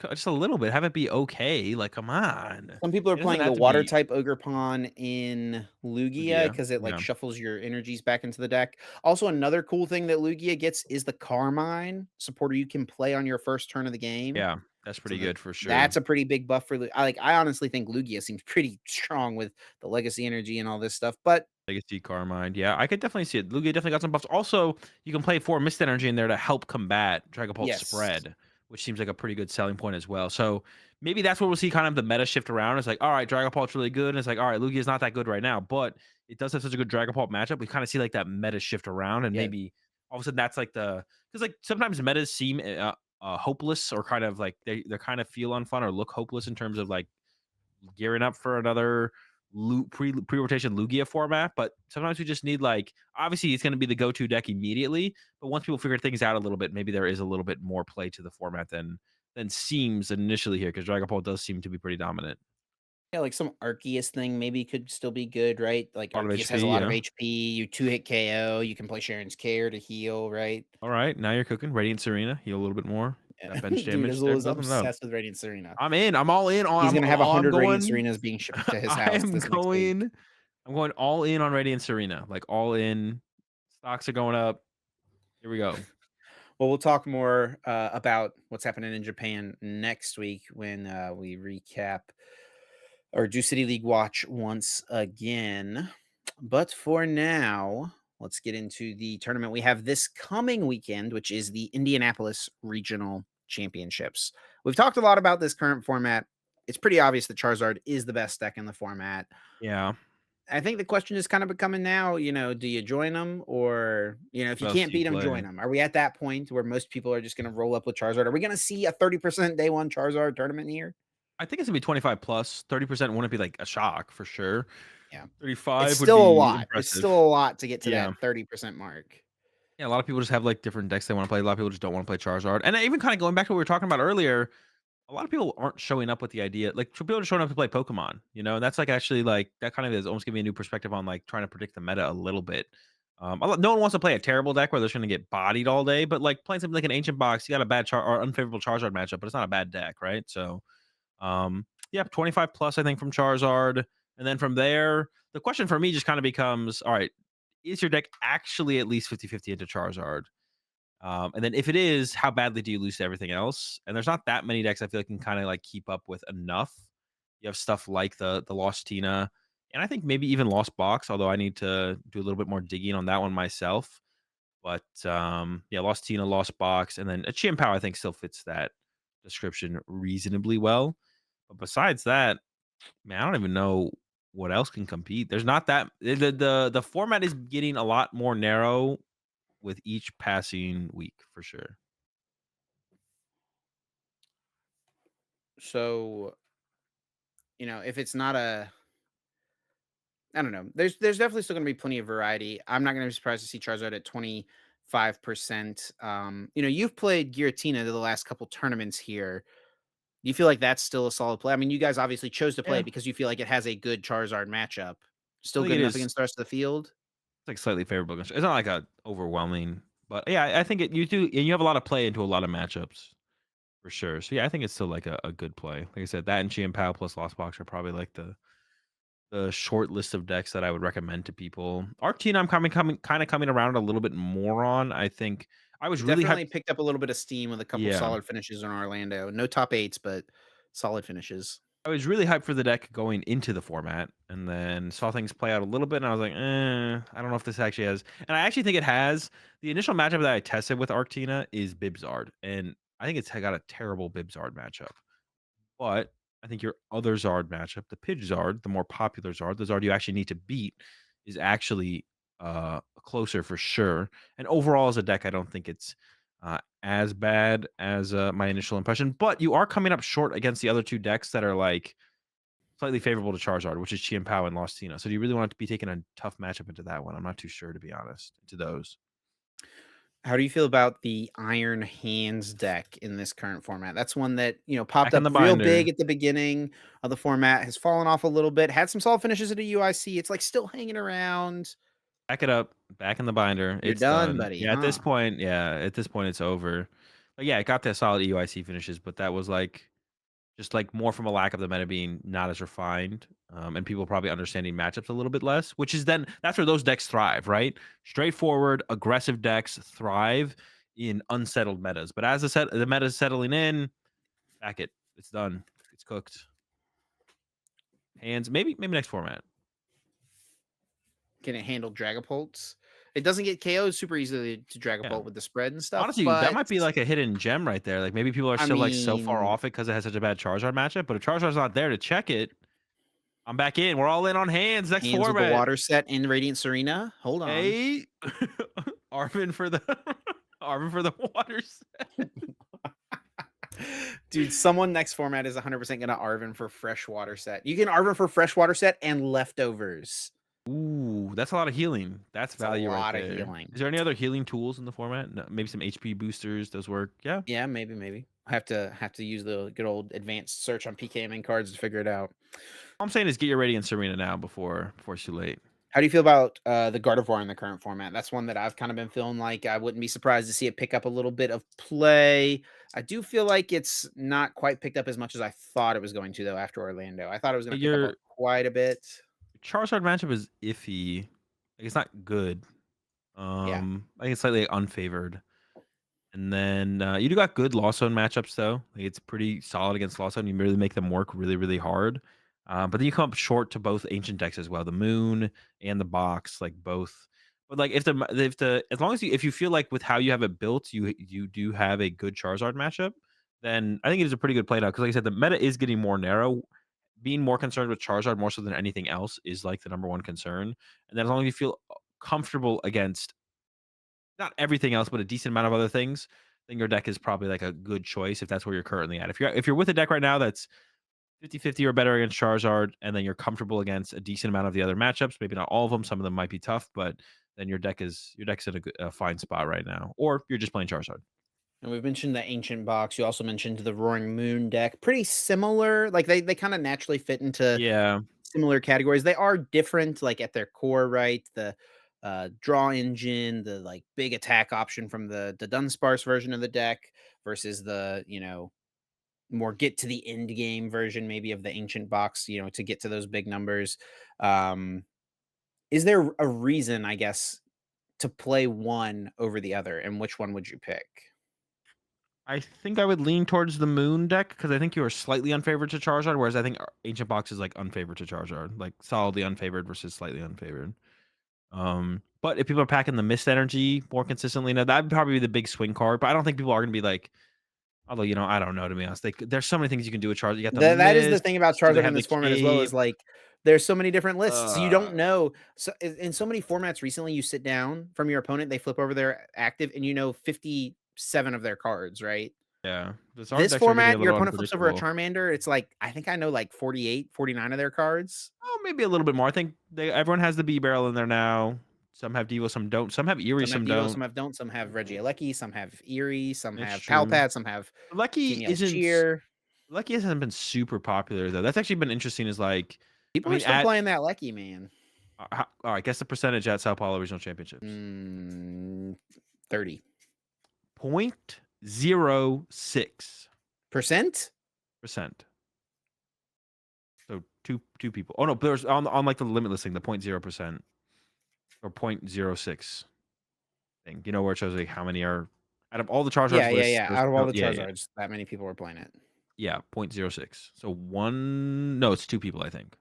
Just a little bit. Have it be okay. Like, come on. Some people are It doesn't playing the have to water be type Ogre Pawn in Lugia Lugia. because it like Yeah. shuffles your energies back into the deck. Also, another cool thing that Lugia gets is the Carmine supporter you can play on your first turn of the game. Yeah. That's So pretty good for that's sure. a pretty big buff for I honestly think Lugia seems pretty strong with the legacy energy and all this stuff. But Legacy Carmine. Yeah, I could definitely see it. Lugia definitely got some buffs. Also, you can play 4 Mist Energy in there to help combat Dragapult's yes, spread, which seems like a pretty good selling point as well. So maybe that's where we'll see kind of the meta shift around. It's like, all right, Dragapult's really good. And it's like, all right, Lugia's not that good right now, but it does have such a good Dragapult matchup. We kind of see like that meta shift around, and yeah, maybe all of a sudden that's like because like sometimes metas seem hopeless or kind of like they kind of feel unfun or look hopeless in terms of like gearing up for another pre-rotation Lugia format, but sometimes we just need like obviously it's going to be the go-to deck immediately, but once people figure things out a little bit, maybe there is a little bit more play to the format than seems initially here because Dragapult does seem to be pretty dominant. Yeah, like some Arceus thing maybe could still be good, right? Like A lot of Arceus has a HP, lot of yeah. HP, you two-hit KO, you can play Sharon's Care to heal, right? All right, now you're cooking. Radiant Serena, heal a little bit more. That bench Dude, damage Azul there. is Doesn't know. obsessed with Radiant Serena. I'm in. I'm all in on. He's gonna have I'm 100 Radiant going. Serenas being shipped to his I house am this next week. going. I'm going all in on Radiant Serena. Like all in. Stocks are going up. Here we go. Well, we'll talk more about what's happening in Japan next week when we recap or do City League Watch once again. But for now, let's get into the tournament we have this coming weekend, which is the Indianapolis Regional Championships. We've talked a lot about this current format. It's pretty obvious that Charizard is the best deck in the format. Yeah. I think the question is kind of becoming now, do you join them or, if you What else can't do you beat them, play? join them? Are we at that point where most people are just going to roll up with Charizard? Are we going to see a 30% day one Charizard tournament here? I think it's gonna be 25 plus. 30% wouldn't be like a shock for sure. Yeah. It's 35 would still a be lot. It's impressive. still a lot to get to Yeah. that 30% mark. Yeah, a lot of people just have like different decks they want to play. A lot of people just don't want to play Charizard. And even kind of going back to what we were talking about earlier, a lot of people aren't showing up with the idea. Like people are showing up to play Pokemon, and that's like actually like that kind of is almost giving me a new perspective on like trying to predict the meta a little bit. No one wants to play a terrible deck where they're just going to get bodied all day, but like playing something like an Ancient Box, you got a bad or unfavorable Charizard matchup, but it's not a bad deck, right? So yeah, 25 plus, I think, from Charizard. And then from there, the question for me just kind of becomes, all right, is your deck actually at least 50-50 into Charizard? And then if it is, how badly do you lose to everything else? And there's not that many decks I feel like can kind of like keep up with enough. You have stuff like the Lost Tina, and I think maybe even Lost Box, although I need to do a little bit more digging on that one myself. But yeah, Lost Tina, Lost Box, and then a Chien Pao I think still fits that description reasonably well. But besides that, man, I don't even know what else can compete. There's not that the format is getting a lot more narrow with each passing week for sure. So, if it's not I don't know. There's definitely still going to be plenty of variety. I'm not going to be surprised to see Charizard at 25%. You've played Giratina the last couple tournaments here. Do you feel like that's still a solid play? I mean, you guys obviously chose to play Yeah, it because you feel like it has a good Charizard matchup. I Still think good it enough is. against the rest of the field? It's like slightly favorable. It's not like a overwhelming, but yeah, I think you do, and you have a lot of play into a lot of matchups for sure. So yeah, I think it's still like a good play. Like I said, that and Chien Pao plus Lost Box are probably like the short list of decks that I would recommend to people. Arctina, I'm coming around a little bit more on. I think I was really hyped. Definitely picked up a little bit of steam with a couple Yeah, solid finishes in Orlando. No top eights, but solid finishes. I was really hyped for the deck going into the format, and then saw things play out a little bit, and I was like, I don't know if this actually has. And I actually think it has. The initial matchup that I tested with Arctina is Bibzard, and I think it's got a terrible Bibzard matchup. But I think your other Zard matchup, the Pidgerzard, the more popular Zard, the Zard you actually need to beat, is actually closer for sure. And overall, as a deck, I don't think it's as bad as my initial impression. But you are coming up short against the other two decks that are like slightly favorable to Charizard, which is Chien Pao and Lost Tina. So do you really want to be taking a tough matchup into that one? I'm not too sure, to be honest, to those. How do you feel about the Iron Hands deck in this current format? That's one that, popped Back in up the real big binder. at the beginning of the format, has fallen off a little bit, had some solid finishes at a UIC. It's like still hanging around. Back it up, back in the binder. You're It's done, done. buddy, Yeah, huh? at this point, it's over. But yeah, it got the solid EUIC finishes, but that was like just like more from a lack of the meta being not as refined, and people probably understanding matchups a little bit less. Which is then that's where those decks thrive, right? Straightforward, aggressive decks thrive in unsettled metas. But as the meta is settling in, back it. It's done. It's cooked. Hands. Maybe next format. Can it handle Dragapults? It doesn't get KO'd super easily to Yeah. Dragapult with the spread and stuff, Honestly, that but might be like a hidden gem right there. Like maybe people are I still like so far mean, off it because it has such a bad Charizard matchup. But if Charizard's not there to check it, I'm back in. We're all in on hands. Next hands with the format. water set in Radiant Serena. Hold on. Hey, Arvin for the Arvin for the waters. Dude, someone next format is 100% gonna Arvin for freshwater set. You can Arvin for freshwater set and leftovers. Ooh, that's a lot of healing. That's It's a value right lot of there. healing. Is there any other healing tools in the format? No, maybe some HP boosters. Those work. Yeah. Yeah, maybe. Have to use the good old advanced search on PKMN cards to figure it out. All I'm saying is get your Radiant Serena now before it's too late. How do you feel about the Gardevoir in the current format? That's one that I've kind of been feeling like I wouldn't be surprised to see it pick up a little bit of play. I do feel like it's not quite picked up as much as I thought it was going to, though, after Orlando. I thought it was going to pick up Your quite a bit. Charizard matchup is iffy. Like, it's not good. Yeah. I think it's slightly unfavored. And then, you do got good Lost Zone matchups, though. Like, it's pretty solid against Lost Zone. You really make them work really, really hard. But then you come up short to both ancient decks as well, the Moon and the Box, like, both. But, like, if the as long as if you feel like with how you have it built, you do have a good Charizard matchup, then I think it is a pretty good play now. Because like I said, the meta is getting more narrow. Being more concerned with Charizard more so than anything else is, like, the number one concern. And then as long as you feel comfortable against not everything else, but a decent amount of other things, then your deck is probably like a good choice if that's where you're currently at. If you're with a deck right now that's 50-50 or better against Charizard, and then you're comfortable against a decent amount of the other matchups, maybe not all of them, some of them might be tough, but then your deck's in a fine spot right now. Or you're just playing Charizard. And we've mentioned the Ancient Box. You also mentioned the Roaring Moon deck. Pretty similar. Like they kind of naturally fit into Yeah. similar categories. They are different, like at their core, right? The draw engine, the like big attack option from the Dunsparce version of the deck versus the more get to the end game version, maybe of the Ancient Box. To get to those big numbers. Um, is there a reason, I guess, to play one over the other, and which one would you pick? I think I would lean towards the Moon deck because I think you are slightly unfavored to Charizard, whereas I think Ancient Box is like unfavored to Charizard, like solidly unfavored versus slightly unfavored. But if people are packing the Mist Energy more consistently, now that'd probably be the big swing card. But I don't think people are going to be like, although I don't know to be honest. There's so many things you can do with Charizard. You got the That is the Mist. thing about Do they Charizard in have the this format as well, is Cape? like there's so many different lists. You Uh, don't know. So in so many formats recently, you sit down from your opponent, they flip over their active, and 57 of their cards, right? yeah, the Zard This decks are getting a format, your little opponent flips over a unpredictable. Charmander, it's like I think I know like 48, 49 of their cards. Oh, maybe a little bit more. I think everyone has the B barrel in there now. Some have Devo, some don't. Some have Eerie, Some have some Devo, don't. some have don't, some have Regieleki, some have Eerie, some It's have true. Palpad, some have Lucky Genial's isn't Cheer. Lucky hasn't been super popular though. That's actually been interesting. Is like, I People are mean, still at playing that Lecky, man. all right, guess the percentage at Sao Paulo Regional Championships. Mm, 30%. 0.06%. So two people. Oh no, there's on like the limitless thing, the 0.0% or 0.06 thing. Where it shows like how many are out of all the Yeah, Charizards yeah, lists. yeah. There's Out of all no, the yeah, yeah, Charizards, that many people were playing it. yeah, 0.06. So one, no, it's two people, I think,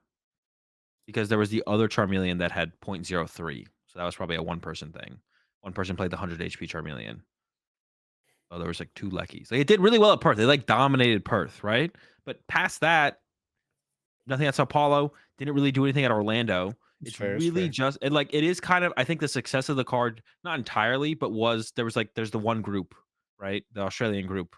because there was the other Charmeleon that had 0.03. So that was probably a one person thing. One person played the 100 HP Charmeleon. Oh, there was like two Leckies. Like, it did really well at Perth. They like dominated Perth, right? But past that, nothing at Sao Paulo. Didn't really do anything at Orlando. It's It's fair, it's really fair. just, and like it is kind of, I think the success of the card, not entirely, but there's the one group, right? The Australian group.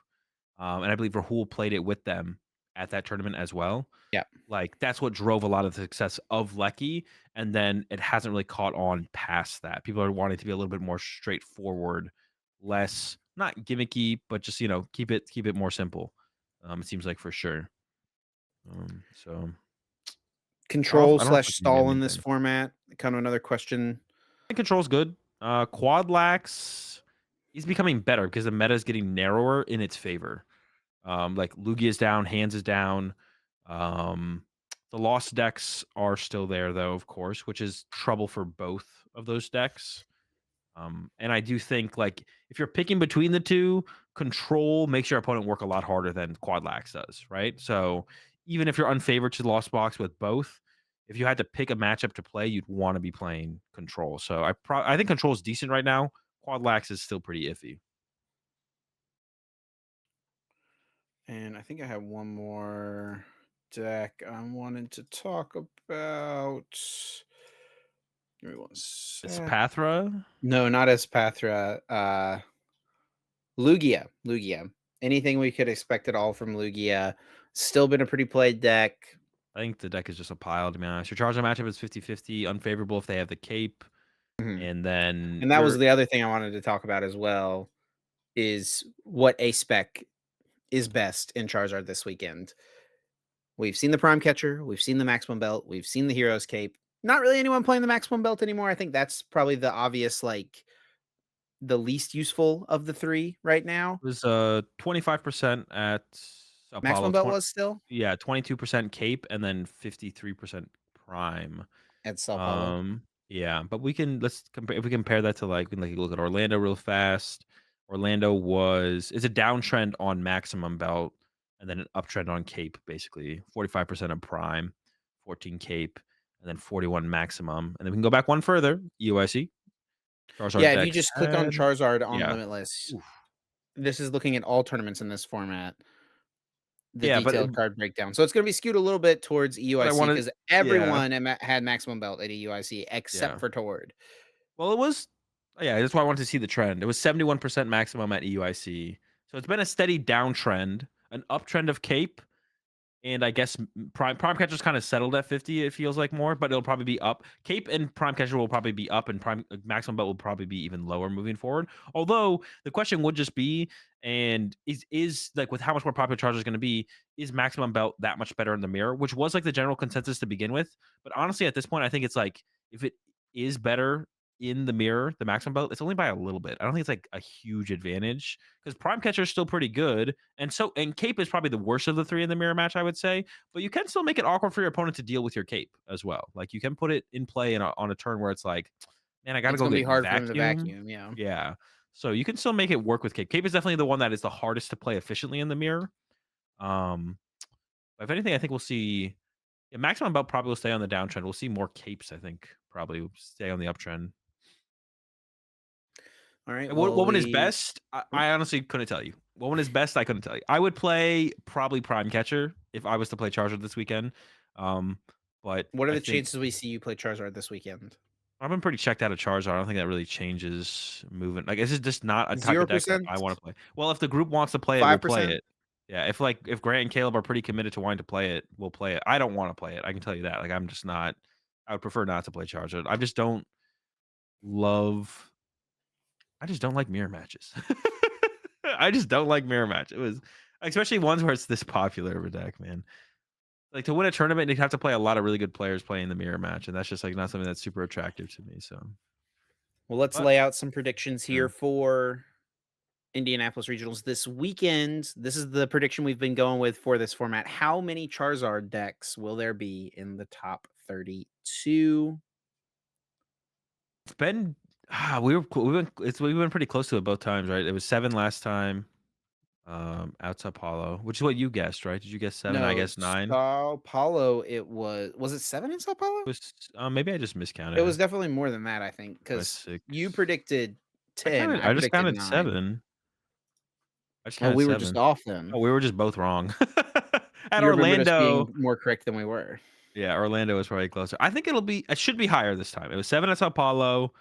And I believe Rahul played it with them at that tournament as well. Yeah. Like that's what drove a lot of the success of Lecky, and then it hasn't really caught on past that. People are wanting to be a little bit more straightforward, less not gimmicky, but just keep it more simple. It seems like for sure. So Control I don't know if slash I can give you stall in this anything. format. Kind of another question. I think control's good. Quad lax, he's becoming better because the meta is getting narrower in its favor. Like Lugia is down, Hands is down. Um, the lost decks are still there though, of course, which is trouble for both of those decks. And I do think like if you're picking between the two, control makes your opponent work a lot harder than Quadlax does, right? So even if you're unfavored to the lost box with both, if you had to pick a matchup to play, you'd want to be playing control. So I think control is decent right now. Quadlax is still pretty iffy. And I think I have one more deck I wanted to talk about. Give me one It's sec. Pathra. No, not Espathra. Lugia. Anything we could expect at all from Lugia. Still been a pretty played deck. I think the deck is just a pile, to be honest. Your Charizard matchup is 50-50, unfavorable if they have the cape. Mhm. And then And that was you're the other thing I wanted to talk about as well, is what a spec is best in Charizard this weekend. We've seen the Prime Catcher, we've seen the Maximum Belt, we've seen the Hero's Cape. Not really anyone playing the Maximum Belt anymore. I think that's probably the obvious, like, the least useful of the 3 right now. It was 25% at Sao Paulo, Maximum Belt was still 22% Cape, and then 53% Prime. at Sao Paulo. Yeah, but let's compare if we compare that to like we can like look at Orlando real fast. Orlando is a downtrend on Maximum Belt and then an uptrend on Cape, basically 45% on Prime, 14 Cape, and then 41 Maximum. And then we can go back one further. UIC Charizard Yeah, if you decks just click on had Charizard on yeah. Limitless, Oof. this is looking at all tournaments in this format, the Yeah, but detailed card breakdown. So it's gonna be skewed a little bit towards what I EUIC wanted because yeah, everyone had Maximum Belt at EUIC except yeah. for Tord. Well, it was yeah, that's why I wanted to see the trend. It was 71% maximum at EUIC. So it's been a steady downtrend, an uptrend of Cape, and I guess Prime Catcher's kind of settled at 50, it feels like more, but it'll probably be up. Cape and Prime Catcher will probably be up, and Maximum Bet will probably be even lower moving forward. Although the question would just be, and is like with how much more popular Charger is going to be, is Maximum Belt that much better in the mirror? Which was like the general consensus to begin with. But honestly, at this point, I think it's like if it is better in the mirror, the Maximum Belt, it's only by a little bit. I don't think it's like a huge advantage because Prime Catcher is still pretty good, and Cape is probably the worst of the 3 in the mirror match, I would say, but you can still make it awkward for your opponent to deal with your Cape as well. Like, you can put it in play on a turn where it's like, "Man, I gotta It's go gonna be get hard for him to vacuum." vacuum, yeah. Yeah. So, you can still make it work with Cape. Cape is definitely the one that is the hardest to play efficiently in the mirror. Um, if anything, I think we'll see yeah, Maximum Belt probably will stay on the downtrend. We'll see more Capes, I think, probably will stay on the uptrend. Alright, And what well, one is we best? I honestly couldn't tell you. What one is best? I couldn't tell you. I would play probably Prime Catcher if I was to play Charizard this weekend. Um, but what are I the think chances we see you play Charizard this weekend? I've been pretty checked out of Charizard. I don't think that really changes movement. Like, this is just not a type of deck that 0%? I want to play. Well, if the group wants to play it, we'll play 5%? it. Yeah, if Grant and Caleb are pretty committed to wanting to play it, we'll play it. I don't want to play it. I can tell you that. Like, I'm just not. I would prefer not to play Charizard. Love I just don't like mirror matches. I just don't like mirror match. It was especially ones where it's this popular of a deck, man. Like, to win a tournament, you have to play a lot of really good players playing the mirror match, and that's just like not something that's super attractive to me. So, Well, let's but lay out some predictions yeah. here for Indianapolis Regionals this weekend. This is the prediction we've been going with for this format. How many Charizard decks will there be in the top 32? It's been we've been pretty close to it both times, right? It was 7 last time, outside Paulo, which is what you guessed, right? Did you guess 7? I No, guess 9. Sao Paulo, was it 7 in Sao Paulo? It was maybe I just It was miscounted. definitely more than that, I think, By because you 6. predicted 10, I I just predicted counted 9. 7. I just Oh, counted we were just 7. off Oh, then. we were just both wrong. At You remembered us Orlando being more correct than we were. yeah, Orlando was probably closer. I think it should be higher this time. It was 7 at Sao Paulo.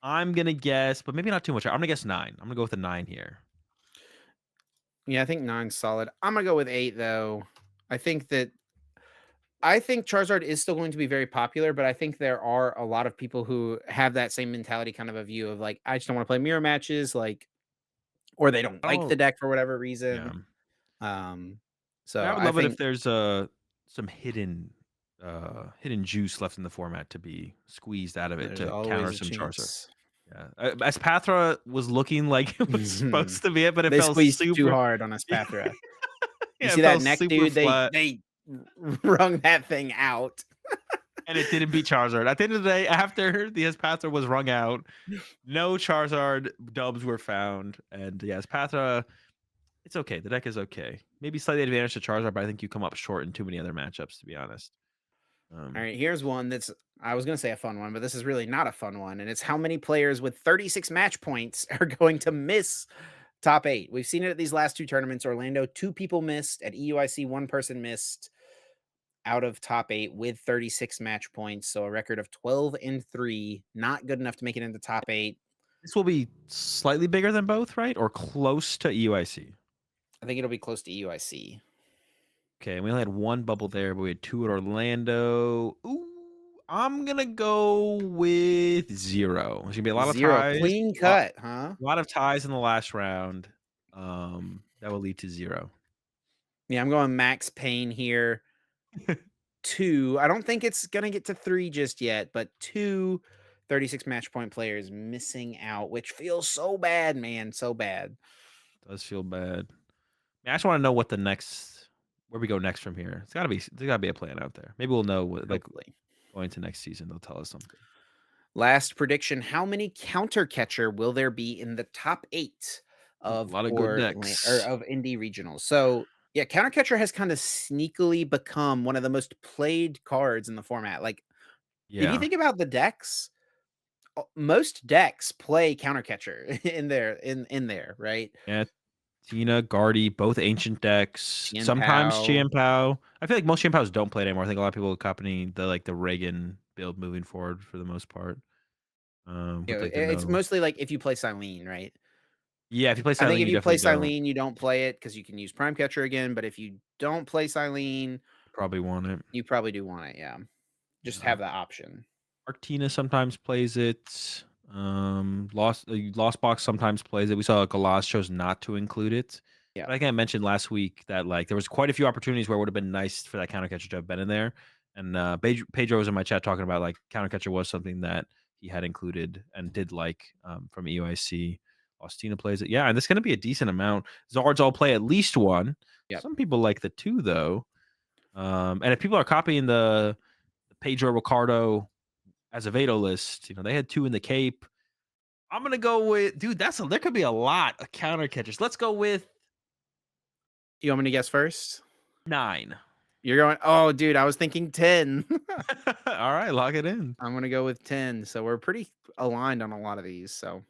I'm gonna guess, but maybe not too much. I'm gonna guess 9. I'm gonna go with a 9 here. Yeah, I think 9's solid. I'm gonna go with 8, though. I think that I think Charizard is still going to be very popular, but I think there are a lot of people who have that same mentality, kind of a view of like, I just don't want to play mirror matches, like, or they don't like Oh, the deck for whatever yeah. reason. Um, I so would I love it if think there's, some hidden juice left in the format to be squeezed out of it there's to counter always a some Charizard. chance. Yeah, Espathra was looking like it was supposed to be it, but it They fell squeezed too super hard on yeah, Espathra. You yeah, see it that fell neck, super dude? They flat. they wrung that thing out. And it didn't beat Charizard. At the end of the day, after the Espathra was wrung out, no Charizard dubs were found. And yes, Espathra, it's okay. The deck is okay. Maybe slightly advantage to Charizard, but I think you come up short in too many other matchups, to be honest. All Um, right, here's one that's I was going to say a fun one, but this is really not a fun one. And it's how many players with 36 match points are going to miss top 8. We've seen it at these last 2 tournaments. Orlando, 2 people missed. At EUIC, 1 person missed out of top 8 with 36 match points. So a record of 12-3. Not good enough to make it into top 8. this will be slightly bigger than both, right? Or close to EUIC. I think it'll be close to EUIC. Okay, we only had one bubble there, but we had 2 at Orlando. Ooh, I'm gonna go with 0. There's gonna be a lot of 0. ties. Clean A lot, cut, huh? a lot of ties in the last round. That will lead to 0. Yeah, I'm going Max Payne here. 2. I don't think it's gonna get to 3 just yet, but 2 36 match point players missing out, which feels so bad, man, so bad. Does feel bad. I just wanna know what the next where we go next from here. There's gotta be a plan out there. Maybe we'll know what, like, Hopefully. going to next season, they'll tell us something. Last prediction, how many counter catcher will there be in the top 8 Ooh, a of lot of good of decks. indie regionals? So, yeah, counter catcher has kinda sneakily become one of the most played cards in the format. Like, if you Yeah. think about the decks, most decks play counter catcher in there, right? Yeah, Tina, Guardy, both ancient decks, Tien sometimes Pao. Chien-Pao. I feel like most Chien-Paos don't play it anymore. I think a lot of people are copying the Reagan build moving forward for the most part, You with, know, like, the it's no. mostly like if you play Silene, right? Yeah, if you play I think Silene, if you you play definitely don't Silene, you don't play it because you can use Prime Catcher again, but if you don't play Silene, probably want it. you probably do want it, yeah. Just Yeah. have that option. Arctina sometimes plays it. Lost Box sometimes plays it. We saw Galas chose not to include it. Yeah. But I think I mentioned last week that like there was quite a few opportunities where it would have been nice for that counter catcher to have been in there. And Pedro was in my chat talking about like counter catcher was something that he had included and did like from EOIC. Austina plays it. Yeah, and there's gonna be a decent amount. Zards all play at least one. Yep. Some people like the 2 though. And if people are copying the Pedro Ricardo as a Vado list. They had 2 in the Cape. I'm gonna go with dude. There could be a lot of counter catchers. Let's go with You want me to guess first? 9. You're going, oh, dude, I was thinking 10. All right, lock it in. I'm gonna go with 10. So we're pretty aligned on a lot of these. So,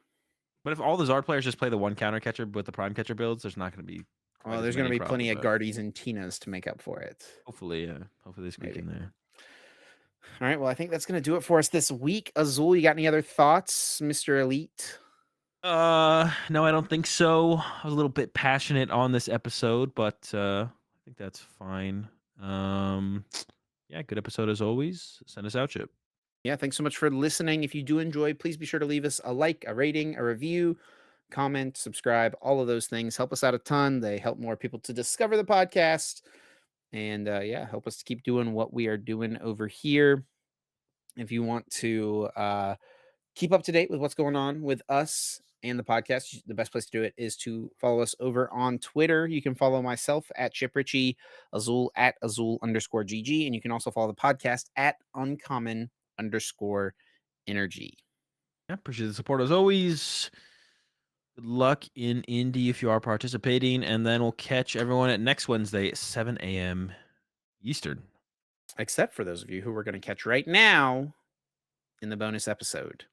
But if all the Zard players just play the one counter catcher with the Prime catcher builds, there's not gonna be quite well, as there's gonna many be probably. plenty of But Guardies and Tinas to make up for it. hopefully, yeah, hopefully they squeak Maybe. in there. All right. Well, I think that's gonna do it for us this week. Azul, you got any other thoughts, Mr. Elite? No, I don't think so. I was a little bit passionate on this episode, but I think that's fine. Yeah, good episode as always. Send us out, Chip. Yeah, thanks so much for listening. If you do enjoy, please be sure to leave us a like, a rating, a review, comment, subscribe. All of those things help us out a ton. They help more people to discover the podcast. And yeah, help us to keep doing what we are doing over here. If you want to keep up to date with what's going on with us and the podcast, the best place to do it is to follow us over on Twitter. You can follow myself at Chip Ritchie, Azul at Azul_GG, and you can also follow the podcast at Uncommon_Energy. Yeah, appreciate the support as always. Good luck in Indy if you are participating, and then we'll catch everyone at next Wednesday at 7 a.m. Eastern. Except for those of you who we're going to catch right now in the bonus episode.